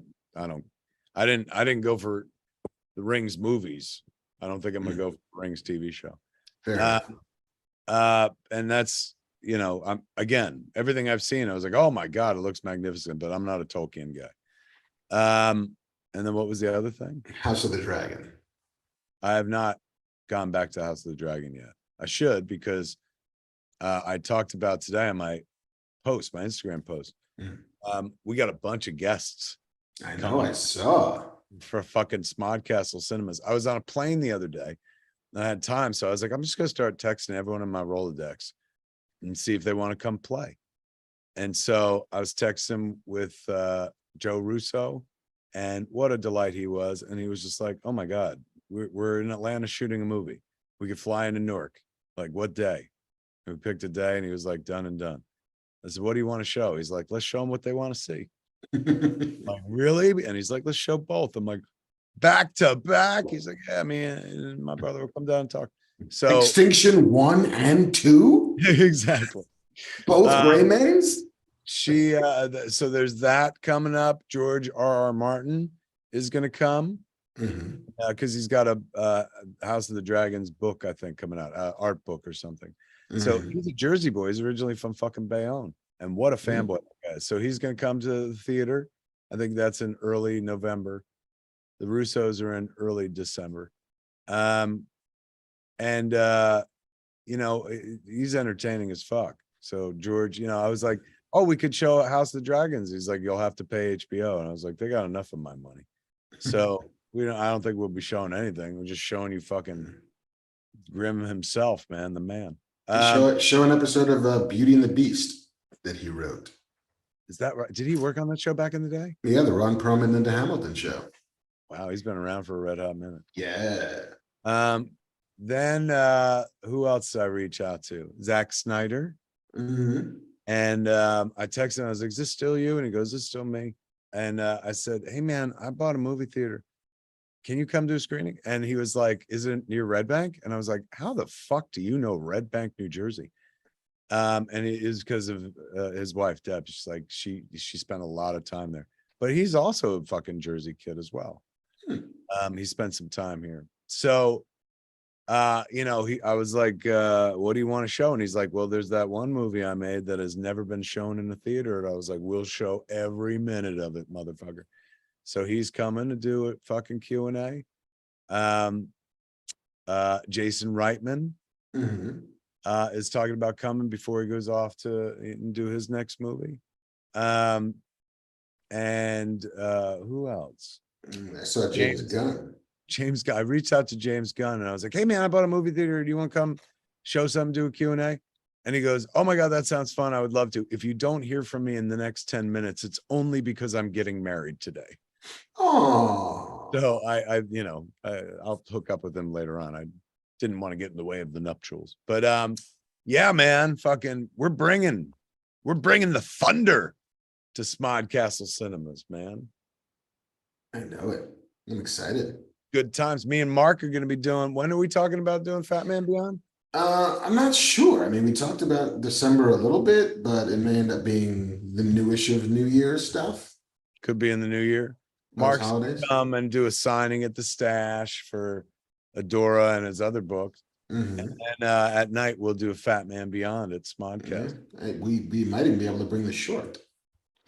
didn't go for the Rings movies. I don't think I'm gonna go for the Rings TV show. Fair and that's I'm again, everything I've seen, I was like, oh my god, it looks magnificent, but I'm not a Tolkien guy. And then what was the other thing? House of the Dragon. I have not gone back to House of the Dragon yet. I should, because I talked about today on my Instagram post. We got a bunch of guests. I know, I saw. For fucking Smodcastle Cinemas. I was on a plane the other day and I had time, so I was like, I'm just gonna start texting everyone in my Rolodex and see if they want to come play. And so I was texting with Joe Russo, and what a delight he was. And he was just like, oh my god, we're in Atlanta shooting a movie, we could fly into Newark, like what day? And we picked a day and he was like, done and done. I said, what do you want to show? He's like, let's show them what they want to see. Like, really? And he's like, let's show both. I'm like, back to back? He's like, yeah, man, my brother will come down and talk. So Extinction 1 and 2? Exactly. Both Raymanes? So there's that coming up. George R.R. Martin is gonna come because he's got a House of the Dragons book, I think, coming out, art book or something. So he's a Jersey boy. He's originally from fucking Bayonne. And what a fanboy that guy is. So he's going to come to the theater. I think that's in early November. The Russos are in early December. He's entertaining as fuck. So George, I was like, oh, we could show House of the Dragons. He's like, you'll have to pay HBO. And I was like, they got enough of my money. So I don't think we'll be showing anything. We're just showing you fucking Grimm himself, man, the man. Show an episode of Beauty and the Beast that he wrote. Is that right? Did he work on that show back in the day? Yeah, the Ron Perlman into Hamilton show. Wow, he's been around for a red hot minute. Yeah. Then who else did I reach out to? Zack Snyder. And I texted him, I was like, is this still you? And he goes, this is still me. And I said, hey man, I bought a movie theater. Can you come do a screening? And he was like, is it near Red Bank? And I was like, how the fuck do you know Red Bank, New Jersey? And it is because of his wife, Deb. She's like, she spent a lot of time there. But he's also a fucking Jersey kid as well. He spent some time here. So, I was like, what do you want to show? And he's like, well, there's that one movie I made that has never been shown in the theater. And I was like, we'll show every minute of it, motherfucker. So he's coming to do a fucking Q&A. Jason Reitman. is talking about coming before he goes off to do his next movie. And who else? I saw James Gunn. James Gunn. I reached out to James Gunn and I was like, hey man, I bought a movie theater. Do you want to come show something, do a Q&A? And he goes, oh my God, that sounds fun. I would love to. If you don't hear from me in the next 10 minutes, it's only because I'm getting married today. Oh, So I'll hook up with him later on. I didn't want to get in the way of the nuptials, but yeah, man, fucking, we're bringing the thunder to Smodcastle Cinemas, man. I know it. I'm excited. Good times. Me and Marc are going to be doing. When are we talking about doing Fat Man Beyond? I'm not sure. I mean, we talked about December a little bit, but it may end up being the new issue of New Year's stuff. Could be in the new year. Marc's gonna come and do a signing at the Stash for Adora and his other books. Mm-hmm. And then at night we'll do a Fat Man Beyond at Smodcast. Yeah. We might even be able to bring the short,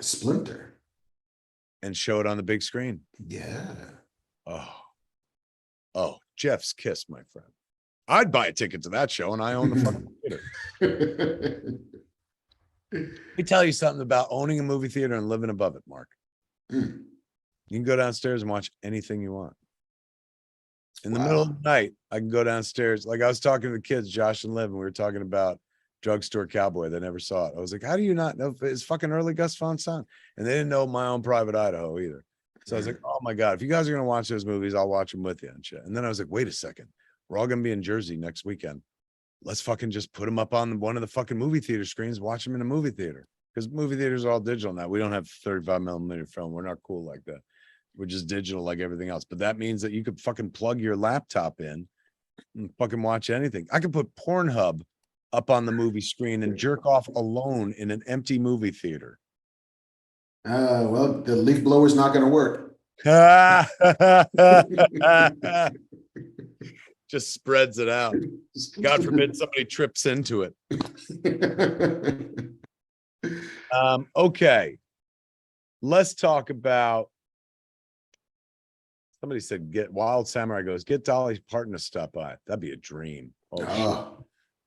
Splinter, and show it on the big screen. Yeah. Oh, Jeff's kiss, my friend. I'd buy a ticket to that show, and I own the fucking theater. Let me tell you something about owning a movie theater and living above it, Marc. Mm. You can go downstairs and watch anything you want. In the middle of the night, I can go downstairs. Like I was talking to the kids, Josh and Liv, and we were talking about Drugstore Cowboy. They never saw it. I was like, how do you not know? It's fucking early Gus Von Sant. And they didn't know My Own Private Idaho either. So I was like, oh my God, if you guys are going to watch those movies, I'll watch them with you and shit. And then I was like, wait a second. We're all going to be in Jersey next weekend. Let's fucking just put them up on one of the fucking movie theater screens, watch them in a movie theater. Because movie theaters are all digital now. We don't have 35 millimeter film. We're not cool like that. We're just digital like everything else. But that means that you could fucking plug your laptop in and fucking watch anything. I could put Pornhub up on the movie screen and jerk off alone in an empty movie theater. Well, the leaf blower's not going to work. Just spreads it out. God forbid somebody trips into it. Okay. Let's talk about. Somebody said, "Get Wild Samurai goes, get Dolly Parton to stop by." That'd be a dream. Oh,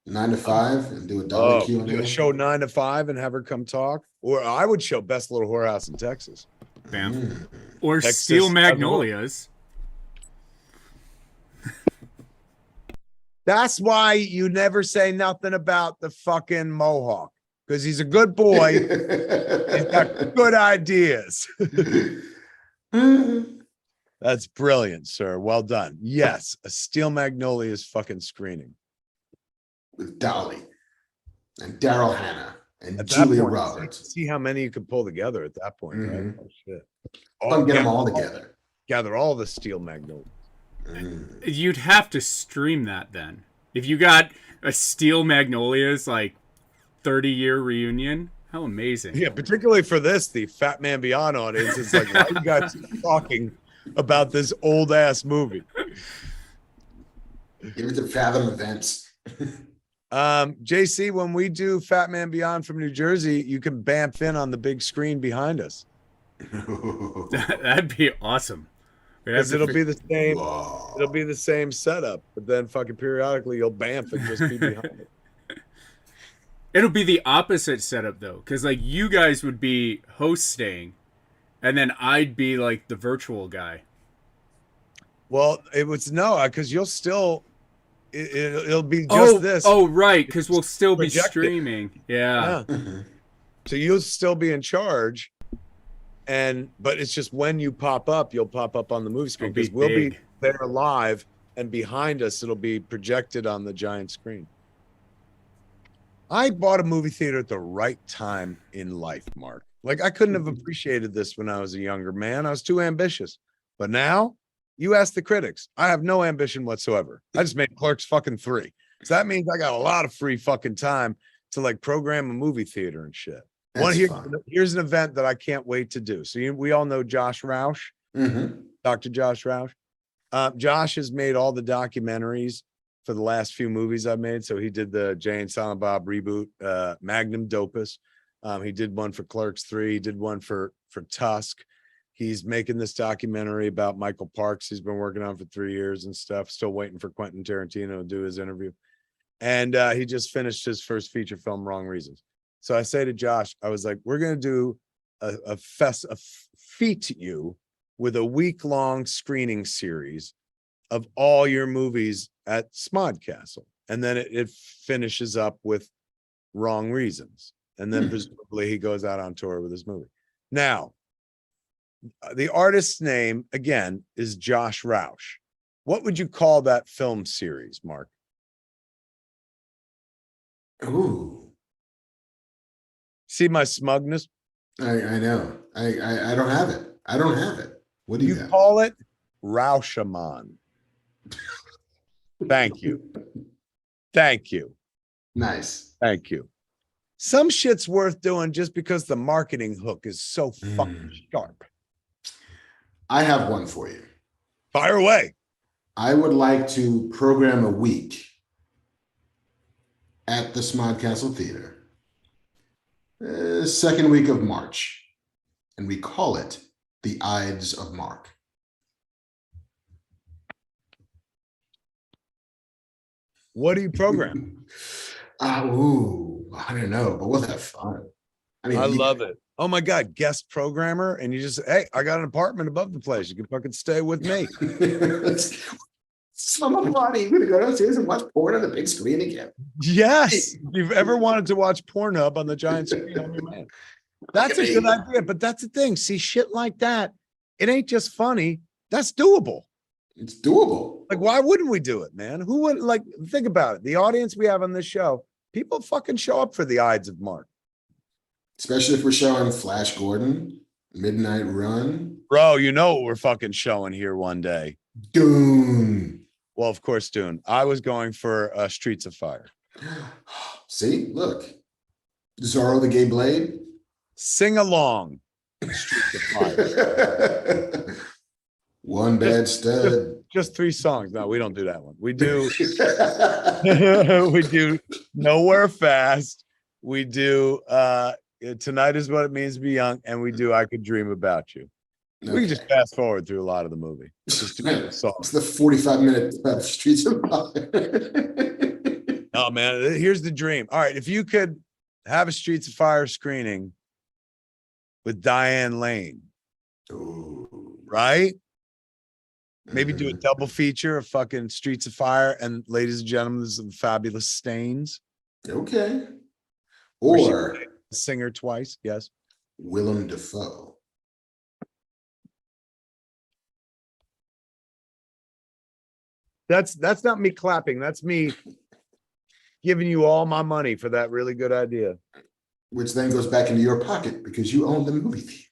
9 to 5 and do a Dolly Q&A. Do a show 9 to 5 and have her come talk. Or I would show Best Little Whorehouse in Texas. Bam. Or Texas, Steel Magnolias. That's why you never say nothing about the fucking Mohawk. Because he's a good boy. He's got good ideas. That's brilliant, sir. Well done. Yes, a Steel Magnolias fucking screening. With Dolly and Daryl Hannah and Julia Roberts. See how many you could pull together at that point, right? Oh, shit. Get them all together. Gather all the Steel Magnolias. You'd have to stream that then. If you got a Steel Magnolias, like, 30-year reunion, how amazing. Yeah, particularly for this, the Fat Man Beyond audience. It's like, why are you guys talking about this old-ass movie? Give it to Fathom Events. JC, when we do Fat Man Beyond from New Jersey, you can bamf in on the big screen behind us. That'd be awesome. Because it'll be the same. Whoa. It'll be the same setup, but then fucking periodically you'll bamf and just be behind it. It'll be the opposite setup though, because like you guys would be hosting, and then I'd be like the virtual guy. Well, it was because you'll still. It'll be just this. Oh, right, because we'll still be streaming. Yeah. So you'll still be in charge. But it's just when you pop up, you'll pop up on the movie screen because we'll be there live, and behind us it'll be projected on the giant screen. I bought a movie theater at the right time in life, Marc. Like I couldn't have appreciated this when I was a younger man. I was too ambitious. But now, you ask the critics. I have no ambition whatsoever. I just made Clerks fucking 3. So that means I got a lot of free fucking time to like program a movie theater and shit. Here's an event that I can't wait to do. So we all know Josh Roush, Dr. Josh Roush. Josh has made all the documentaries for the last few movies I've made. So he did the Jay and Silent Bob reboot, Magnum Dopus. He did one for Clerks 3. He did one for Tusk. He's making this documentary about Michael Parks. He's been working on for 3 years and stuff. Still waiting for Quentin Tarantino to do his interview. And he just finished his first feature film, Wrong Reasons. So I say to Josh, I was like, we're going to do a feat you with a week-long screening series of all your movies at Smodcastle. And then it finishes up with Wrong Reasons. And then presumably he goes out on tour with his movie. Now, the artist's name, again, is Josh Roush. What would you call that film series, Mark? Ooh. See my smugness? I know. I don't have it. I don't have it. What do you have? Call it Roushaman. Thank you. Thank you. Nice. Thank you. Some shit's worth doing just because the marketing hook is so fucking sharp. I have one for you. Fire away. I would like to program a week at the Smodcastle Theater. Second week of March. And we call it The Ides of Marc. What do you program? I don't know, but we'll have fun. I mean, I love it. Oh my God, guest programmer. And you just, hey, I got an apartment above the place. You can fucking stay with me. Somebody, we're gonna go downstairs and watch porn on the big screen again. Yes. If you've ever wanted to watch Pornhub on the giant screen on your man. That's a good idea. But that's the thing. See, shit like that, it ain't just funny. That's doable. It's doable. Like, why wouldn't we do it, man? Who would, like, think about it. The audience we have on this show, people fucking show up for the Ides of Marc. Especially if we're showing Flash Gordon, Midnight Run. Bro, you know what we're fucking showing here one day. Dune. Well, of course, Dune. I was going for Streets of Fire. See, look. Zorro the Gay Blade. Sing along. Streets of Fire. One bad stud. Just 3 songs. No, we don't do that one. We do we do Nowhere Fast. We do Tonight Is What It Means to Be Young, and we do I Could Dream About You. Okay. We can just fast forward through a lot of the movie. It's the 45-minute Streets of Fire. Oh man, here's the dream. All right, if you could have a Streets of Fire screening with Diane Lane, right? Maybe do a double feature of fucking Streets of Fire and Ladies and Gentlemen, the Fabulous Stains. Okay. Or singer twice, yes. Willem Dafoe. That's not me clapping. That's me giving you all my money for that really good idea. Which then goes back into your pocket because you own the movie theater.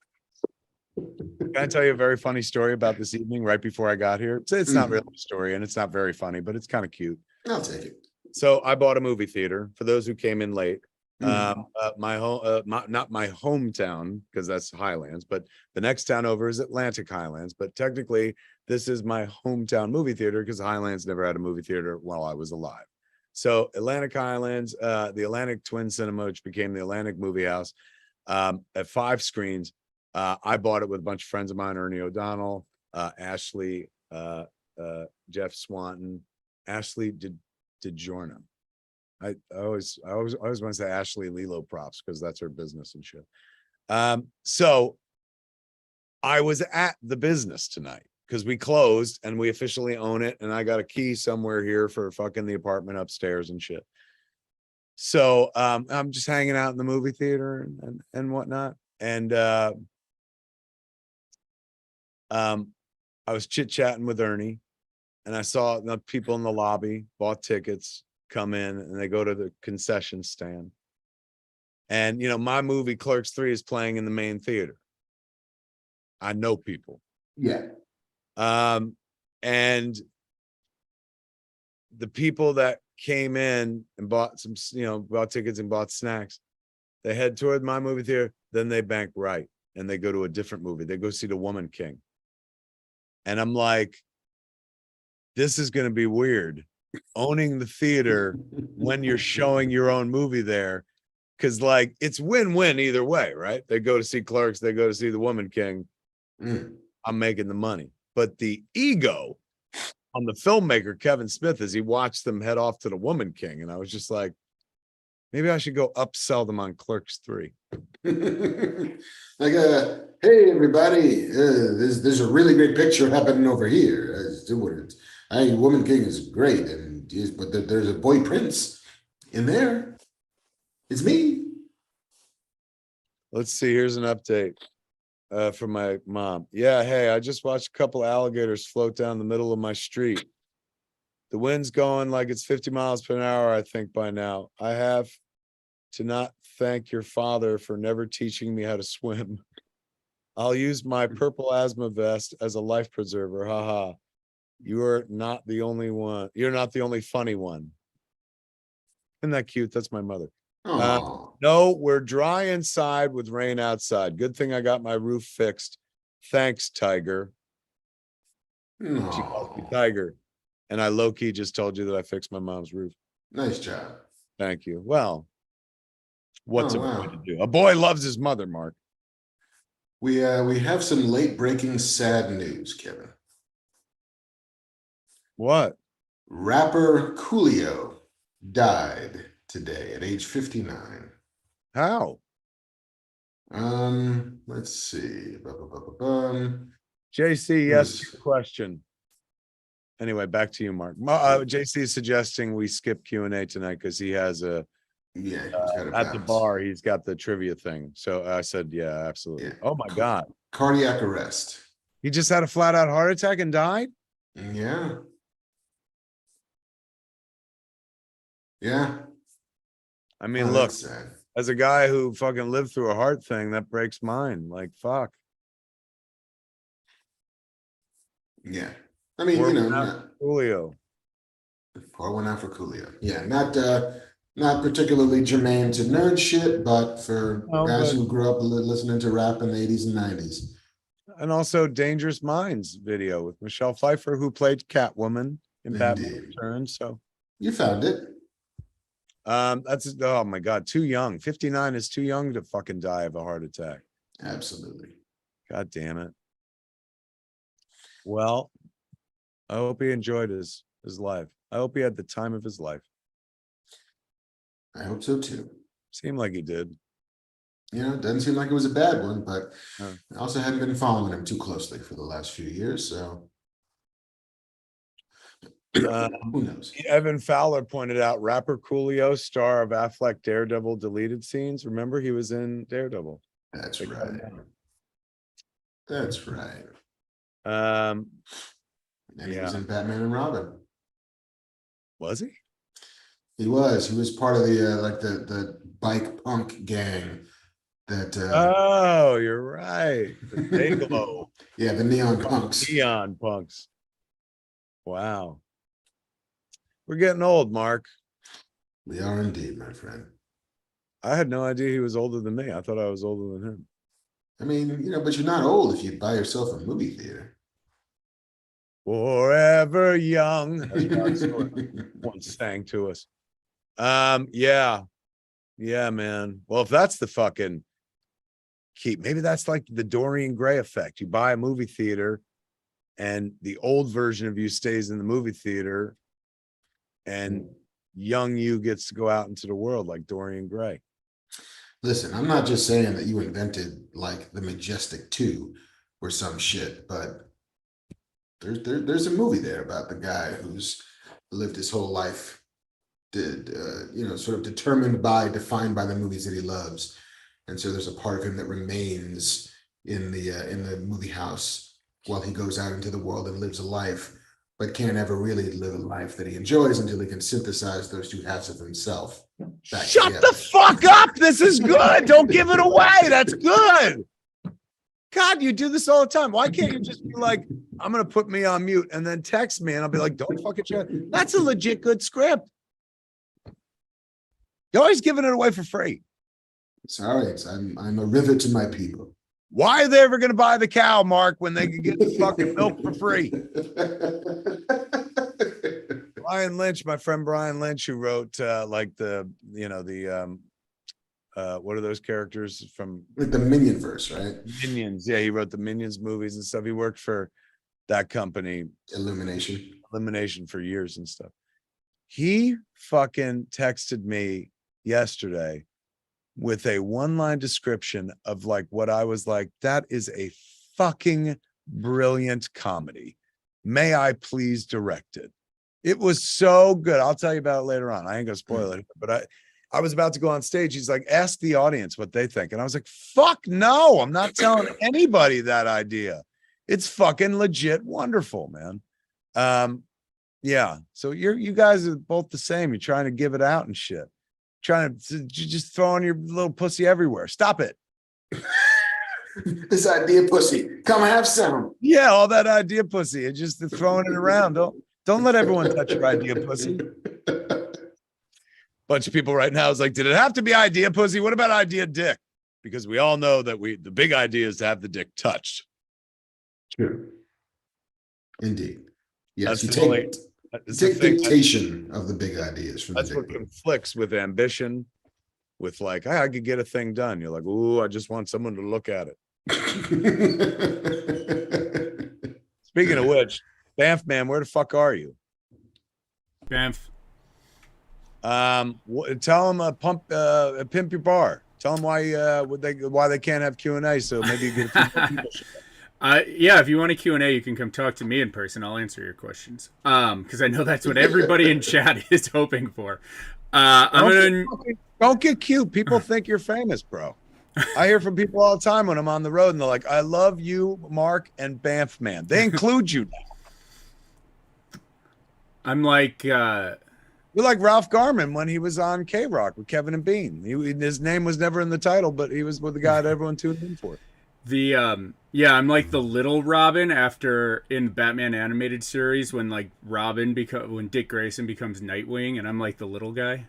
Can I tell you a very funny story about this evening right before I got here? It's not really a story and it's not very funny, but it's kind of cute. I'll take it. So I bought a movie theater for those who came in late. My home, not my hometown, because that's Highlands, but the next town over is Atlantic Highlands. But technically, this is my hometown movie theater because Highlands never had a movie theater while I was alive. So Atlantic Highlands, the Atlantic Twin Cinema, which became the Atlantic Movie House, at 5 screens. I bought it with a bunch of friends of mine, Ernie O'Donnell, Ashley, Jeff Swanton, Ashley DeJorna. I always want to say Ashley Lilo Props because that's her business and shit. So I was at the business tonight because we closed and we officially own it. And I got a key somewhere here for fucking the apartment upstairs and shit. So I'm just hanging out in the movie theater and whatnot. And I was chit-chatting with Ernie and I saw the people in the lobby bought tickets, come in, and they go to the concession stand. And, you know, my movie Clerks 3 is playing in the main theater. I know people. Yeah. And the people that came in and bought some, bought tickets and bought snacks, they head toward my movie theater, then they bank right and they go to a different movie. They go see The Woman King. And I'm like, this is going to be weird. Owning the theater when you're showing your own movie there, because like it's win-win either way, right? They go to see Clerks, they go to see The Woman King. I'm making the money, but the ego on the filmmaker, Kevin Smith, as he watched them head off to the Woman King. And I was just like, maybe I should go upsell them on Clerks 3. Like, hey, everybody, there's a really great picture happening over here. Woman King is great. But there's a boy prince in there. It's me. Let's see. Here's an update from my mom. Yeah, hey, I just watched a couple alligators float down the middle of my street. The wind's going like it's 50 miles per hour, I think, by now. I have to not thank your father for never teaching me how to swim. I'll use my purple asthma vest as a life preserver. Haha. You're not the only one. You're not the only funny one. Isn't that cute? That's my mother. No, we're dry inside with rain outside. Good thing I got my roof fixed. Thanks, Tiger. She calls me Tiger. And I low-key just told you that I fixed my mom's roof. Nice job. Thank you. Well, what's a boy to do? A boy loves his mother, Mark. We have some late-breaking sad news, Kevin. What? Rapper Coolio died today at age 59. How? Let's see. JC, yes, question. Anyway, back to you, Mark. JC is suggesting we skip Q&A tonight because he has at the bar, he's got the trivia thing. So I said, yeah, absolutely. Yeah. Oh my God. Cardiac arrest. He just had a flat out heart attack and died? Yeah. Yeah. I mean, look, as a guy who fucking lived through a heart thing, that breaks mine. Like, fuck. Yeah. I mean, Coolio. Pour one out for Coolio. Yeah, not particularly germane to nerd shit, but for guys who grew up listening to rap in the 80s and 90s. And also Dangerous Minds video with Michelle Pfeiffer, who played Catwoman in Batman Returns. So you found it. That's, oh my God, too young. 59 is too young to fucking die of a heart attack. Absolutely. God damn it. Well, I hope he enjoyed his life. I hope he had the time of his life. I hope so too. Seemed like he did. It doesn't seem like it was a bad one, but I also hadn't been following him too closely for the last few years, so who knows? Evan Fowler pointed out rapper Coolio, star of Affleck Daredevil deleted scenes. Remember, he was in Daredevil. That's right. That's right. And he was in Batman and Robin. Was he? He was part of the bike punk gang that oh, you're right. The Dayglow. Yeah, the neon punks. Neon punks. Wow. We're getting old, Mark. We are indeed, my friend. I had no idea he was older than me. I thought I was older than him. I mean, but you're not old if you buy yourself a movie theater. Forever young, as Mark once sang to us. Yeah, man. Well, if that's the fucking keep, maybe that's like the Dorian Gray effect. You buy a movie theater, and the old version of you stays in the movie theater, and young you gets to go out into the world like Dorian Gray. Listen, I'm not just saying that you invented like the Majestic 2 or some shit, but there's a movie there about the guy who's lived his whole life, sort of defined by the movies that he loves, and so there's a part of him that remains in the movie house while he goes out into the world and lives a life, but can't ever really live a life that he enjoys until he can synthesize those two halves of himself. Shut the fuck up! This is good. Don't give it away. That's good. God, you do this all the time. Why can't you just be like, I'm going to put me on mute and then text me and I'll be like, don't fucking share. That's a legit good script. You're always giving it away for free. Sorry, I'm a rivet to my people. Why are they ever going to buy the cow, Mark, when they can get the fucking milk for free? Brian Lynch, my friend Brian Lynch, who wrote what are those characters from like the Minionverse, right? Minions. Yeah, he wrote the Minions movies and stuff. He worked for that company, Illumination for years and stuff. He fucking texted me yesterday with a one-line description of like what I was like, that is a fucking brilliant comedy. May I please direct it? It was so good. I'll tell you about it later on. I ain't gonna spoil it, but I was about to go on stage. He's like, ask the audience what they think. And I was like, fuck no, I'm not telling anybody that idea. It's fucking legit wonderful, man. Yeah. So you guys are both the same. You're trying to give it out and shit. Trying to just throwing your little pussy everywhere. Stop it. This idea pussy. Come have some. Yeah, all that idea pussy. And just throwing it around. Don't let everyone touch your idea pussy. Bunch of people right now is like, did it have to be idea pussy? What about idea dick? Because we all know that the big idea is to have the dick touched. True. Indeed. Yes, That's you take dictation of the big ideas from that's the what conflicts with ambition, with like, I could get a thing done. You're like, ooh, I just want someone to look at it. Speaking of which, Banff man, where the fuck are you? Banff. Tell them pimp your bar. Tell them why they can't have Q&A. So maybe you get a few more people. Yeah, if you want a Q&A, you can come talk to me in person. I'll answer your questions. Because I know that's what everybody in chat is hoping for. Don't get cute. People think you're famous, bro. I hear from people all the time when I'm on the road, and they're like, I love you, Mark and Banff man. They include you now. I'm like... You're like Ralph Garman when he was on K-Rock with Kevin and Bean. His name was never in the title, but he was with the guy that everyone tuned in for. I'm like the little Robin in Batman animated series when like when Dick Grayson becomes Nightwing, and I'm like the little guy.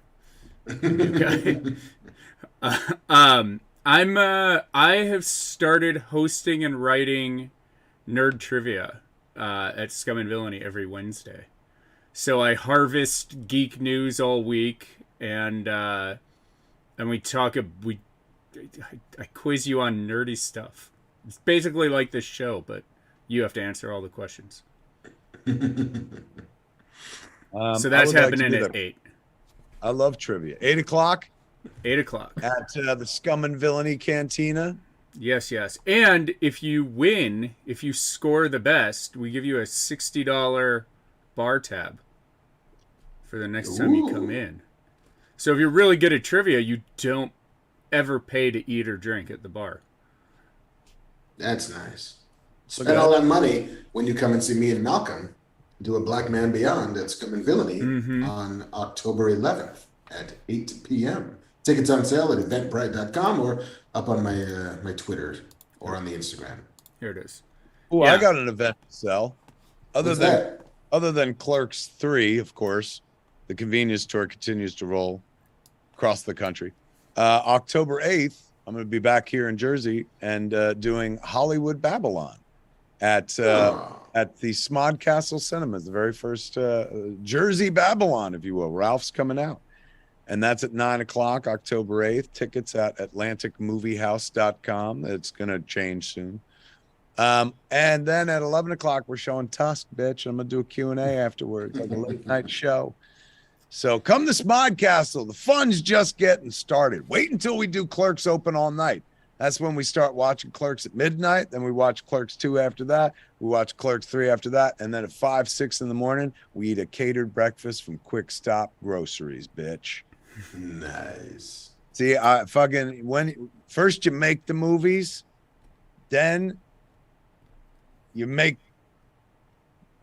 I have started hosting and writing nerd trivia at Scum and Villainy every Wednesday. So I harvest geek news all week, and we talk. I quiz you on nerdy stuff. It's basically like this show, but you have to answer all the questions. So that's happening at 8. I love trivia. 8 o'clock? 8 o'clock. At the Scum and Villainy Cantina? Yes. And if you score the best, we give you a $60 bar tab for the next time you come in. So if you're really good at trivia, you don't ever pay to eat or drink at the bar. That's nice. Spend all that money when you come and see me and Malcolm do a Black Man Beyond at Scum and Villainy on October 11th at 8 p.m. Tickets on sale at eventbrite.com or up on my Twitter or on the Instagram. Here it is. Oh, yeah. I got an event to sell. Other than Clerks 3, of course, the convenience store continues to roll across the country. October 8th, I'm going to be back here in Jersey and doing Hollywood Babylon at the Smodcastle Cinemas, the very first Jersey Babylon, if you will. Ralph's coming out. And that's at 9 o'clock, October 8th. Tickets at atlanticmoviehouse.com. It's going to change soon. And then at 11 o'clock, we're showing Tusk, bitch. I'm going to do a Q&A afterwards, like a late night show. So come to Smodcastle. The fun's just getting started. Wait until we do Clerks open all night. That's when we start watching Clerks at midnight. Then we watch Clerks 2 after that. We watch Clerks 3 after that. And then at 5, 6 in the morning, we eat a catered breakfast from Quick Stop Groceries, bitch. Nice. See, when first you make the movies, then you make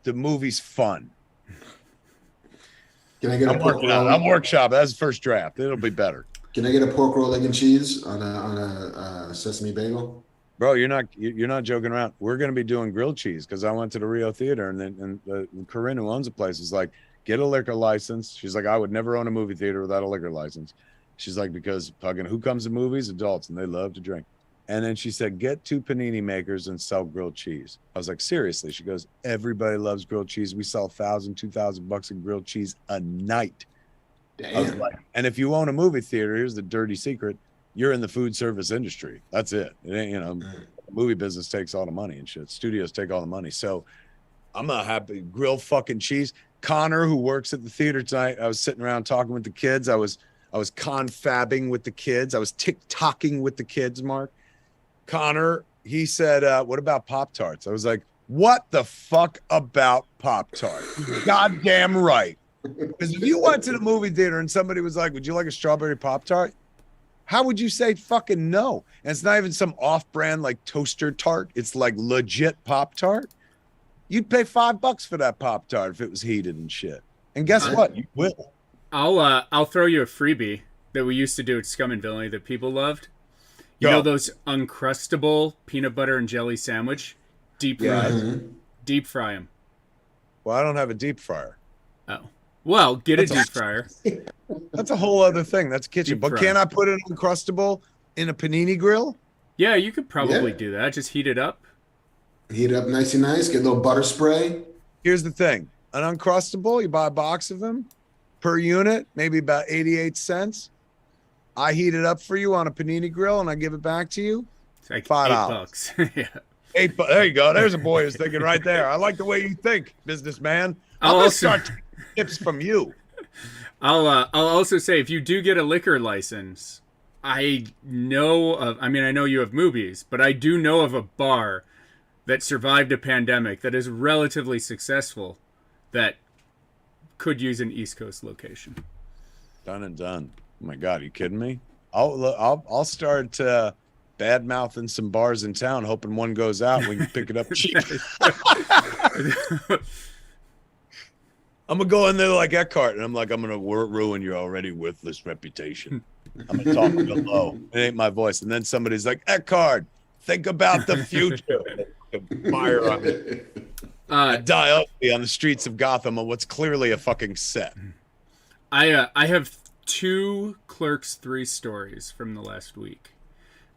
the movies fun. Can I get I'm workshopping. That's the first draft. It'll be better. Can I get a pork roll, egg, and cheese on a sesame bagel? Bro, you're not joking around. We're going to be doing grilled cheese because I went to the Rio Theater and Corinne, who owns the place, is like, get a liquor license. She's like, I would never own a movie theater without a liquor license. She's like, because fucking who comes to movies? Adults, and they love to drink. And then she said, get 2 panini makers and sell grilled cheese. I was like, seriously? She goes, everybody loves grilled cheese. We sell $1,000, $2,000 in grilled cheese a night. Damn. I was like, and if you own a movie theater, here's the dirty secret. You're in the food service industry. That's it. It ain't, the movie business takes all the money and shit. Studios take all the money. So I'm gonna have to grill fucking cheese. Connor, who works at the theater tonight, I was sitting around talking with the kids. I was confabbing with the kids. I was TikToking with the kids, Mark. Connor, he said, what about Pop-Tarts? I was like, what the fuck about Pop-Tarts? Goddamn right. Because if you went to the movie theater and somebody was like, would you like a strawberry Pop-Tart? How would you say fucking no? And it's not even some off-brand like toaster tart. It's like legit Pop-Tart. You'd pay $5 for that Pop-Tart if it was heated and shit. And guess what? You will. I'll throw you a freebie that we used to do at Scum and Villainy that people loved. You know those Uncrustable peanut butter and jelly sandwich? Deep fry. Deep fry them. Well, I don't have a deep fryer. Oh. Well, get a deep fryer. That's a whole other thing. That's kitchen. But can't I put it Uncrustable in a panini grill? Yeah, you could probably do that. Just heat it up. Heat it up nice and nice. Get a little butter spray. Here's the thing. An Uncrustable, you buy a box of them per unit, maybe about 88 cents. I heat it up for you on a panini grill and I give it back to you. It's like $5. Yeah. $8. There you go. There's a boy who's thinking right there. I like the way you think, businessman. I'll gonna also start taking tips from you. I'll also say if you do get a liquor license, I know you have movies, but I do know of a bar that survived a pandemic that is relatively successful that could use an East Coast location. Done and done. Oh my God, are you kidding me? I'll start bad mouthing some bars in town, hoping one goes out and we can pick it up cheap. I'm gonna go in there like Eckhart, and I'm like, I'm gonna ruin your already worthless reputation. I'm gonna talk real low. It ain't my voice. And then somebody's like, Eckhart, think about the future. Fire on it. Die ugly on the streets of Gotham on what's clearly a fucking set. I have 2 Clerks 3 stories from the last week.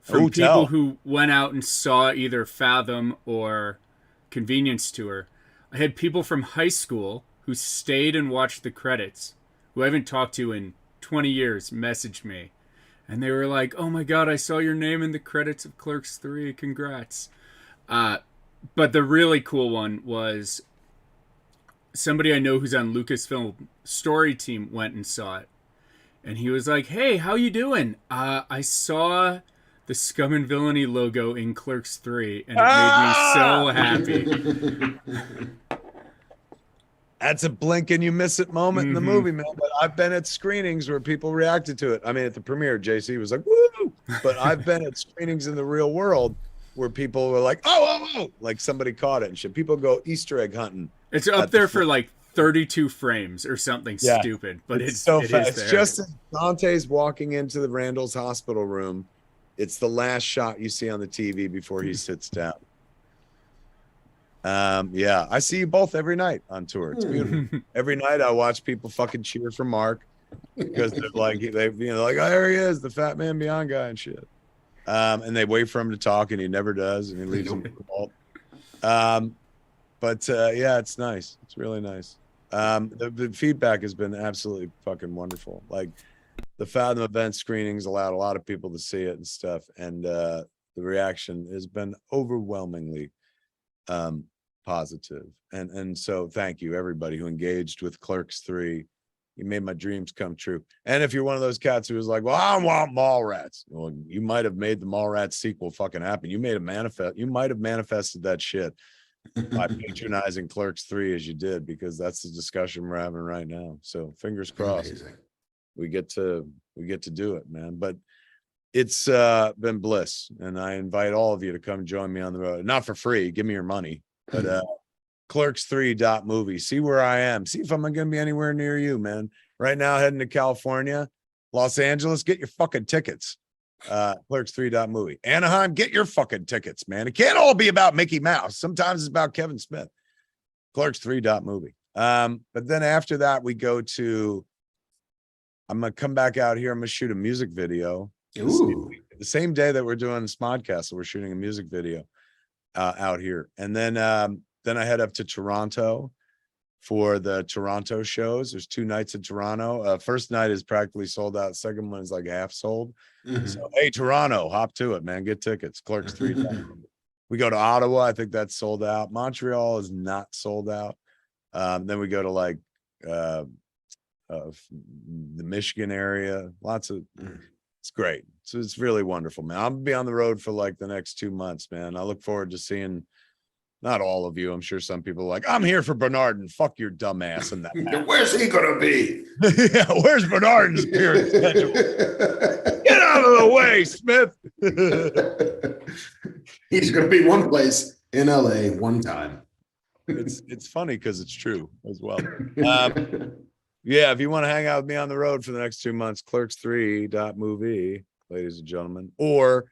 From people who went out and saw either Fathom or Convenience Tour. I had people from high school who stayed and watched the credits, who I haven't talked to in 20 years, messaged me. And they were like, oh my God, I saw your name in the credits of Clerks 3. Congrats. But the really cool one was somebody I know who's on Lucasfilm story team went and saw it. And he was like, hey, how you doing? I saw the Scum and Villainy logo in Clerks 3, and it made me so happy. That's a blink and you miss it moment in the movie, man. But I've been at screenings where people reacted to it. I mean, at the premiere, JC was like, woo! But I've been at screenings in the real world where people were like, oh, like somebody caught it and shit. People go Easter egg hunting. It's up there for like 32 frames or something stupid, but it's so fast. It's just as Dante's walking into the Randall's hospital room. It's the last shot you see on the TV before he sits down. Yeah, I see you both every night on tour. It's beautiful. Every night I watch people fucking cheer for Marc because they're like, like, oh, there he is, the fat man beyond guy and shit. And they wait for him to talk and he never does, and he leaves them fault. But yeah, it's nice. It's really nice. The feedback has been absolutely fucking wonderful. Like the Fathom event screenings allowed a lot of people to see it and stuff, and the reaction has been overwhelmingly positive. And so thank you everybody who engaged with Clerks 3. You made my dreams come true. And if you're one of those cats who was like, well, I want Mallrats, well, you might have made the Mallrats sequel fucking happen. You might have manifested that shit by patronizing Clerks 3 as you did, because that's the discussion we're having right now. So fingers crossed. Amazing. we get to do it, man. But it's been bliss, and I invite all of you to come join me on the road. Not for free, give me your money, but clerks3.movie. See where I am. See if I'm gonna be anywhere near you, man. Right now, heading to California, Los Angeles, get your fucking tickets. Clerks3.movie. Anaheim, get your fucking tickets, man. It can't all be about Mickey Mouse. Sometimes it's about Kevin Smith. Clerks3.movie. But then after that, we go to, I'm gonna come back out here. I'm gonna shoot a music video. Ooh. The same day that we're doing Smodcast, we're shooting a music video out here. And then I head up to Toronto for the Toronto shows. There's 2 nights in Toronto. First night is practically sold out. Second one is like half sold. Mm-hmm. So hey, Toronto, hop to it, man. Get tickets. Clerks3. We go to Ottawa. I think that's sold out. Montreal is not sold out. Then we go to like the Michigan area. Lots of, it's great. So it's really wonderful, man. I'll be on the road for like the next 2 months, man. I look forward to seeing not all of you. I'm sure some people are like, I'm here for Bernard and fuck your dumb ass and that. Where's he gonna be? Yeah, where's Bernard's appearance schedule? Get out of the way, Smith. He's gonna be one place in LA one time. It's funny because it's true as well. Yeah, if you want to hang out with me on the road for the next 2 months, clerks3.movie, ladies and gentlemen, or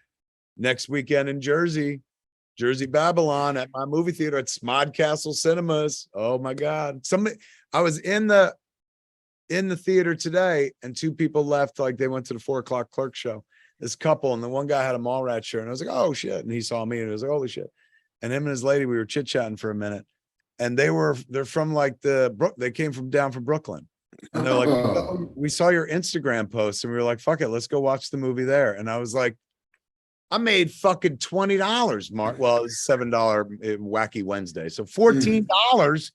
next weekend in Jersey Babylon at my movie theater at Smodcastle Cinemas. Oh my God. I was in the theater today and 2 people left, like they went to the 4:00 Clerk show. This couple, and the one guy had a Mallrats shirt, and I was like, oh shit. And he saw me and he was like, holy shit. And him and his lady, we were chit-chatting for a minute. And they're from like they came down from Brooklyn. And they're like, oh, we saw your Instagram post, and we were like, fuck it, let's go watch the movie there. And I was like, I made fucking $20, Mark. Well, it's $7 Wacky Wednesday. So $14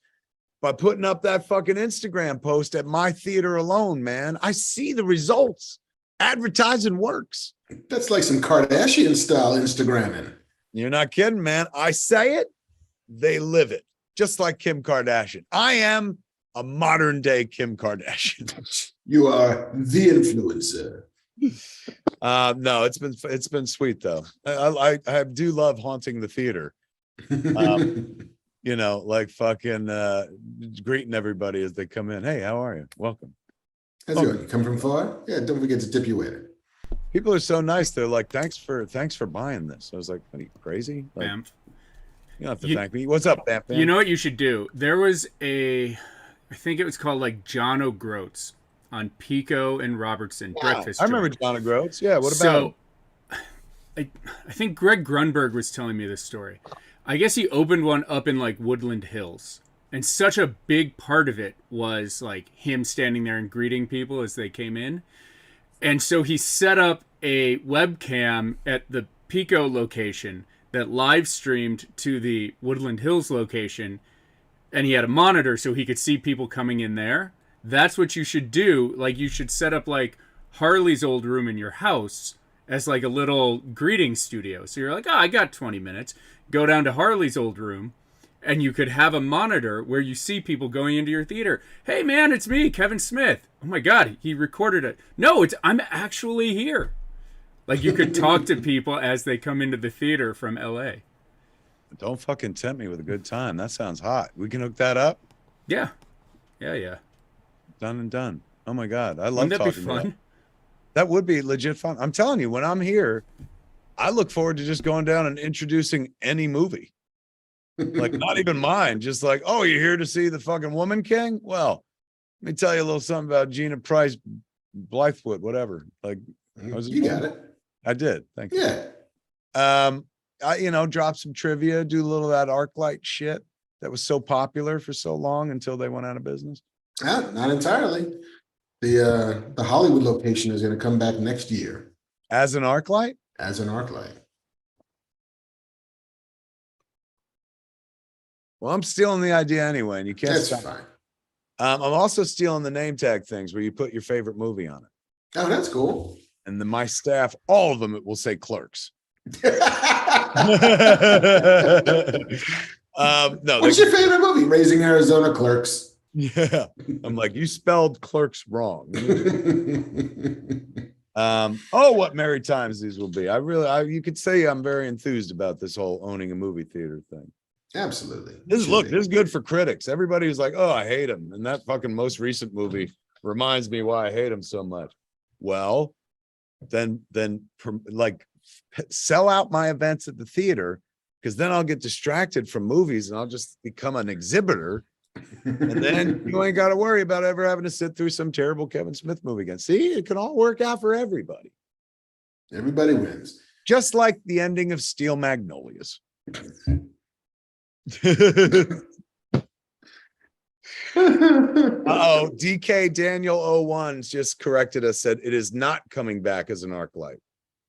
by putting up that fucking Instagram post at my theater alone, man. I see the results. Advertising works. That's like some Kardashian style Instagramming. You're not kidding, man. I say it, they live it. Just like Kim Kardashian. I am a modern day Kim Kardashian. You are the influencer. No, it's been sweet though. I do love haunting the theater. You know, like fucking greeting everybody as they come in. Hey, how are you? Welcome. How's it going? You come from far? Yeah, don't forget to tip your waiter. People are so nice. They're like, thanks for buying this. I was like, what are you, crazy? Like, Bam. you don't have to thank me. What's up, Bam? You know what you should do? There was I think it was called like John O'Groats on Pico and Robertson breakfast. I remember John O'Groats. Yeah, what about him? I think Greg Grunberg was telling me this story. I guess he opened one up in like Woodland Hills. And such a big part of it was like him standing there and greeting people as they came in. And so he set up a webcam at the Pico location that live streamed to the Woodland Hills location. And he had a monitor so he could see people coming in there. That's what you should do. Like you should set up like Harley's old room in your house as like a little greeting studio. So you're like, oh, I got 20 minutes. Go down to Harley's old room. And you could have a monitor where you see people going into your theater. Hey, man, it's me, Kevin Smith. Oh, my God, he recorded it. No, I'm actually here. Like, you could talk to people as they come into the theater from L.A. Don't fucking tempt me with a good time. That sounds hot. We can hook that up? Yeah. Yeah. Done and done. Oh, my God. I love Wouldn't that talking be fun? about that. That would be legit fun. I'm telling you, when I'm here, I look forward to just going down and introducing any movie. Like not even mine, just like, oh, you're here to see the fucking Woman King? Well, let me tell you a little something about Gina Price, Blythewood, whatever. Like, you got it. I did. Thank you. Yeah. I drop some trivia, do a little of that ArcLight shit that was so popular for so long until they went out of business. Not entirely. The Hollywood location is going to come back next year As an ArcLight? as an ArcLight. Well, I'm stealing the idea anyway, and you can't That's stop. fine. I'm also stealing the name tag things where you put your favorite movie on it. Oh, that's cool. And then my staff, all of them, it will say Clerks. No, What's your favorite movie? Raising Arizona, Clerks. Yeah. I'm like, you spelled Clerks wrong. What merry times these will be. You could say I'm very enthused about this whole owning a movie theater thing. Absolutely. This is good for critics. Everybody who's like, oh, I hate him. And that fucking most recent movie reminds me why I hate him so much. Well, then like sell out my events at the theater, because then I'll get distracted from movies and I'll just become an exhibitor. And then you ain't got to worry about ever having to sit through some terrible Kevin Smith movie again. See, it can all work out for everybody. Everybody wins. Just like the ending of Steel Magnolias. DK Daniel 01's just corrected us, said it is not coming back as an ArcLight.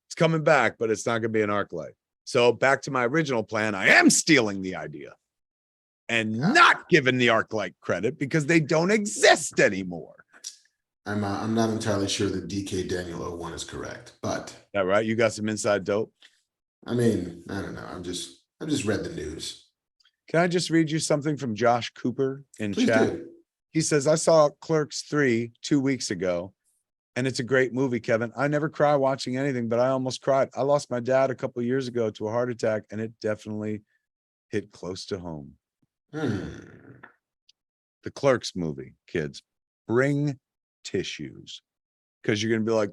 It's coming back, but it's not going to be an ArcLight. So back to my original plan, I am stealing the idea and not giving the ArcLight credit because they don't exist anymore. I'm not entirely sure that DK Daniel 01 is correct, but that right? You got some inside dope? I mean, I don't know. I've just read the news. Can I just read you something from Josh Cooper in Please chat? do. He says, I saw Clerks 3 2 weeks ago, and it's a great movie, Kevin. I never cry watching anything, but I almost cried. I lost my dad a couple of years ago to a heart attack, and it definitely hit close to home. The Clerks movie, kids, bring tissues, because you're going to be like,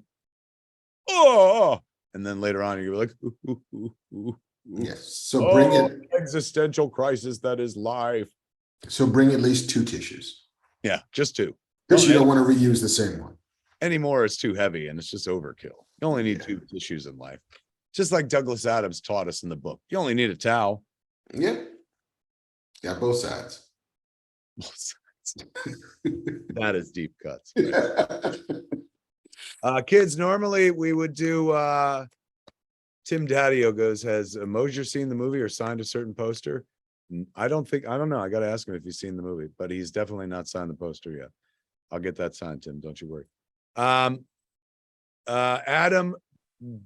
oh, and then later on, you're like, ooh. Yes. So bring it. Existential crisis that is life. So bring at least 2 tissues. Yeah, just 2. Because you don't want to reuse the same one. Anymore, it's too heavy and it's just overkill. You only need 2 tissues in life. Just like Douglas Adams taught us in the book. You only need a towel. Yeah. Got both sides. Both sides. That is deep cuts. Kids, normally we would do Tim Daddio goes, has Mosier seen the movie or signed a certain poster? I don't know. I got to ask him if he's seen the movie, but he's definitely not signed the poster yet. I'll get that signed, Tim. Don't you worry. Adam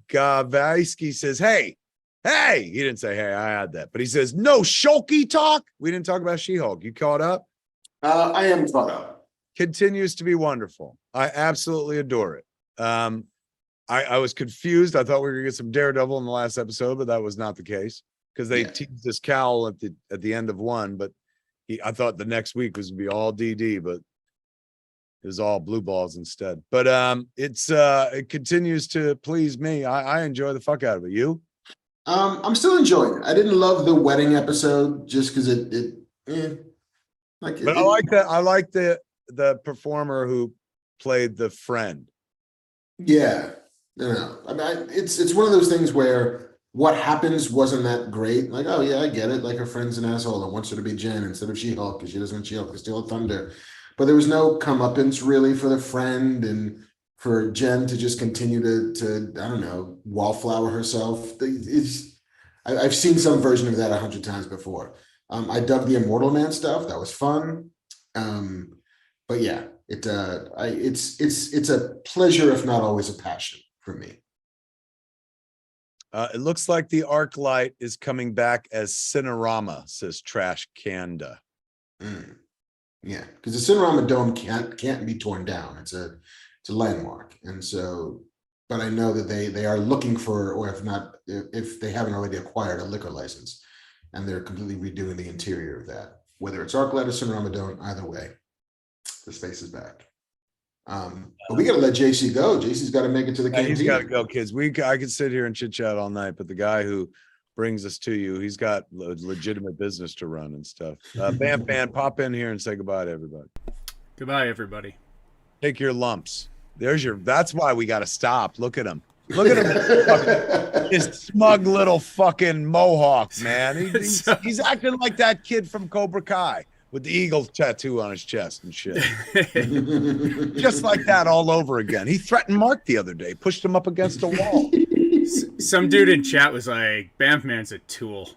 Gavaisky says, hey, he didn't say, hey, I had that, but he says, no Shulky talk. We didn't talk about She-Hulk. You caught up? I am caught up. Continues to be wonderful. I absolutely adore it. I was confused. I thought we were gonna get some Daredevil in the last episode, but that was not the case because they teased this cowl at the end of one. But I thought the next week was gonna be all DD, but it was all blue balls instead. But it continues to please me. I enjoy the fuck out of it. You? I'm still enjoying it. I didn't love the wedding episode just because But I like that. I like the performer who played the friend. Yeah. No. I mean, it's one of those things where what happens wasn't that great. Like, oh yeah, I get it. Like her friend's an asshole and wants her to be Jen instead of She-Hulk because she doesn't want She-Hulk to steal thunder. But there was no comeuppance really for the friend and for Jen to just continue to I don't know, wallflower herself. I've seen some version of that 100 times before. I dug the Immortal Man stuff. That was fun. But yeah, it's a pleasure, if not always a passion for me. It looks like the ArcLight is coming back as Cinerama, says Trash Kanda. Yeah, because the Cinerama Dome can't be torn down. It's a landmark, and so. But I know that they are looking for, or if they haven't already acquired a liquor license, and they're completely redoing the interior of that. Whether it's ArcLight or Cinerama Dome, either way, the space is back. But we got to let JC go. JC's got to make it to the canteen. He's got to go, kids. I could sit here and chit chat all night, but the guy who brings us to you, he's got legitimate business to run and stuff. Bam, pop in here and say goodbye to everybody. Goodbye, everybody. Take your lumps. That's why we got to stop. Look at him. Look at him. His smug little fucking mohawk, man. He's acting like that kid from Cobra Kai with the eagle tattoo on his chest and shit. Just like that all over again. He threatened Marc the other day, pushed him up against a wall. Some dude in chat was like, Bamfman's a tool.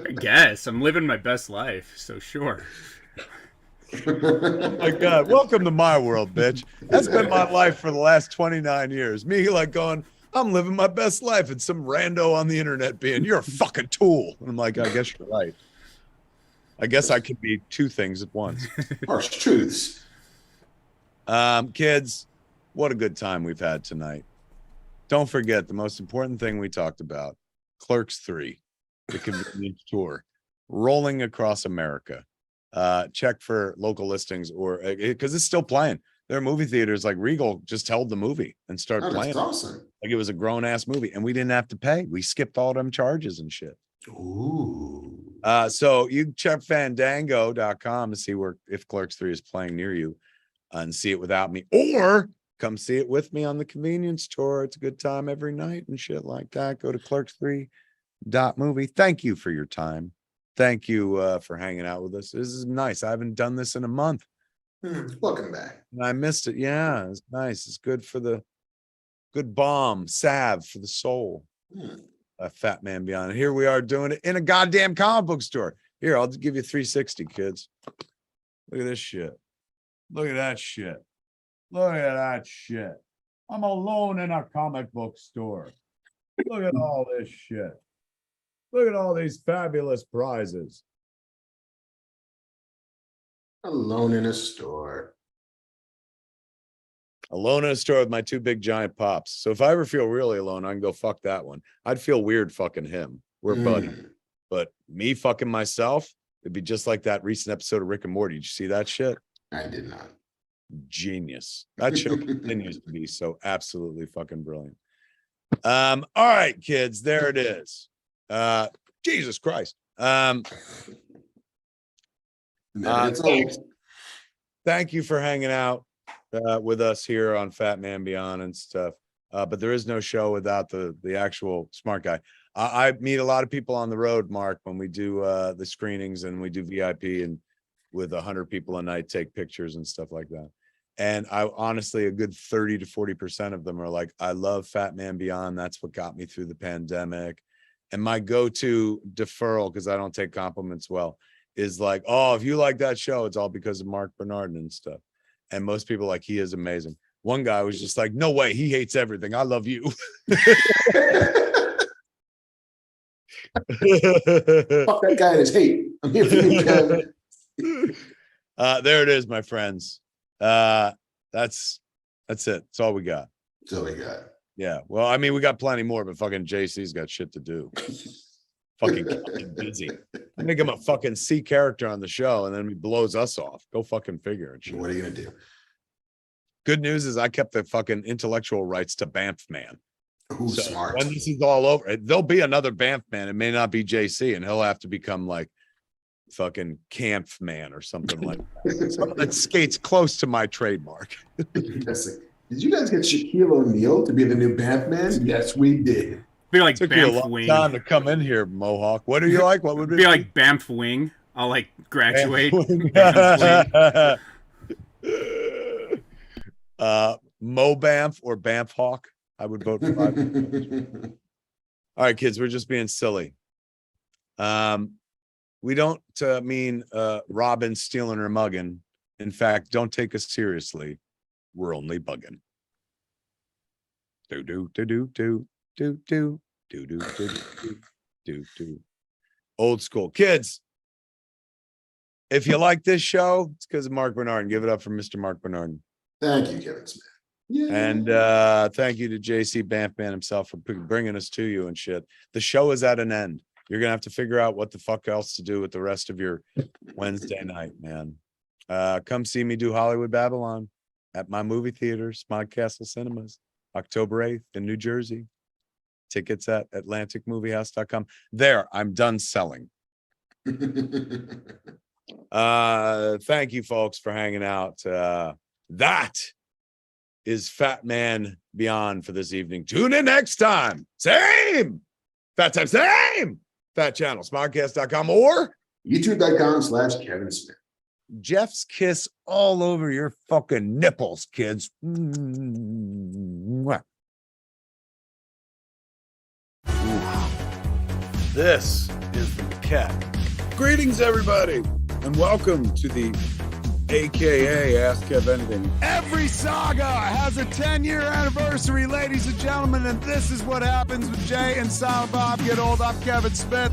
I guess. I'm living my best life, so sure. Oh my God. Welcome to my world, bitch. That's been my life for the last 29 years. Me like going, I'm living my best life, and some rando on the internet being, you're a fucking tool. And I'm like, I guess you're right. I guess I can be 2 things at once. Harsh truths. Kids, what a good time we've had tonight. Don't forget the most important thing we talked about, Clerks 3, the convenience tour, rolling across America. Check for local listings or because it's still playing. There are movie theaters like Regal just held the movie and start playing. That's awesome. Like it was a grown ass movie and we didn't have to pay. We skipped all them charges and shit. Ooh. So you check fandango.com to see if Clerks 3 is playing near you and see it without me, or come see it with me on the convenience tour. It's a good time every night and shit like that. Go to clerks3.movie. Thank you for your time. Thank you for hanging out with us. This is nice. I haven't done this in a month. Welcome back. And I missed it. Yeah, it's nice. It's good for the Good balm, salve for the soul. Fat Man Beyond. And here we are doing it in a goddamn comic book store. Here, I'll give you 360, kids. Look at this shit. Look at that shit. Look at that shit. I'm alone in a comic book store. Look at all this shit. Look at all these fabulous prizes. Alone in a store. Alone in a store with my 2 big giant pops. So if I ever feel really alone, I can go fuck that one. I'd feel weird fucking him. We're buddies. But me fucking myself, it'd be just like that recent episode of Rick and Morty. Did you see that shit? I did not. Genius. That show continues to be so absolutely fucking brilliant. All right, kids, there it is. Jesus Christ. Thank you for hanging out with us here on Fat Man Beyond and stuff. But there is no show without the actual smart guy. I meet a lot of people on the road, Mark, when we do the screenings and we do VIP and with 100 people a night, take pictures and stuff like that. And I honestly, a good 30 to 40% of them are like, I love Fat Man Beyond. That's what got me through the pandemic. And my go-to deferral, because I don't take compliments well, is like, oh, if you like that show, it's all because of Marc Bernardin and stuff. And most people are like, he is amazing. One guy was just like, no way, he hates everything. I love you. Fuck that guy and his hate. I'm here for you, Kevin. There it is, my friends. That's it. That's all we got. That's all we got. Yeah. Well, I mean, we got plenty more, but fucking JC's got shit to do. Fucking busy. I make him a fucking C character on the show, and then he blows us off. Go fucking figure it. What are you gonna do? Good news is I kept the fucking intellectual rights to Banff Man. Who's so smart? When this is all over, there'll be another Banff Man. It may not be JC, and he'll have to become like fucking Camp Man or something like that. Something that skates close to my trademark. Did you guys get Shaquille O'Neal to be the new Banff Man? Yes, we did. Be like Took you a Banff long Wing. time to come in here, Mohawk. What are you like? What would it be like Banff Wing? I'll like graduate. Mo Banff or Banff Hawk. I would vote for 5. All right, kids, we're just being silly. We don't mean robbing, stealing, or mugging. In fact, don't take us seriously. We're only bugging. Do. Old school. Kids, if you like this show, it's because of Marc Bernardin. Give it up for Mr. Marc Bernardin. Thank you, Kevin Smith. Yeah. And thank you to JC Banff Man himself for bringing us to you and shit. The show is at an end. You're gonna have to figure out what the fuck else to do with the rest of your Wednesday night, man. Come see me do Hollywood Babylon at my movie theater, Smog Castle Cinemas, October 8th in New Jersey. Tickets at atlanticmoviehouse.com. There, I'm done selling. Thank you, folks, for hanging out. That is Fat Man Beyond for this evening. Tune in next time. Same Fat time, same Fat channel, smodcast.com or youtube.com/Kevin Smith. Jeff's kiss all over your fucking nipples, kids. Mwah. This is the cat. Greetings, everybody, and welcome to the AKA Ask Kev Anything. Every saga has a 10-year anniversary, ladies and gentlemen, and this is what happens when Jay and Silent Bob get old. I'm Kevin Smith.